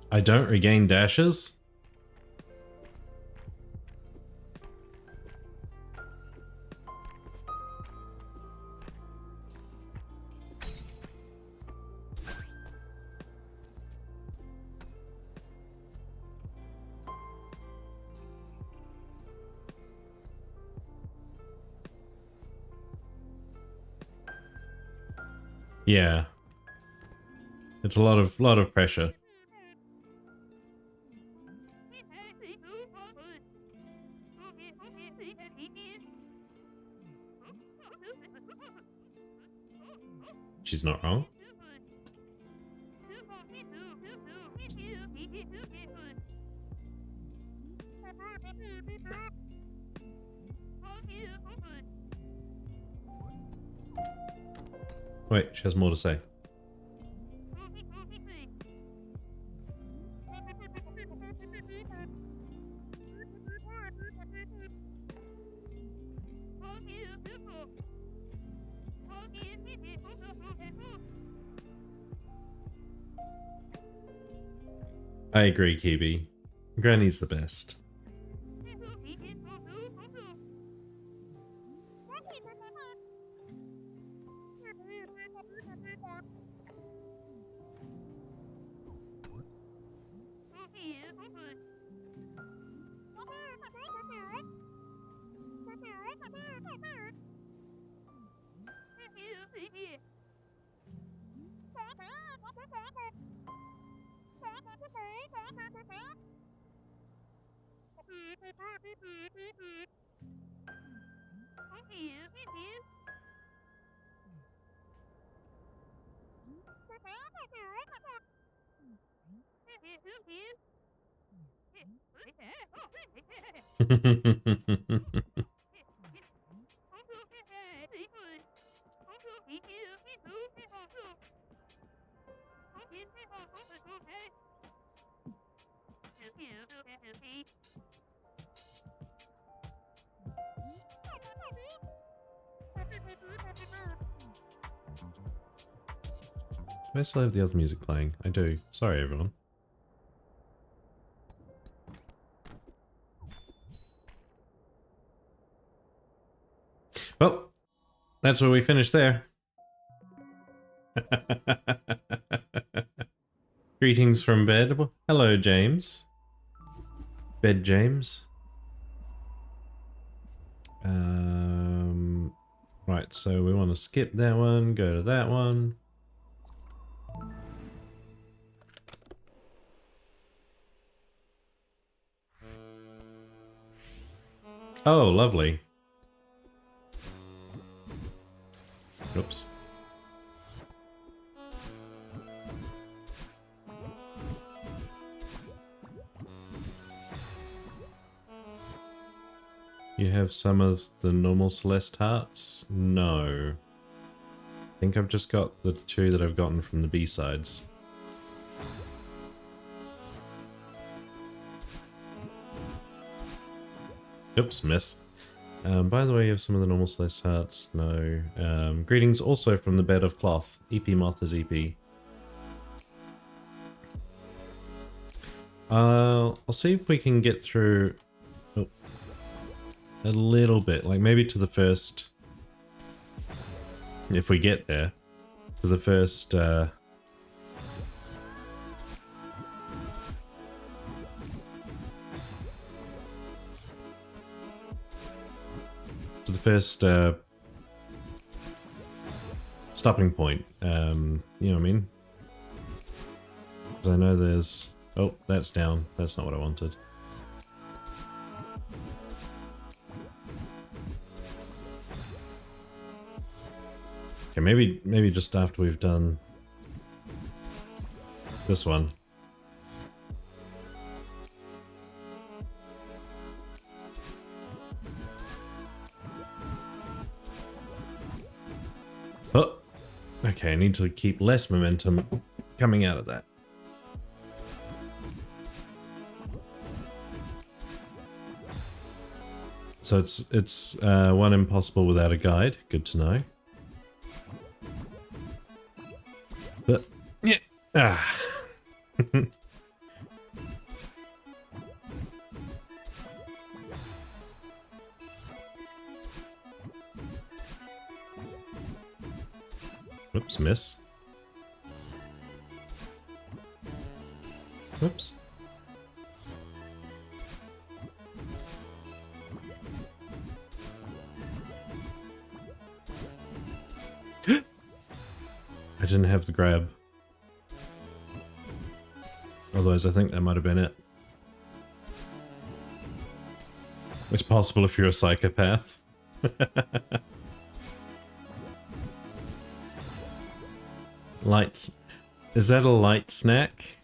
I don't regain dashes? Yeah. It's a lot of pressure. She's not wrong. Wait, she has more to say. I agree, Kibi. Granny's the best. Do I still have the other music playing? I do. Sorry, everyone. Well, that's where we finished there. Greetings from bed. Hello, James. Bed James. Right, so we want to skip that one, go to that one. Oh, lovely. Oops. You have some of the normal Celeste hearts? No. I think I've just got the 2 that I've gotten from the B-sides. Oops, miss. By the way, you have some of the normal Celeste hearts? No. Greetings also from the bed of cloth. EP Moth is EP. I'll see if we can get through a little bit, like maybe to the first, if we get there, to the first, to the first, stopping point, you know what I mean? Because I know there's, oh, that's down, that's not what I wanted. Okay, maybe just after we've done this one. Oh, okay, I need to keep less momentum coming out of that. So it's one impossible without a guide. Good to know. But yeah, Whoops, miss. Whoops. I didn't have the grab. Otherwise, I think that might have been it. It's possible if you're a psychopath. Lights. Is that a light snack?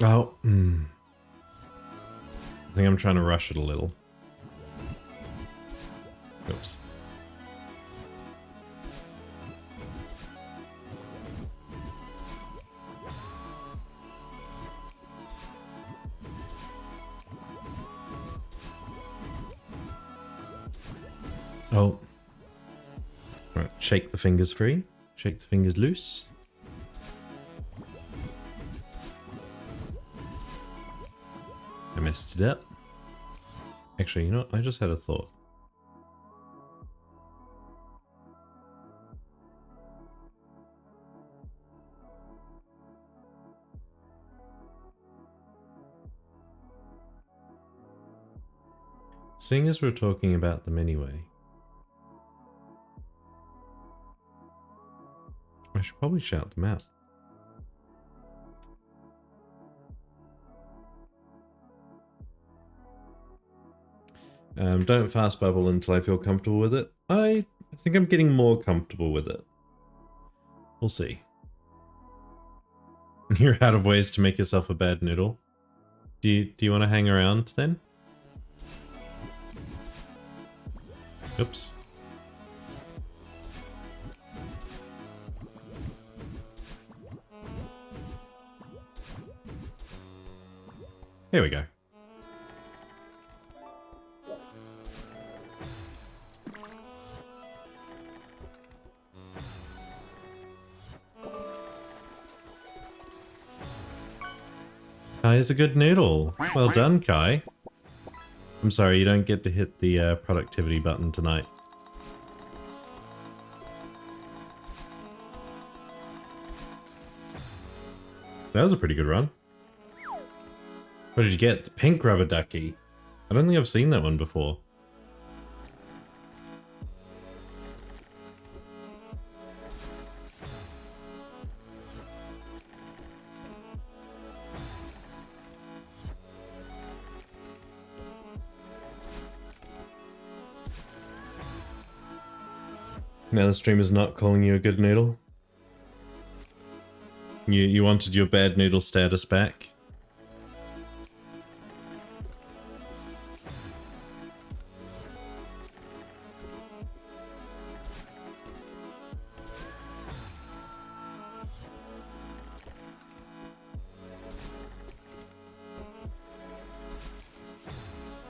Oh, I think I'm trying to rush it a little. Oops. Oh. Right, shake the fingers free. Shake the fingers loose. I messed it up. Actually, you know what? I just had a thought. Seeing as we're talking about them anyway, I should probably shout them out. Don't fast bubble until I feel comfortable with it. I think I'm getting more comfortable with it. We'll see. You're out of ways to make yourself a bad noodle. Do you want to hang around then? Oops. Here we go. Kai's a good noodle. Well done, Kai. I'm sorry, you don't get to hit the productivity button tonight. That was a pretty good run. What did you get? The pink rubber ducky. I don't think I've seen that one before. Now the stream is not calling you a good noodle. You wanted your bad noodle status back.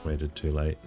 Waited too late.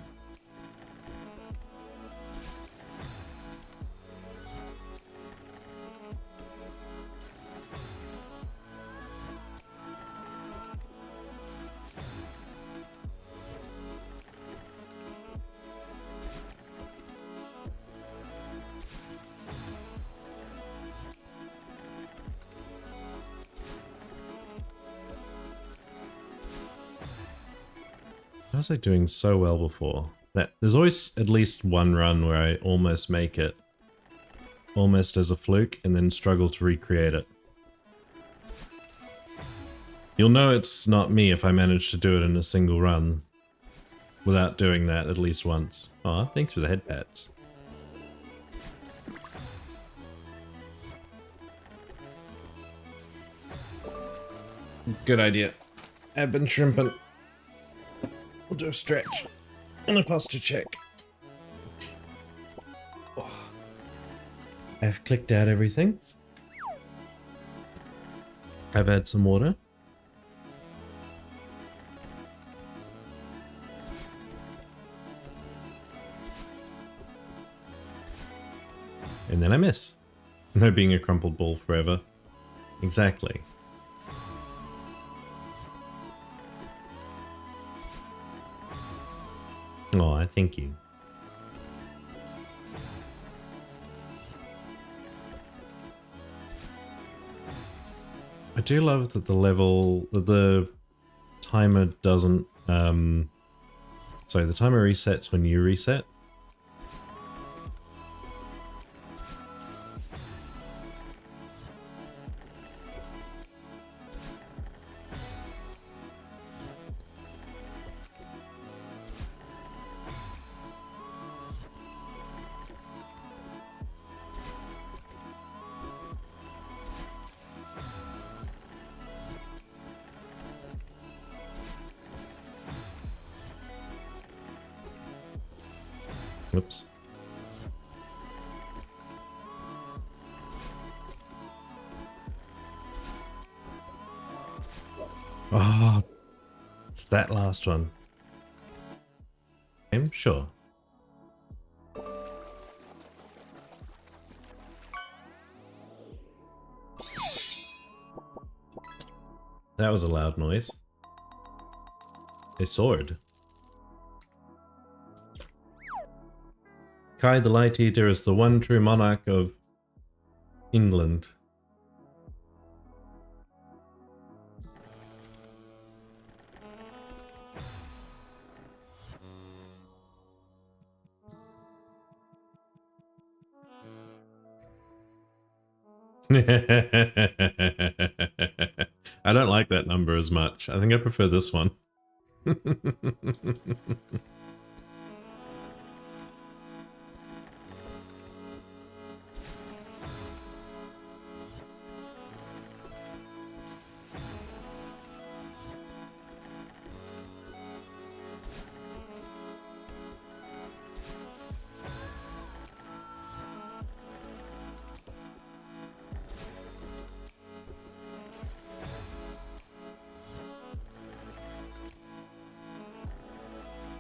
How was I doing so well before? There's always at least one run where I almost make it. Almost as a fluke, and then struggle to recreate it. You'll know it's not me if I manage to do it in a single run. Without doing that at least once. Aw, thanks for the head pats. Good idea. I've been shrimping. We'll do a stretch and a posture check. Oh. I've clicked out everything. I've had some water. And then I miss. No being a crumpled ball forever. Exactly. Oh, thank you. I do love that the timer doesn't, sorry, the timer resets when you reset. Whoops. Oh, it's that last one. I'm sure. That was a loud noise. A sword. Kai the Light Eater is the one true monarch of England. I don't like that number as much. I think I prefer this one.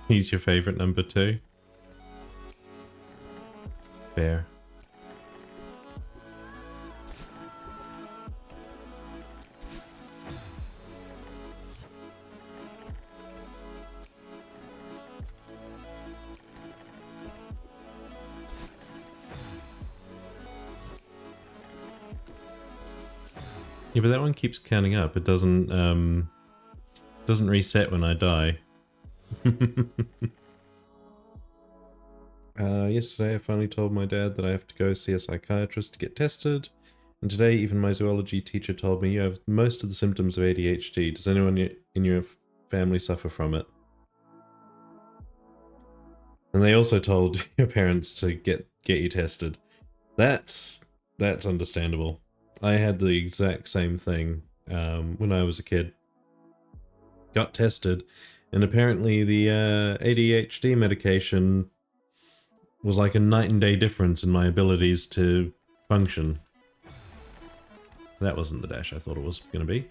He's your favorite number 2? Fair. Yeah, but that one keeps counting up. It doesn't reset when I die. Yesterday I finally told my dad that I have to go see a psychiatrist to get tested, and today even my zoology teacher told me you have most of the symptoms of ADHD. Does anyone in your family suffer from it? And they also told your parents to get you tested. That's understandable. I had the exact same thing when I was a kid. Got tested, and apparently the ADHD medication was like a night and day difference in my abilities to function. That wasn't the dash I thought it was going to be.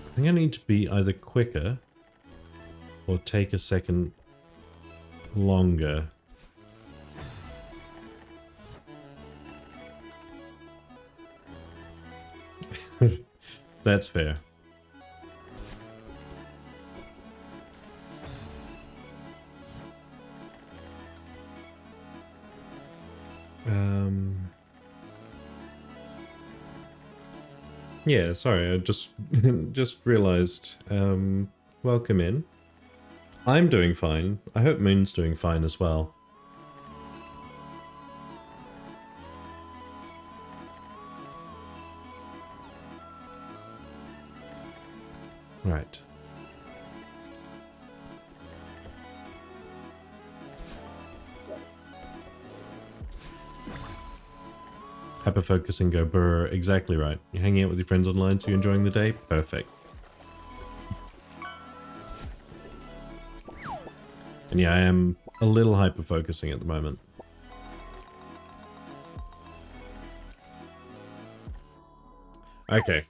I think I need to be either quicker or take a second longer. That's fair. Yeah, sorry, I just realized. Welcome in. I'm doing fine. I hope Moon's doing fine as well. Right. Hyper-focus and go brr. Exactly right. You're hanging out with your friends online, so you're enjoying the day? Perfect. And yeah, I am a little hyper-focusing at the moment. Okay.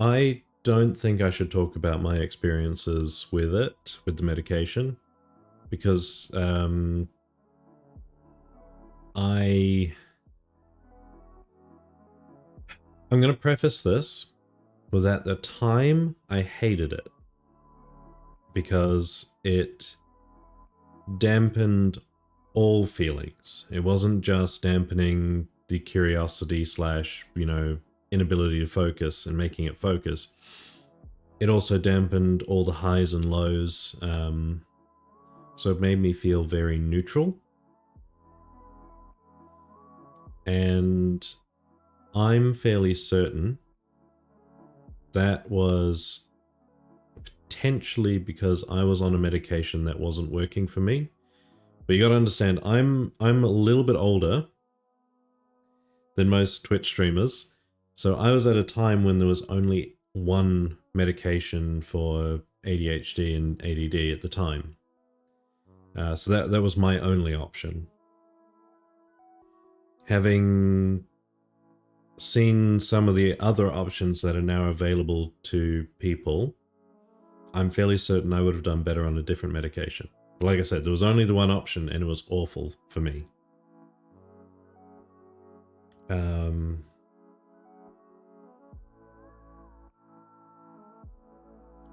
I don't think I should talk about my experiences with it, with the medication, because I'm going to preface this with at the time I hated it because it dampened all feelings. It wasn't just dampening the curiosity slash, you know, inability to focus and making it focus. It also dampened all the highs and lows. So it made me feel very neutral. And I'm fairly certain that was potentially because I was on a medication that wasn't working for me. But you gotta understand, I'm a little bit older than most Twitch streamers. So I was at a time when there was only one medication for ADHD and ADD at the time. So that was my only option. Having seen some of the other options that are now available to people, I'm fairly certain I would have done better on a different medication. But like I said, there was only the one option and it was awful for me.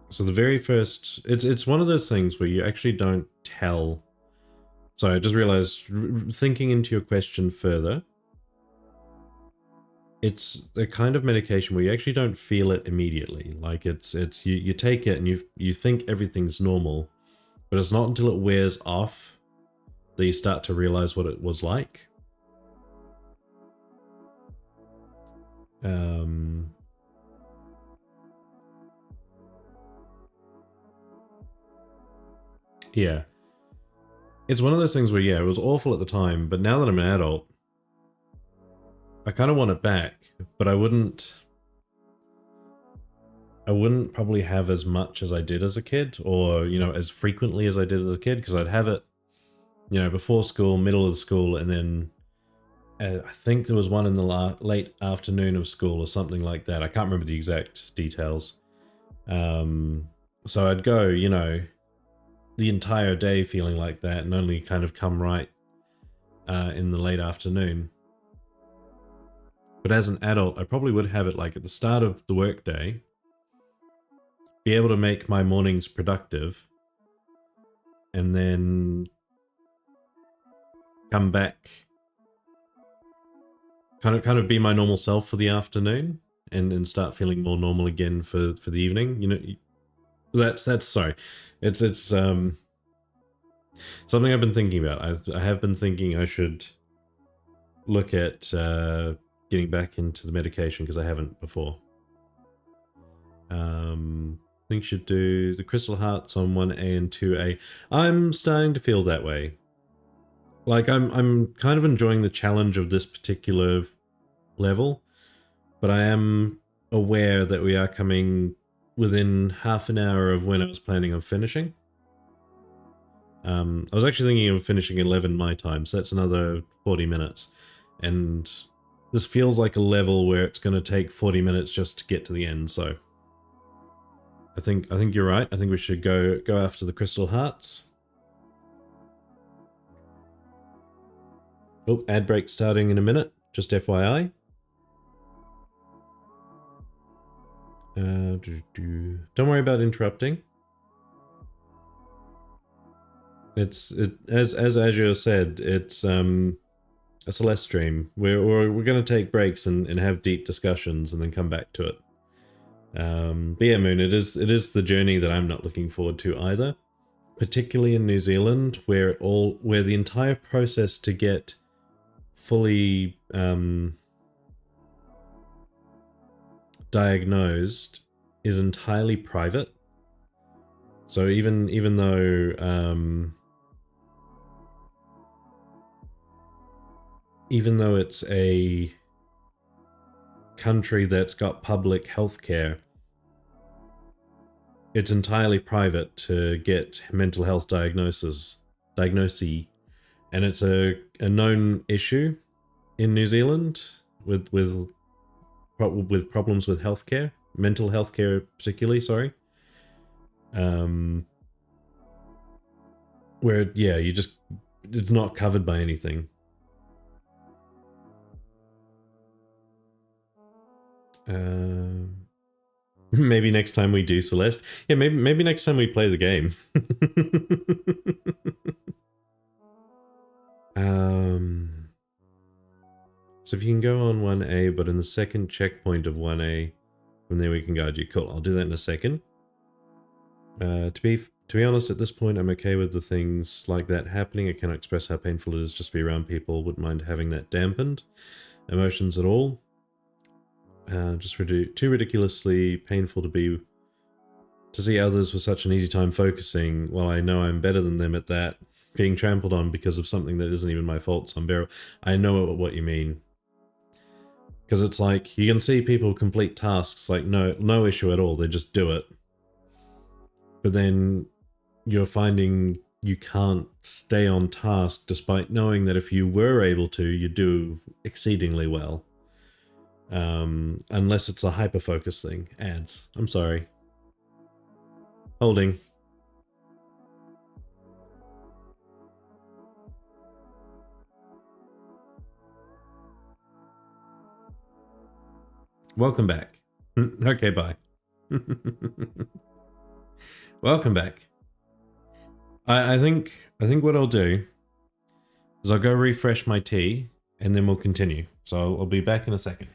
So the very first, it's one of those things where you actually don't tell. So I just realized, thinking into your question further, it's a kind of medication where you actually don't feel it immediately. Like it's you take it and you think everything's normal, but it's not until it wears off that you start to realize what it was like. Yeah. It's one of those things where, yeah, it was awful at the time, but now that I'm an adult, I kind of want it back, but I wouldn't probably have as much as I did as a kid, or, you know, as frequently as I did as a kid, because I'd have it, you know, before school, middle of school, and then I think there was one in the late afternoon of school or something like that. I can't remember the exact details. So I'd go, you know, the entire day feeling like that and only kind of come right in the late afternoon. But as an adult, I probably would have it like at the start of the workday, be able to make my mornings productive, and then come back, kind of be my normal self for the afternoon, and start feeling more normal again for the evening. You know, that's sorry, it's something I've been thinking about. I have been thinking I should look at getting back into the medication because I haven't before. I think should do the Crystal Hearts on 1A and 2A. I'm starting to feel that way. Like I'm kind of enjoying the challenge of this particular level, but I am aware that we are coming within half an hour of when I was planning on finishing. I was actually thinking of finishing 11 my time, so that's another 40 minutes. And this feels like a level where it's going to take 40 minutes just to get to the end, so I think you're right. I think we should go after the Crystal Hearts. Oh, ad break starting in a minute, just FYI. Don't worry about interrupting. As Azure said, it's a Celeste stream. We're going to take breaks and have deep discussions and then come back to it. But yeah, Moon, it is the journey that I'm not looking forward to either, particularly in New Zealand, where the entire process to get fully diagnosed is entirely private. So even though it's a country that's got public healthcare, it's entirely private to get mental health diagnosis, and it's a known issue in New Zealand with problems with healthcare, mental healthcare particularly. Sorry, where yeah, it's not covered by anything. Maybe next time we do Celeste. Yeah, maybe next time we play the game. So if you can go on 1A, but in the second checkpoint of 1A, from there we can guide you. Cool, I'll do that in a second. To be honest, at this point, I'm okay with the things like that happening. I cannot express how painful it is just to be around people. Wouldn't mind having that dampened. Emotions at all. Just too ridiculously painful to see others with such an easy time focusing, while I know I'm better than them at that, being trampled on because of something that isn't even my fault. So I know what you mean. Because it's like, you can see people complete tasks like no issue at all, they just do it. But then you're finding you can't stay on task despite knowing that if you were able to, you do exceedingly well. Unless it's a hyper-focus thing. Ads. I'm sorry. Holding. Welcome back. Okay, bye. Welcome back. I think what I'll do is I'll go refresh my tea and then we'll continue. So I'll be back in a second.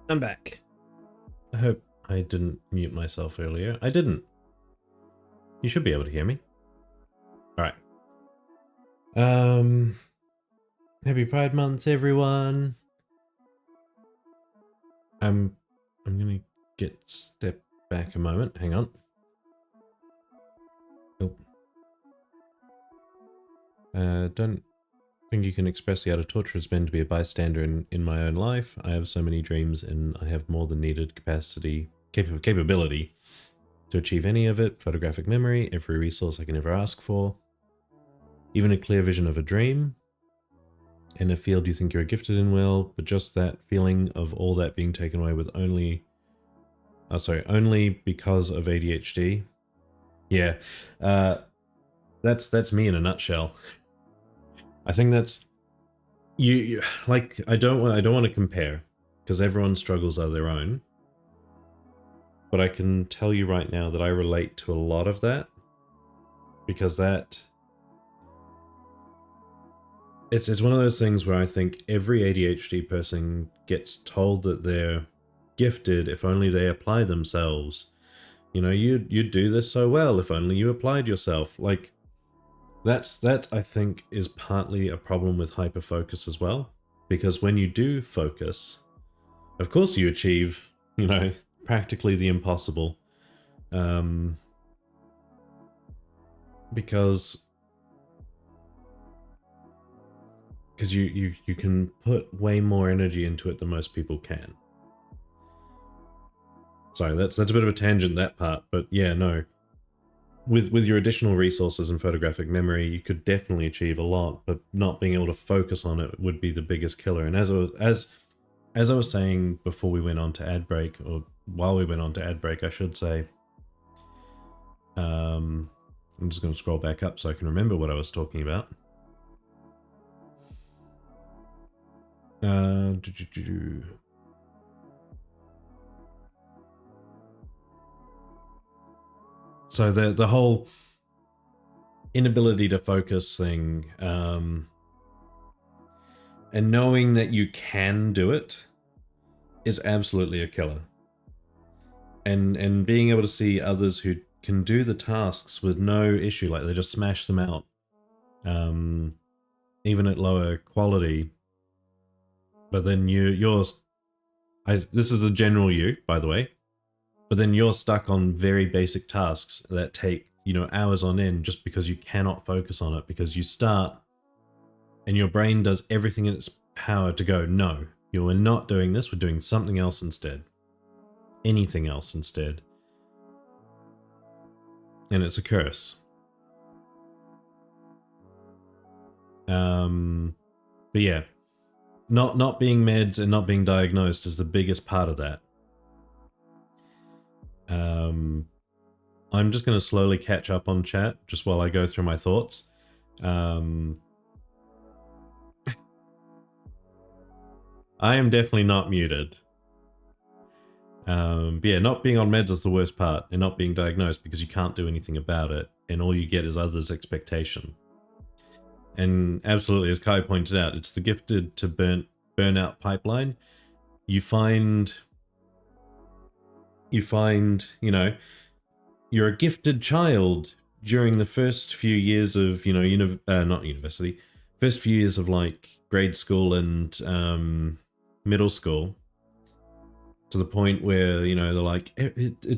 I'm back. I hope I didn't mute myself earlier. I didn't. You should be able to hear me. Alright. Happy Pride Month, everyone. I'm gonna step back a moment. Hang on. Oh. Don't think you can express the utter torture it's been to be a bystander in my own life. I have so many dreams and I have more than needed capability to achieve any of it. Photographic memory, every resource I can ever ask for. Even a clear vision of a dream. In a field you think you're gifted in well, but just that feeling of all that being taken away with only because of ADHD. Yeah, that's me in a nutshell. I think that's you like I don't want to compare because everyone's struggles are their own. But I can tell you right now that I relate to a lot of that because it's one of those things where I think every ADHD person gets told that they're gifted if only they apply themselves. You know, you'd do this so well if only you applied yourself. Like, that I think is partly a problem with hyperfocus as well. Because when you do focus, of course you achieve, you know, practically the impossible. Because you can put way more energy into it than most people can. Sorry, that's a bit of a tangent, that part, but yeah, no. With your additional resources and photographic memory, you could definitely achieve a lot, but not being able to focus on it would be the biggest killer. And as I was saying before we went on to ad break, or while we went on to ad break, I should say, I'm just going to scroll back up so I can remember what I was talking about. So the whole inability to focus thing, and knowing that you can do it is absolutely a killer. And being able to see others who can do the tasks with no issue, like they just smash them out, even at lower quality. But then this is a general you, by the way, but then you're stuck on very basic tasks that take, you know, hours on end just because you cannot focus on it, because you start and your brain does everything in its power to go, no, we're not doing this, we're doing something else instead. Anything else instead. And it's a curse. But yeah. Not being meds and not being diagnosed is the biggest part of that. I'm just going to slowly catch up on chat just while I go through my thoughts. I am definitely not muted. But yeah, not being on meds is the worst part, and not being diagnosed because you can't do anything about it, and all you get is others' expectation. And absolutely, as Kai pointed out, it's the gifted to burnout pipeline. You find, you know, you're a gifted child during the first few years of, you know, not university, first few years of like grade school and middle school, to the point where, you know, they're like,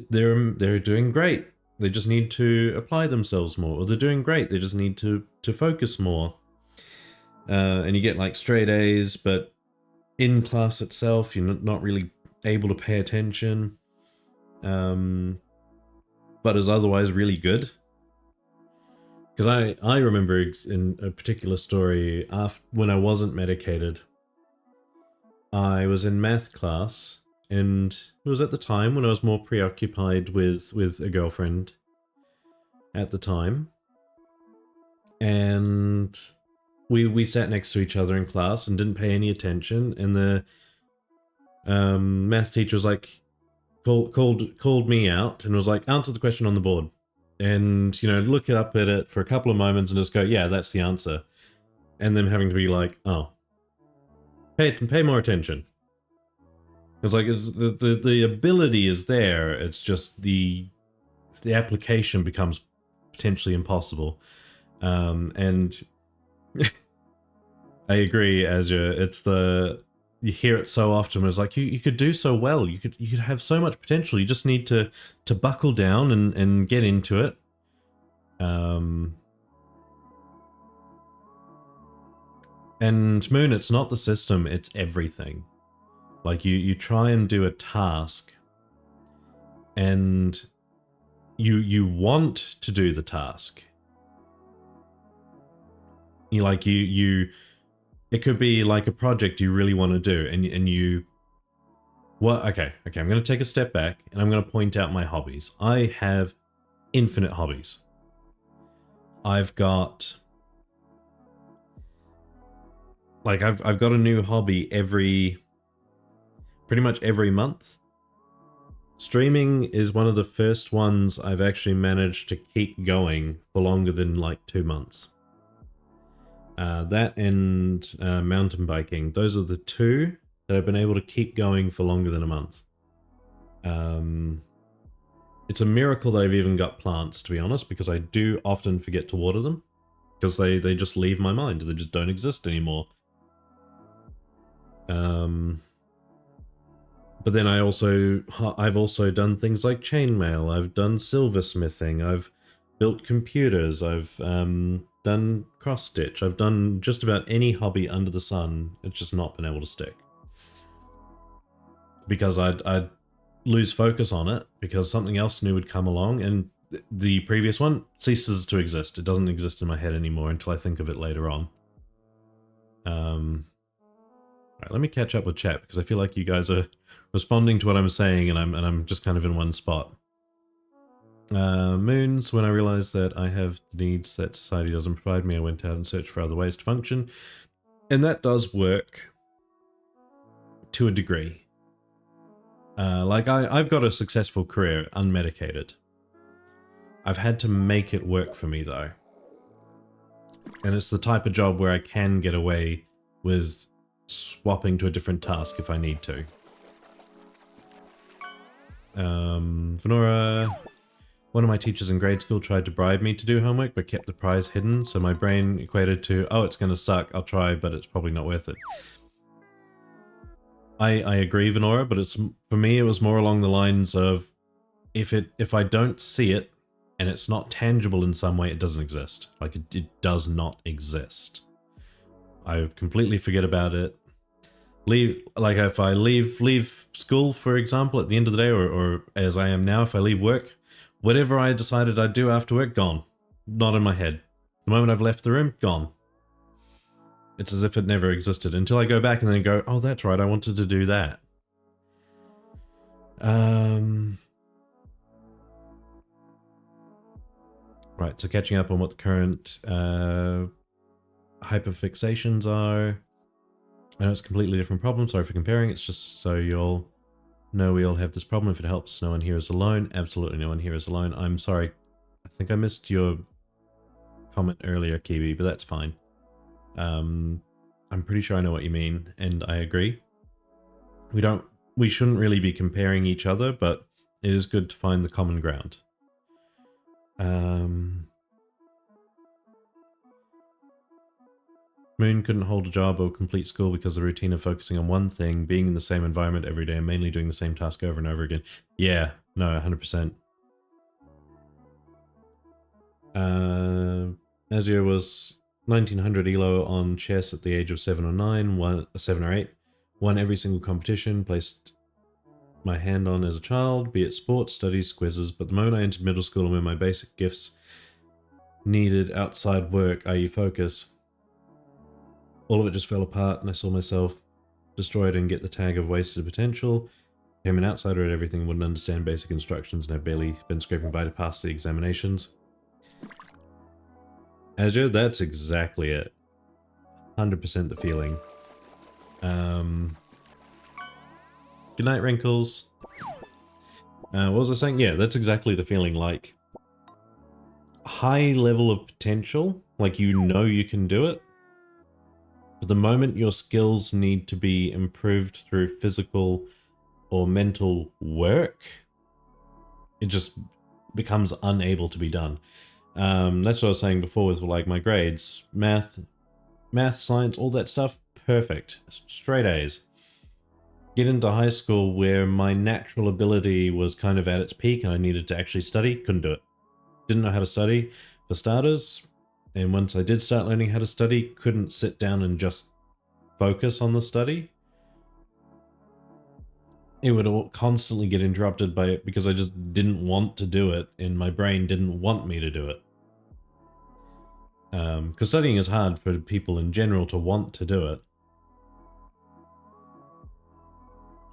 they're doing great. They just need to apply themselves more, or they're doing great. They just need to focus more. And you get like straight A's, but in class itself, you're not really able to pay attention. But is otherwise really good. Because I remember in a particular story, when I wasn't medicated, I was in math class, and it was at the time when I was more preoccupied with a girlfriend at the time. And we sat next to each other in class and didn't pay any attention, and the math teacher was like, called me out and was like, answer the question on the board, and, you know, look it up at it for a couple of moments and just go, yeah, that's the answer. And them having to be like, oh, pay more attention. It's like the ability is there. It's just the application becomes potentially impossible. And I agree, Azure. It's you hear it so often. It's like you could do so well. You could have so much potential. You just need to buckle down and get into it. And Moon, it's not the system, it's everything. Like you try and do a task and you want to do the task. It could be like a project you really want to do and you okay, I'm going to take a step back and I'm going to point out my hobbies. I have infinite hobbies. I've got like I've got a new hobby pretty much every month. Streaming is one of the first ones I've actually managed to keep going for longer than like 2 months. That and mountain biking. Those are the two that I've been able to keep going for longer than a month. It's a miracle that I've even got plants, to be honest, because I do often forget to water them. Because they just leave my mind. They just don't exist anymore. But then I've also done things like chainmail, I've done silversmithing, I've built computers, I've done cross stitch, I've done just about any hobby under the sun. It's just not been able to stick. Because I'd lose focus on it, because something else new would come along, and the previous one ceases to exist. It doesn't exist in my head anymore until I think of it later on. Right, let me catch up with chat, because I feel like you guys are responding to what I'm saying, and I'm just kind of in one spot. Moons, when I realized that I have needs that society doesn't provide me, I went out and searched for other ways to function. And that does work to a degree. Like I've got a successful career unmedicated. I've had to make it work for me though. And it's the type of job where I can get away with swapping to a different task if I need to. Venora, one of my teachers in grade school tried to bribe me to do homework but kept the prize hidden, so my brain equated to, oh, it's gonna suck, I'll try, but it's probably not worth it. I agree, Venora, but for me it was more along the lines of if I don't see it and it's not tangible in some way, it doesn't exist. Like it does not exist. I completely forget about it. If I leave school, for example, at the end of the day, or as I am now, if I leave work, whatever I decided I'd do after work, gone. Not in my head. The moment I've left the room, gone. It's as if it never existed until I go back and then go, oh, that's right, I wanted to do that. Right, so catching up on what the current hyperfixations are. I know it's a completely different problem, sorry for comparing, it's just so you'll know we all have this problem. If it helps, no one here is alone. Absolutely no one here is alone. I'm sorry, I think I missed your comment earlier, Kiwi, but that's fine. I'm pretty sure I know what you mean, and I agree. We shouldn't really be comparing each other, but it is good to find the common ground. Moon couldn't hold a job or complete school because the routine of focusing on one thing, being in the same environment every day, and mainly doing the same task over and over again. Yeah, no, 100%. Azure was 1900 elo on chess at the age of 7 or 9, 7 or 8. Won every single competition, placed my hand on as a child, be it sports, studies, quizzes, but the moment I entered middle school and when my basic gifts needed outside work, i.e. focus, all of it just fell apart and I saw myself destroyed and get the tag of wasted potential. Became an outsider at everything, wouldn't understand basic instructions, and have barely been scraping by to pass the examinations. Azure, that's exactly it. 100% the feeling. Good night, Wrinkles. What was I saying? Yeah, that's exactly the feeling, like high level of potential, like you know you can do it. But the moment your skills need to be improved through physical or mental work, it just becomes unable to be done. That's what I was saying before with like my grades, math, science, all that stuff, perfect, straight A's. Get into high school where my natural ability was kind of at its peak and I needed to actually study, couldn't do it. Didn't know how to study, for starters, and once I did start learning how to study, couldn't sit down and just focus on the study. It would all constantly get interrupted by it because I just didn't want to do it and my brain didn't want me to do it. Because studying is hard for people in general to want to do it.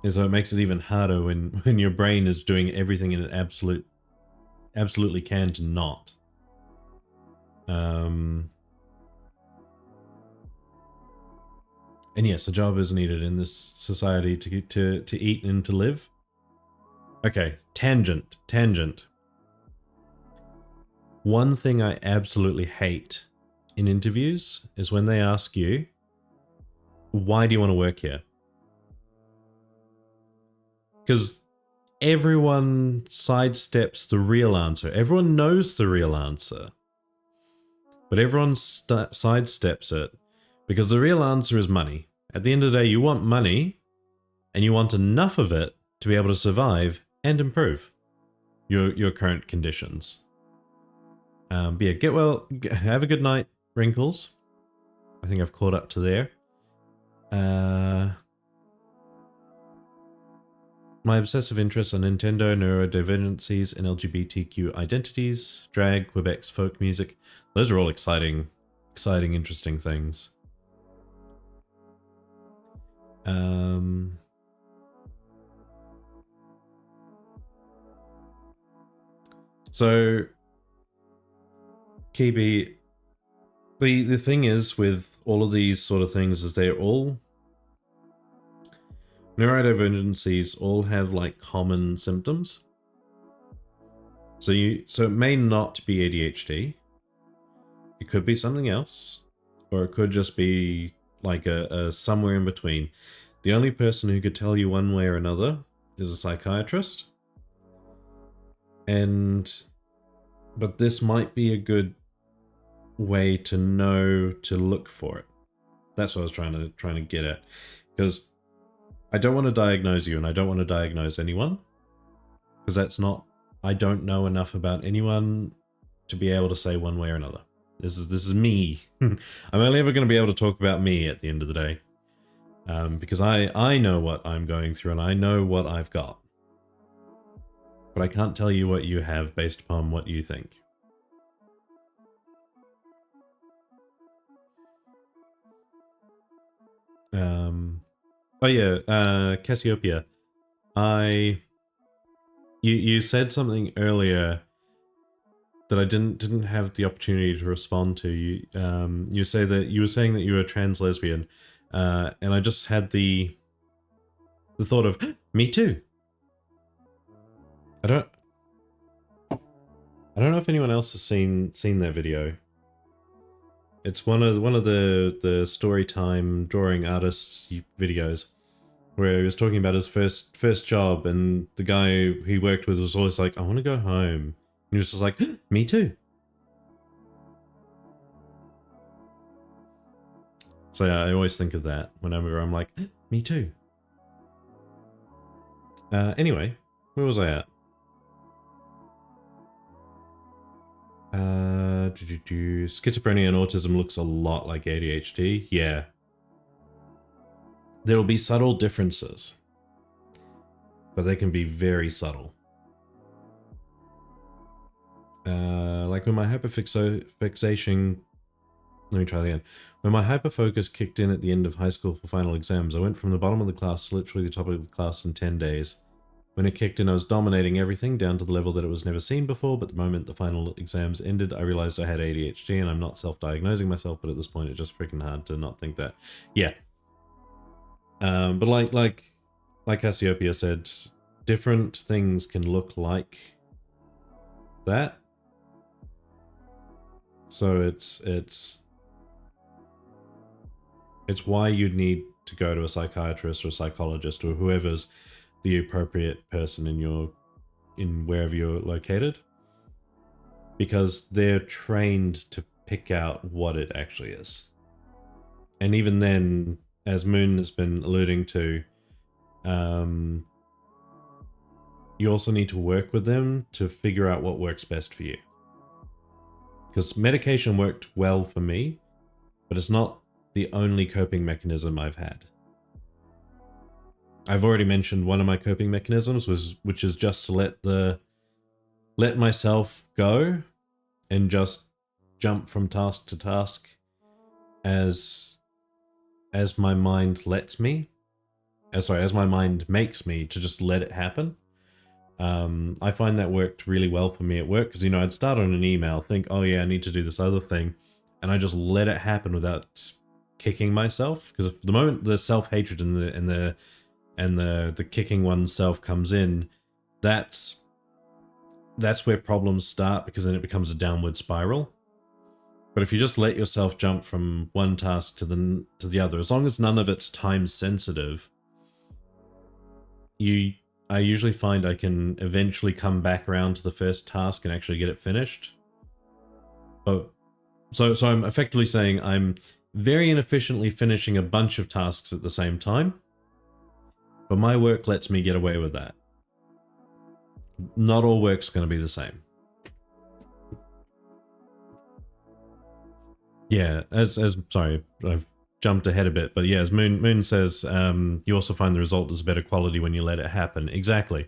And so it makes it even harder when your brain is doing everything in it absolutely can to not. And yes, a job is needed in this society to eat and to live. Okay, tangent. One thing I absolutely hate in interviews is when they ask you, why do you want to work here? Because everyone sidesteps the real answer. Everyone knows the real answer. But everyone sidesteps it because the real answer is money. At the end of the day, you want money and you want enough of it to be able to survive and improve your current conditions. But yeah, get well, have a good night, Wrinkles. I think I've caught up to there. My obsessive interests are Nintendo, neurodivergencies, and LGBTQ identities, drag, Quebec's folk music. Those are all exciting, interesting things. So, Kibi, the thing is with all of these sort of things is they're all neurodivergencies all have like common symptoms. So it may not be ADHD. It could be something else, or it could just be like a somewhere in between. The only person who could tell you one way or another is a psychiatrist. But this might be a good way to know to look for it. That's what I was trying to get at, because I don't want to diagnose you, and I don't want to diagnose anyone, because that's not. I don't know enough about anyone to be able to say one way or another. This is me. I'm only ever going to be able to talk about me at the end of the day, because I know what I'm going through and I know what I've got, but I can't tell you what you have based upon what you think. Oh yeah, Cassiopeia. You said something earlier that I didn't have the opportunity to respond to. You were saying that you were trans lesbian, and I just had the thought of me too. I don't know if anyone else has seen that video. It's one of the story time drawing artists videos where he was talking about his first job, and the guy he worked with was always like, I want to go home. And he was just like, me too. So yeah, I always think of that whenever I'm like, me too. Anyway, where was I at? Schizophrenia and autism looks a lot like ADHD. Yeah. There will be subtle differences, but they can be very subtle. Like when my hyperfixation... Let me try that again. When my hyperfocus kicked in at the end of high school for final exams, I went from the bottom of the class to literally the top of the class in 10 days. When it kicked in, I was dominating everything down to the level that it was never seen before, but the moment the final exams ended, I realized I had ADHD, and I'm not self-diagnosing myself, but at this point it's just freaking hard to not think that. Yeah. But like Cassiopeia said, different things can look like that. So it's why you'd need to go to a psychiatrist or a psychologist or whoever's the appropriate person in wherever you're located, because they're trained to pick out what it actually is. And even then, as Moon has been alluding to, you also need to work with them to figure out what works best for you. Because medication worked well for me, but it's not the only coping mechanism I've had. I've already mentioned one of my coping mechanisms, which is just to let myself go and just jump from task to task as my mind lets me. As my mind makes me to just let it happen. I find that worked really well for me at work, because, you know, I'd start on an email, think, oh yeah, I need to do this other thing, and I just let it happen without kicking myself. Because the moment the self-hatred and the kicking oneself comes in, that's where problems start, because then it becomes a downward spiral. But if you just let yourself jump from one task to the other, as long as none of it's time sensitive, I usually find I can eventually come back around to the first task and actually get it finished. But so I'm effectively saying I'm very inefficiently finishing a bunch of tasks at the same time, but my work lets me get away with that. Not all work's going to be the same. Yeah, as sorry, I've jumped ahead a bit, but yeah, as Moon says, you also find the result is better quality when you let it happen. Exactly,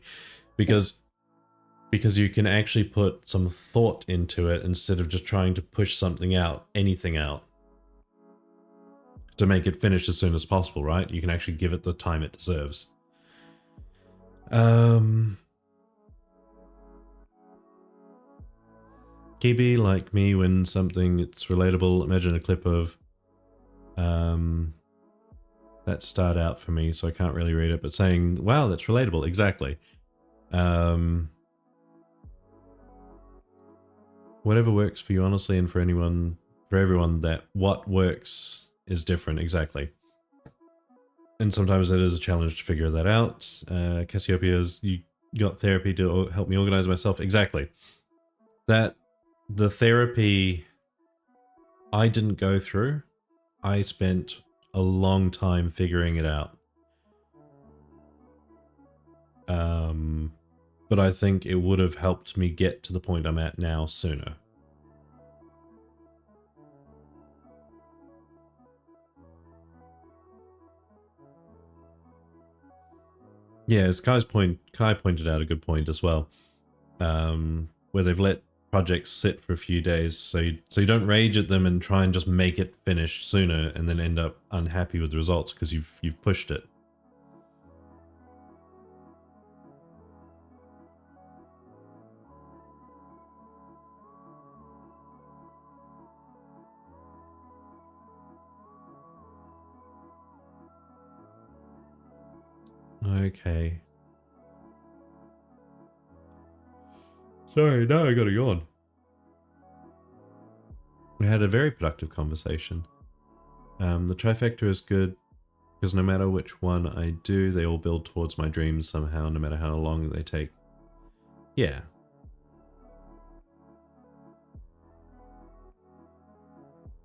because you can actually put some thought into it instead of just trying to push anything out to make it finish as soon as possible, right? You can actually give it the time it deserves. Kibi, like me, when something it's relatable, imagine a clip of that start out for me, so I can't really read it, but saying, wow, that's relatable. Exactly. Whatever works for you, honestly, and for everyone, that what works is different. Exactly. And sometimes it is a challenge to figure that out. Cassiopeia's, you got therapy to help me organize myself. Exactly. That the therapy I didn't go through, I spent a long time figuring it out. But I think it would have helped me get to the point I'm at now sooner. Yeah, as Kai pointed out a good point as well, where they've let projects sit for a few days, so you don't rage at them and try and just make it finish sooner and then end up unhappy with the results because you've pushed it. Okay. Sorry, now I gotta yawn. We had a very productive conversation. The trifecta is good because no matter which one I do, they all build towards my dreams somehow, no matter how long they take. Yeah.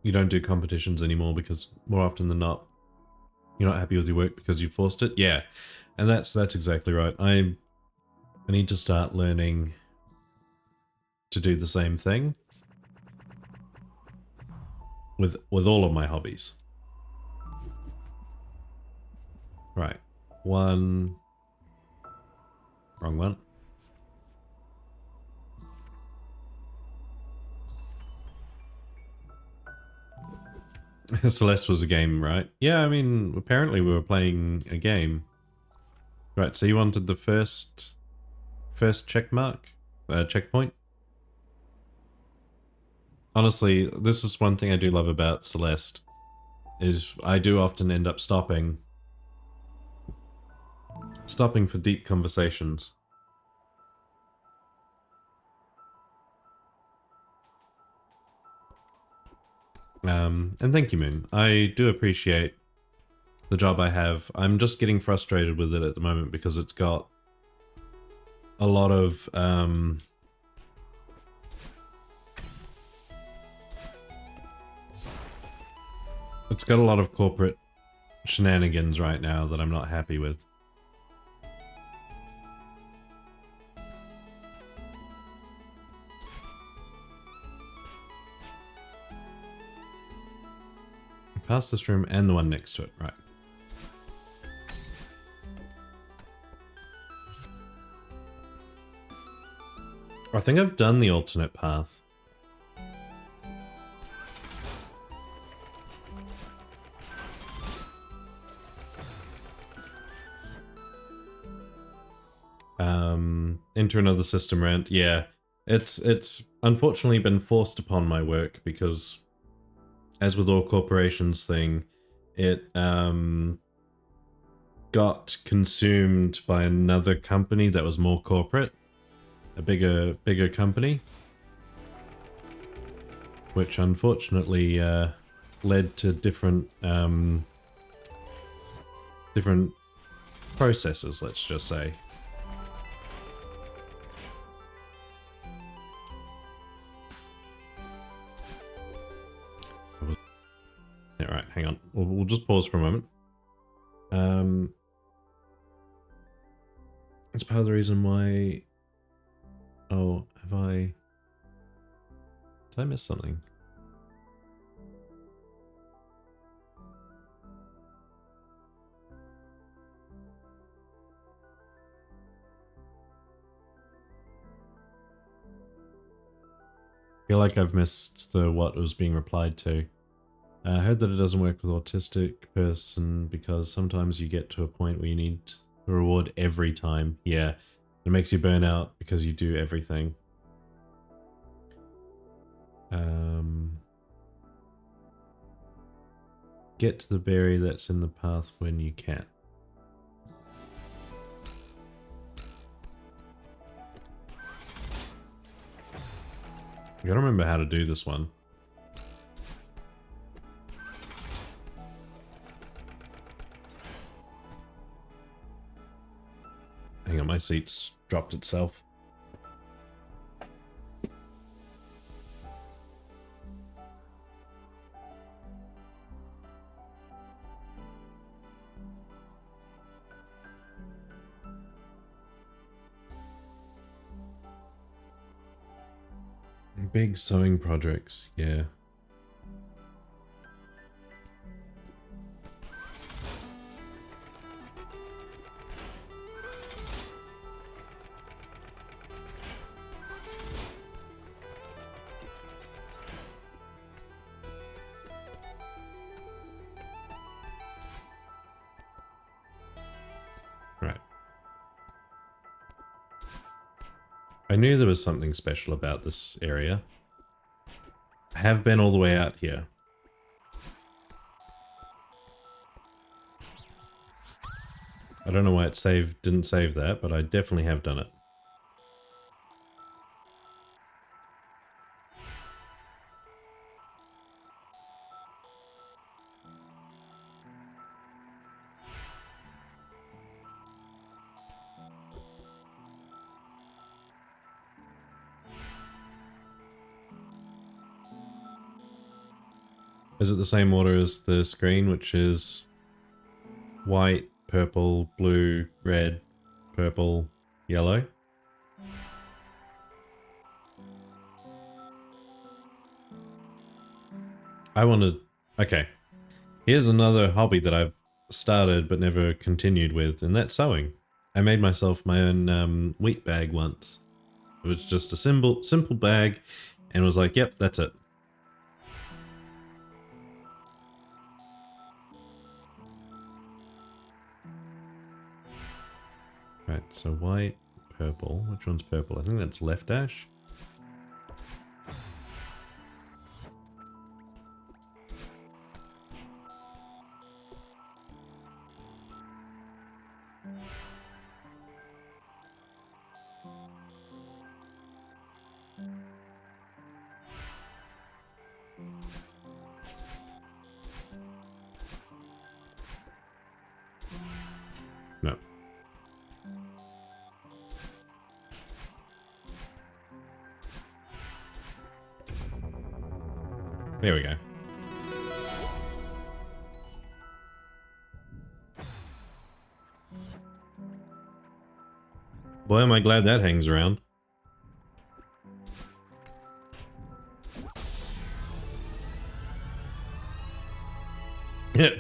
You don't do competitions anymore because more often than not, you're not happy with your work because you forced it. Yeah, and that's exactly right. I need to start learning to do the same thing with all of my hobbies. Right. Wrong one. Celeste was a game, right? Yeah, I mean, apparently we were playing a game. Right, so you wanted the first checkpoint? Honestly, this is one thing I do love about Celeste, is I do often end up stopping for deep conversations. And thank you, Moon. I do appreciate the job I have. I'm just getting frustrated with it at the moment because it's got a lot of it's got a lot of corporate shenanigans right now that I'm not happy with. Past this room and the one next to it, right. I think I've done the alternate path. Enter another system rent. Yeah, it's unfortunately been forced upon my work because, as with all corporations thing, it got consumed by another company that was more corporate, a bigger company, which unfortunately led to different different processes, let's just say. Alright, hang on. We'll just pause for a moment. It's part of the reason why... Oh, have I... Did I miss something? I feel like I've missed what was being replied to. I heard that it doesn't work with autistic person because sometimes you get to a point where you need a reward every time. Yeah, it makes you burn out because you do everything. Get to the berry that's in the path when you can. I gotta remember how to do this one. Hang on, my seat's dropped itself. Big sewing projects, yeah. Right. I knew there was something special about this area. I have been all the way out here. I don't know why it didn't save that, but I definitely have done it. Is it the same order as the screen, which is white, purple, blue, red, purple, yellow? I wanted... Okay. Here's another hobby that I've started but never continued with, and that's sewing. I made myself my own wheat bag once. It was just a simple bag, and was like, yep, that's it. Right, so white, purple. Which one's purple? I think that's left dash. There we go. Boy, am I glad that hangs around.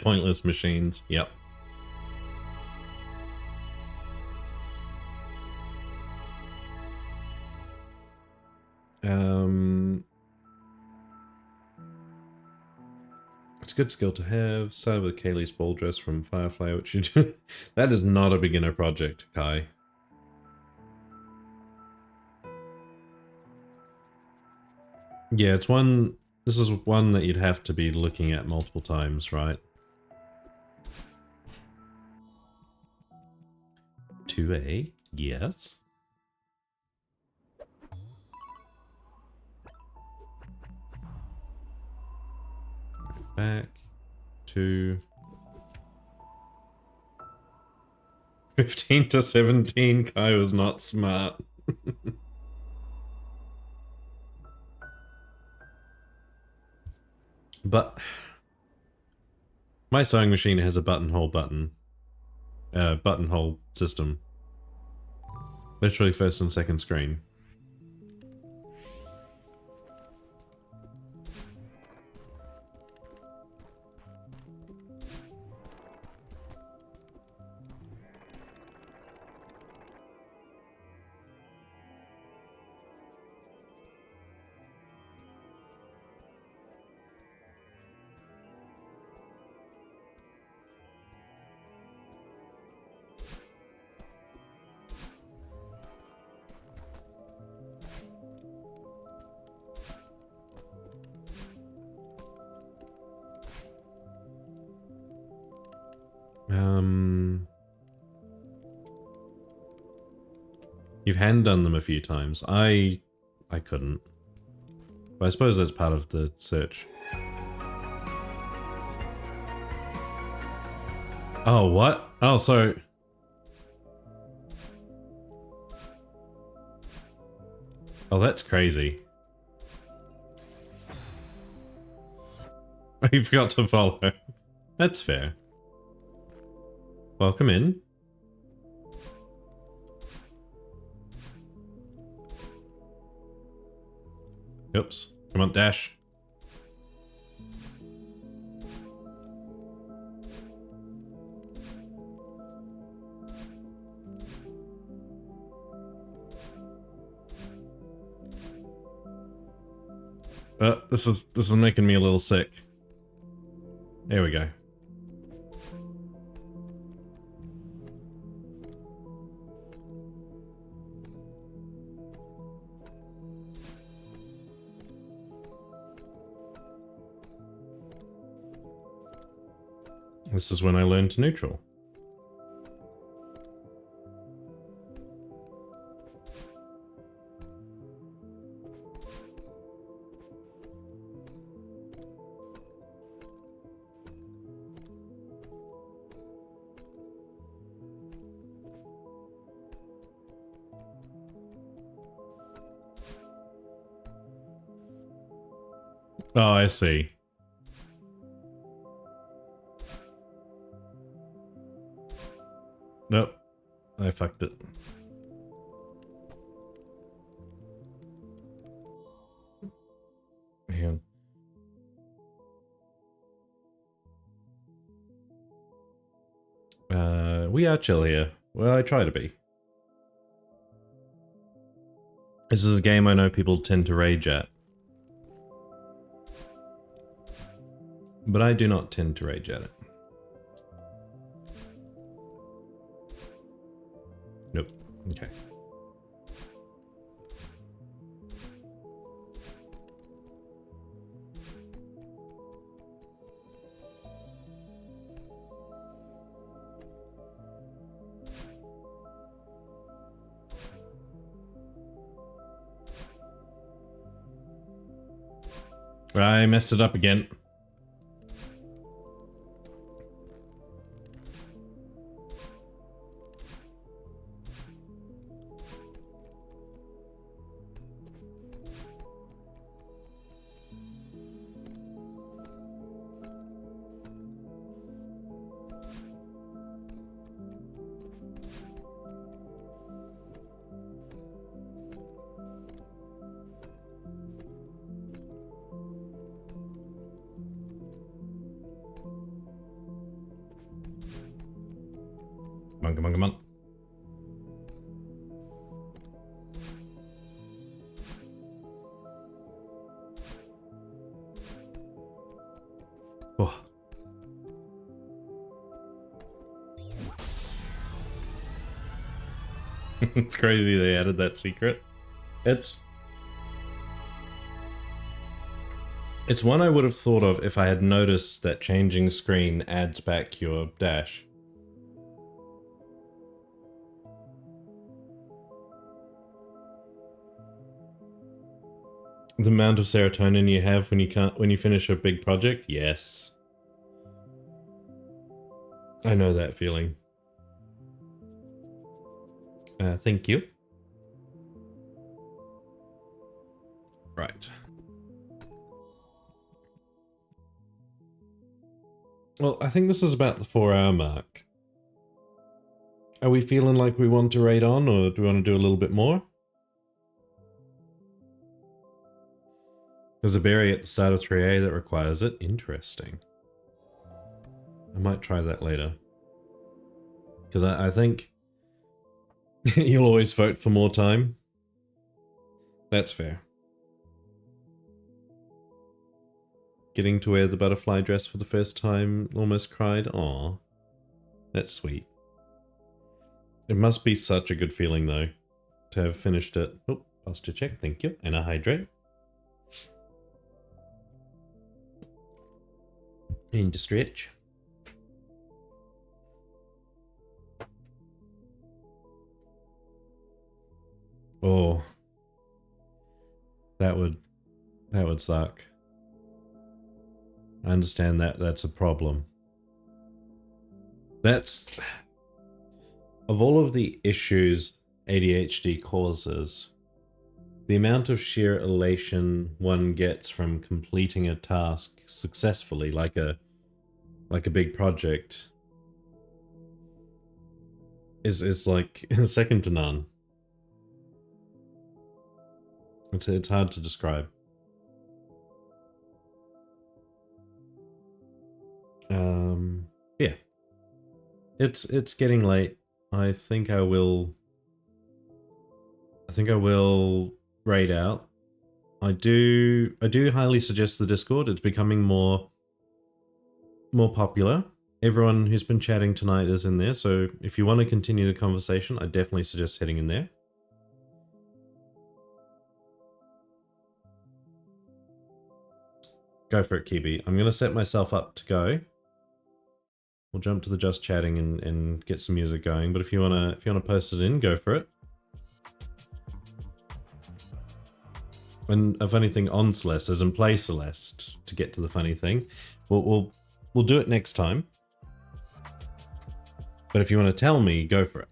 Pointless machines. Yep. It's a good skill to have. Start with Kaylee's ball dress from Firefly, which you do. That is not a beginner project, Kai. Yeah, it's one. This is one that you'd have to be looking at multiple times, right? 2A, yes. Back to 15 to 17. Kai was not smart. But my sewing machine has a buttonhole system. Literally first and second screen. You've hand done them a few times. I couldn't. But I suppose that's part of the search. Oh, what? Oh, so... Oh, that's crazy. You forgot to follow. That's fair. Welcome in. Oops. Come on, dash. This is making me a little sick. There we go. This is when I learned to neutral. Oh, I see. Nope. I fucked it. Hang on. We are chill here. Well, I try to be. This is a game I know people tend to rage at. But I do not tend to rage at it. Nope. Okay. I messed it up again. Come on, come on, come on. Oh. It's crazy they added that secret. It's one I would have thought of if I had noticed that changing screen adds back your dash. The amount of serotonin you have when you finish a big project? Yes. I know that feeling. Thank you. Right. Well, I think this is about the 4-hour mark. Are we feeling like we want to raid on, or do we want to do a little bit more? There's a berry at the start of 3A that requires it. Interesting. I might try that later. Because I think you'll always vote for more time. That's fair. Getting to wear the butterfly dress for the first time, almost cried. Aw, that's sweet. It must be such a good feeling though, to have finished it. Oh, posture check, thank you. And a hydrate. And to stretch. Oh, that would suck. I understand that that's a problem. That's, of all of the issues ADHD causes, the amount of sheer elation one gets from completing a task successfully, like a big project, is like second to none. It's hard to describe. Yeah. It's getting late. I think I will raid out. I do highly suggest the Discord. It's becoming more popular. Everyone who's been chatting tonight is in there, so if you want to continue the conversation, I definitely suggest heading in there. Go for it, Kibi. I'm going to set myself up to go. We'll jump to the just chatting and get some music going. But if you wanna post it in, go for it. And a funny thing on Celeste, as in play Celeste, to get to the funny thing, we'll do it next time. But if you want to tell me, go for it.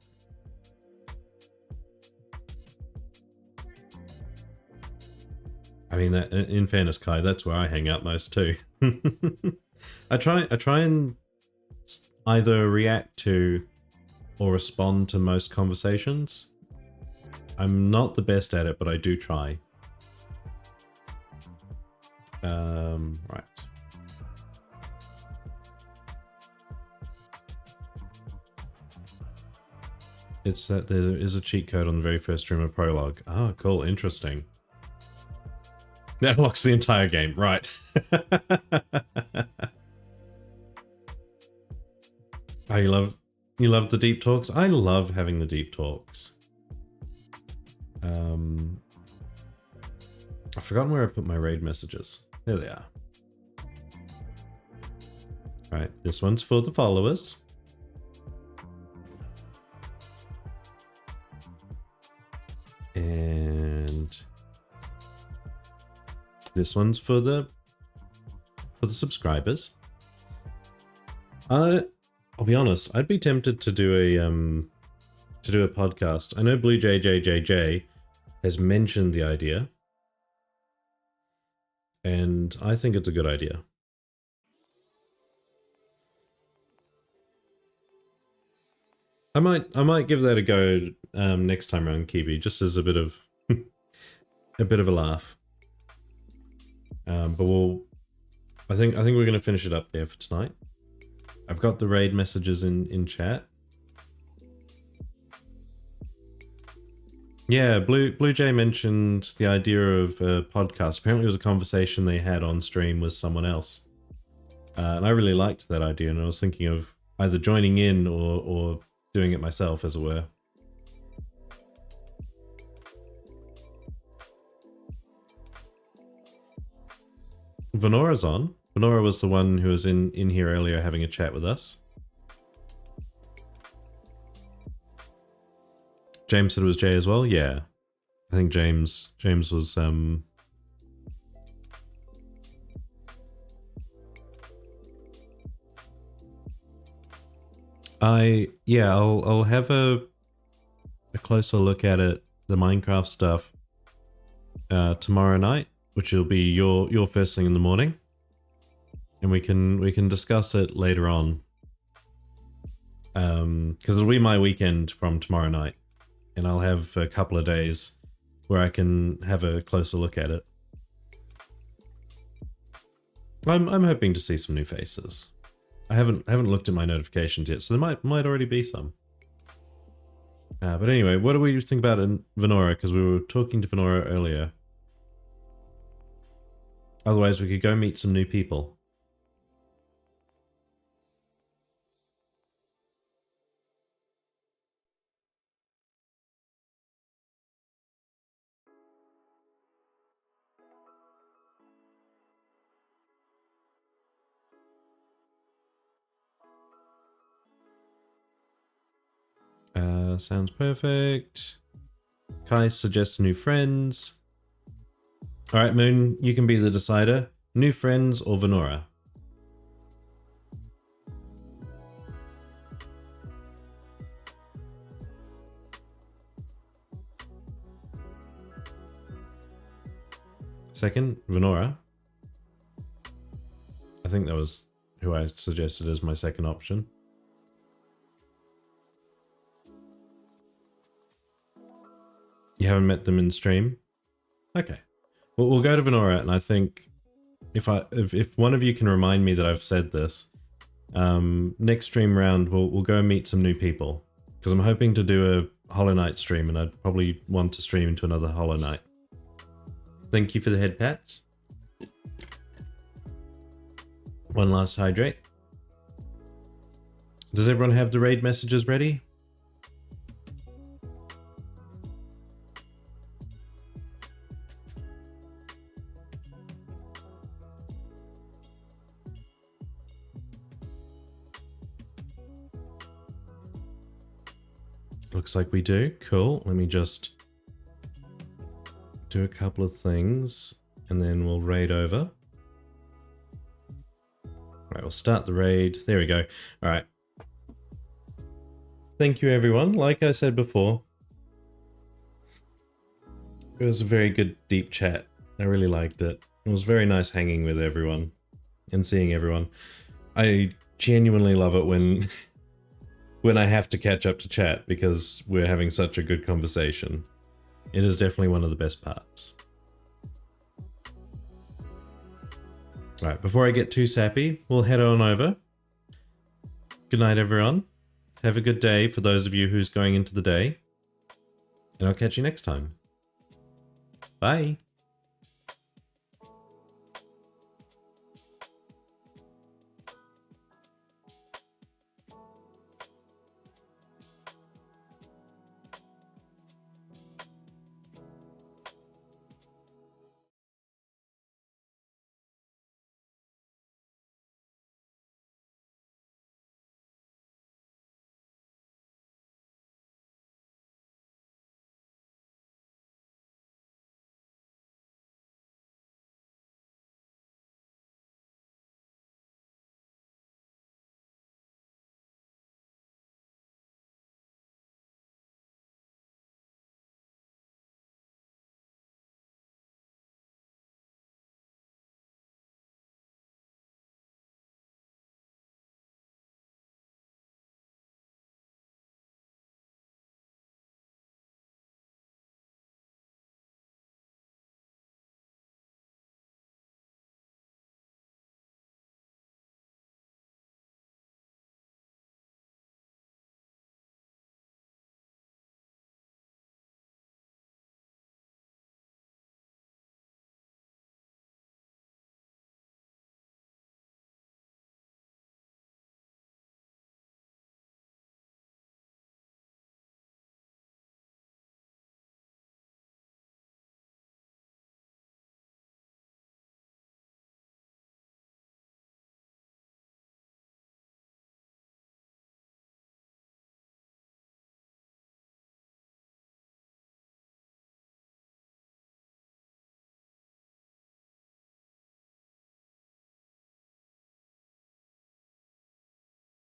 I mean, that, in fairness, Kai, that's where I hang out most too. I try and either react to or respond to most conversations. I'm not the best at it, but I do try. Right. It's that there is a cheat code on the very first stream of Prologue. Oh, cool, interesting. That unlocks the entire game, right. Oh, you love the deep talks? I love having the deep talks. I've forgotten where I put my raid messages. There they are. Right, this one's for the followers. And this one's for the subscribers. I'll be honest, I'd be tempted to do a podcast. I know Blue JJJJ has mentioned the idea, and I think it's a good idea. I might give that a go next time around, Kibi, just as a bit of a laugh. But I think we're gonna finish it up there for tonight. I've got the raid messages in chat. Yeah, Blue Jay mentioned the idea of a podcast. Apparently, it was a conversation they had on stream with someone else, and I really liked that idea. And I was thinking of either joining in or doing it myself, as it were. Venora's on. Venora was the one who was in here earlier having a chat with us. James said it was Jay as well. Yeah, I think James was I'll have a closer look at it, the Minecraft stuff, tomorrow night, which will be your first thing in the morning, and we can discuss it later on. Because it'll be my weekend from tomorrow night, and I'll have a couple of days where I can have a closer look at it. I'm hoping to see some new faces. I haven't looked at my notifications yet, so there might already be some. But anyway, what do we think about Venora? Because we were talking to Venora earlier. Otherwise, we could go meet some new people. Sounds perfect. Kai suggests new friends. Alright, Moon, you can be the decider. New friends or Venora? Second, Venora. I think that was who I suggested as my second option. You haven't met them in stream? Okay. Well, we'll go to Venora, and I think if one of you can remind me that I've said this, next stream round we'll go meet some new people, because I'm hoping to do a Hollow Knight stream, and I'd probably want to stream into another Hollow Knight. Thank you for the head pats. One last hydrate. Does everyone have the raid messages ready? Looks like we do. Cool. Let me just do a couple of things and then we'll raid over. All right, we'll start the raid. There we go. All right. Thank you, everyone. Like I said before, it was a very good, deep chat. I really liked it. It was very nice hanging with everyone and seeing everyone. I genuinely love it when when I have to catch up to chat because we're having such a good conversation. It is definitely one of the best parts. Right, before I get too sappy, we'll head on over. Good night, everyone. Have a good day for those of you who's going into the day. And I'll catch you next time. Bye.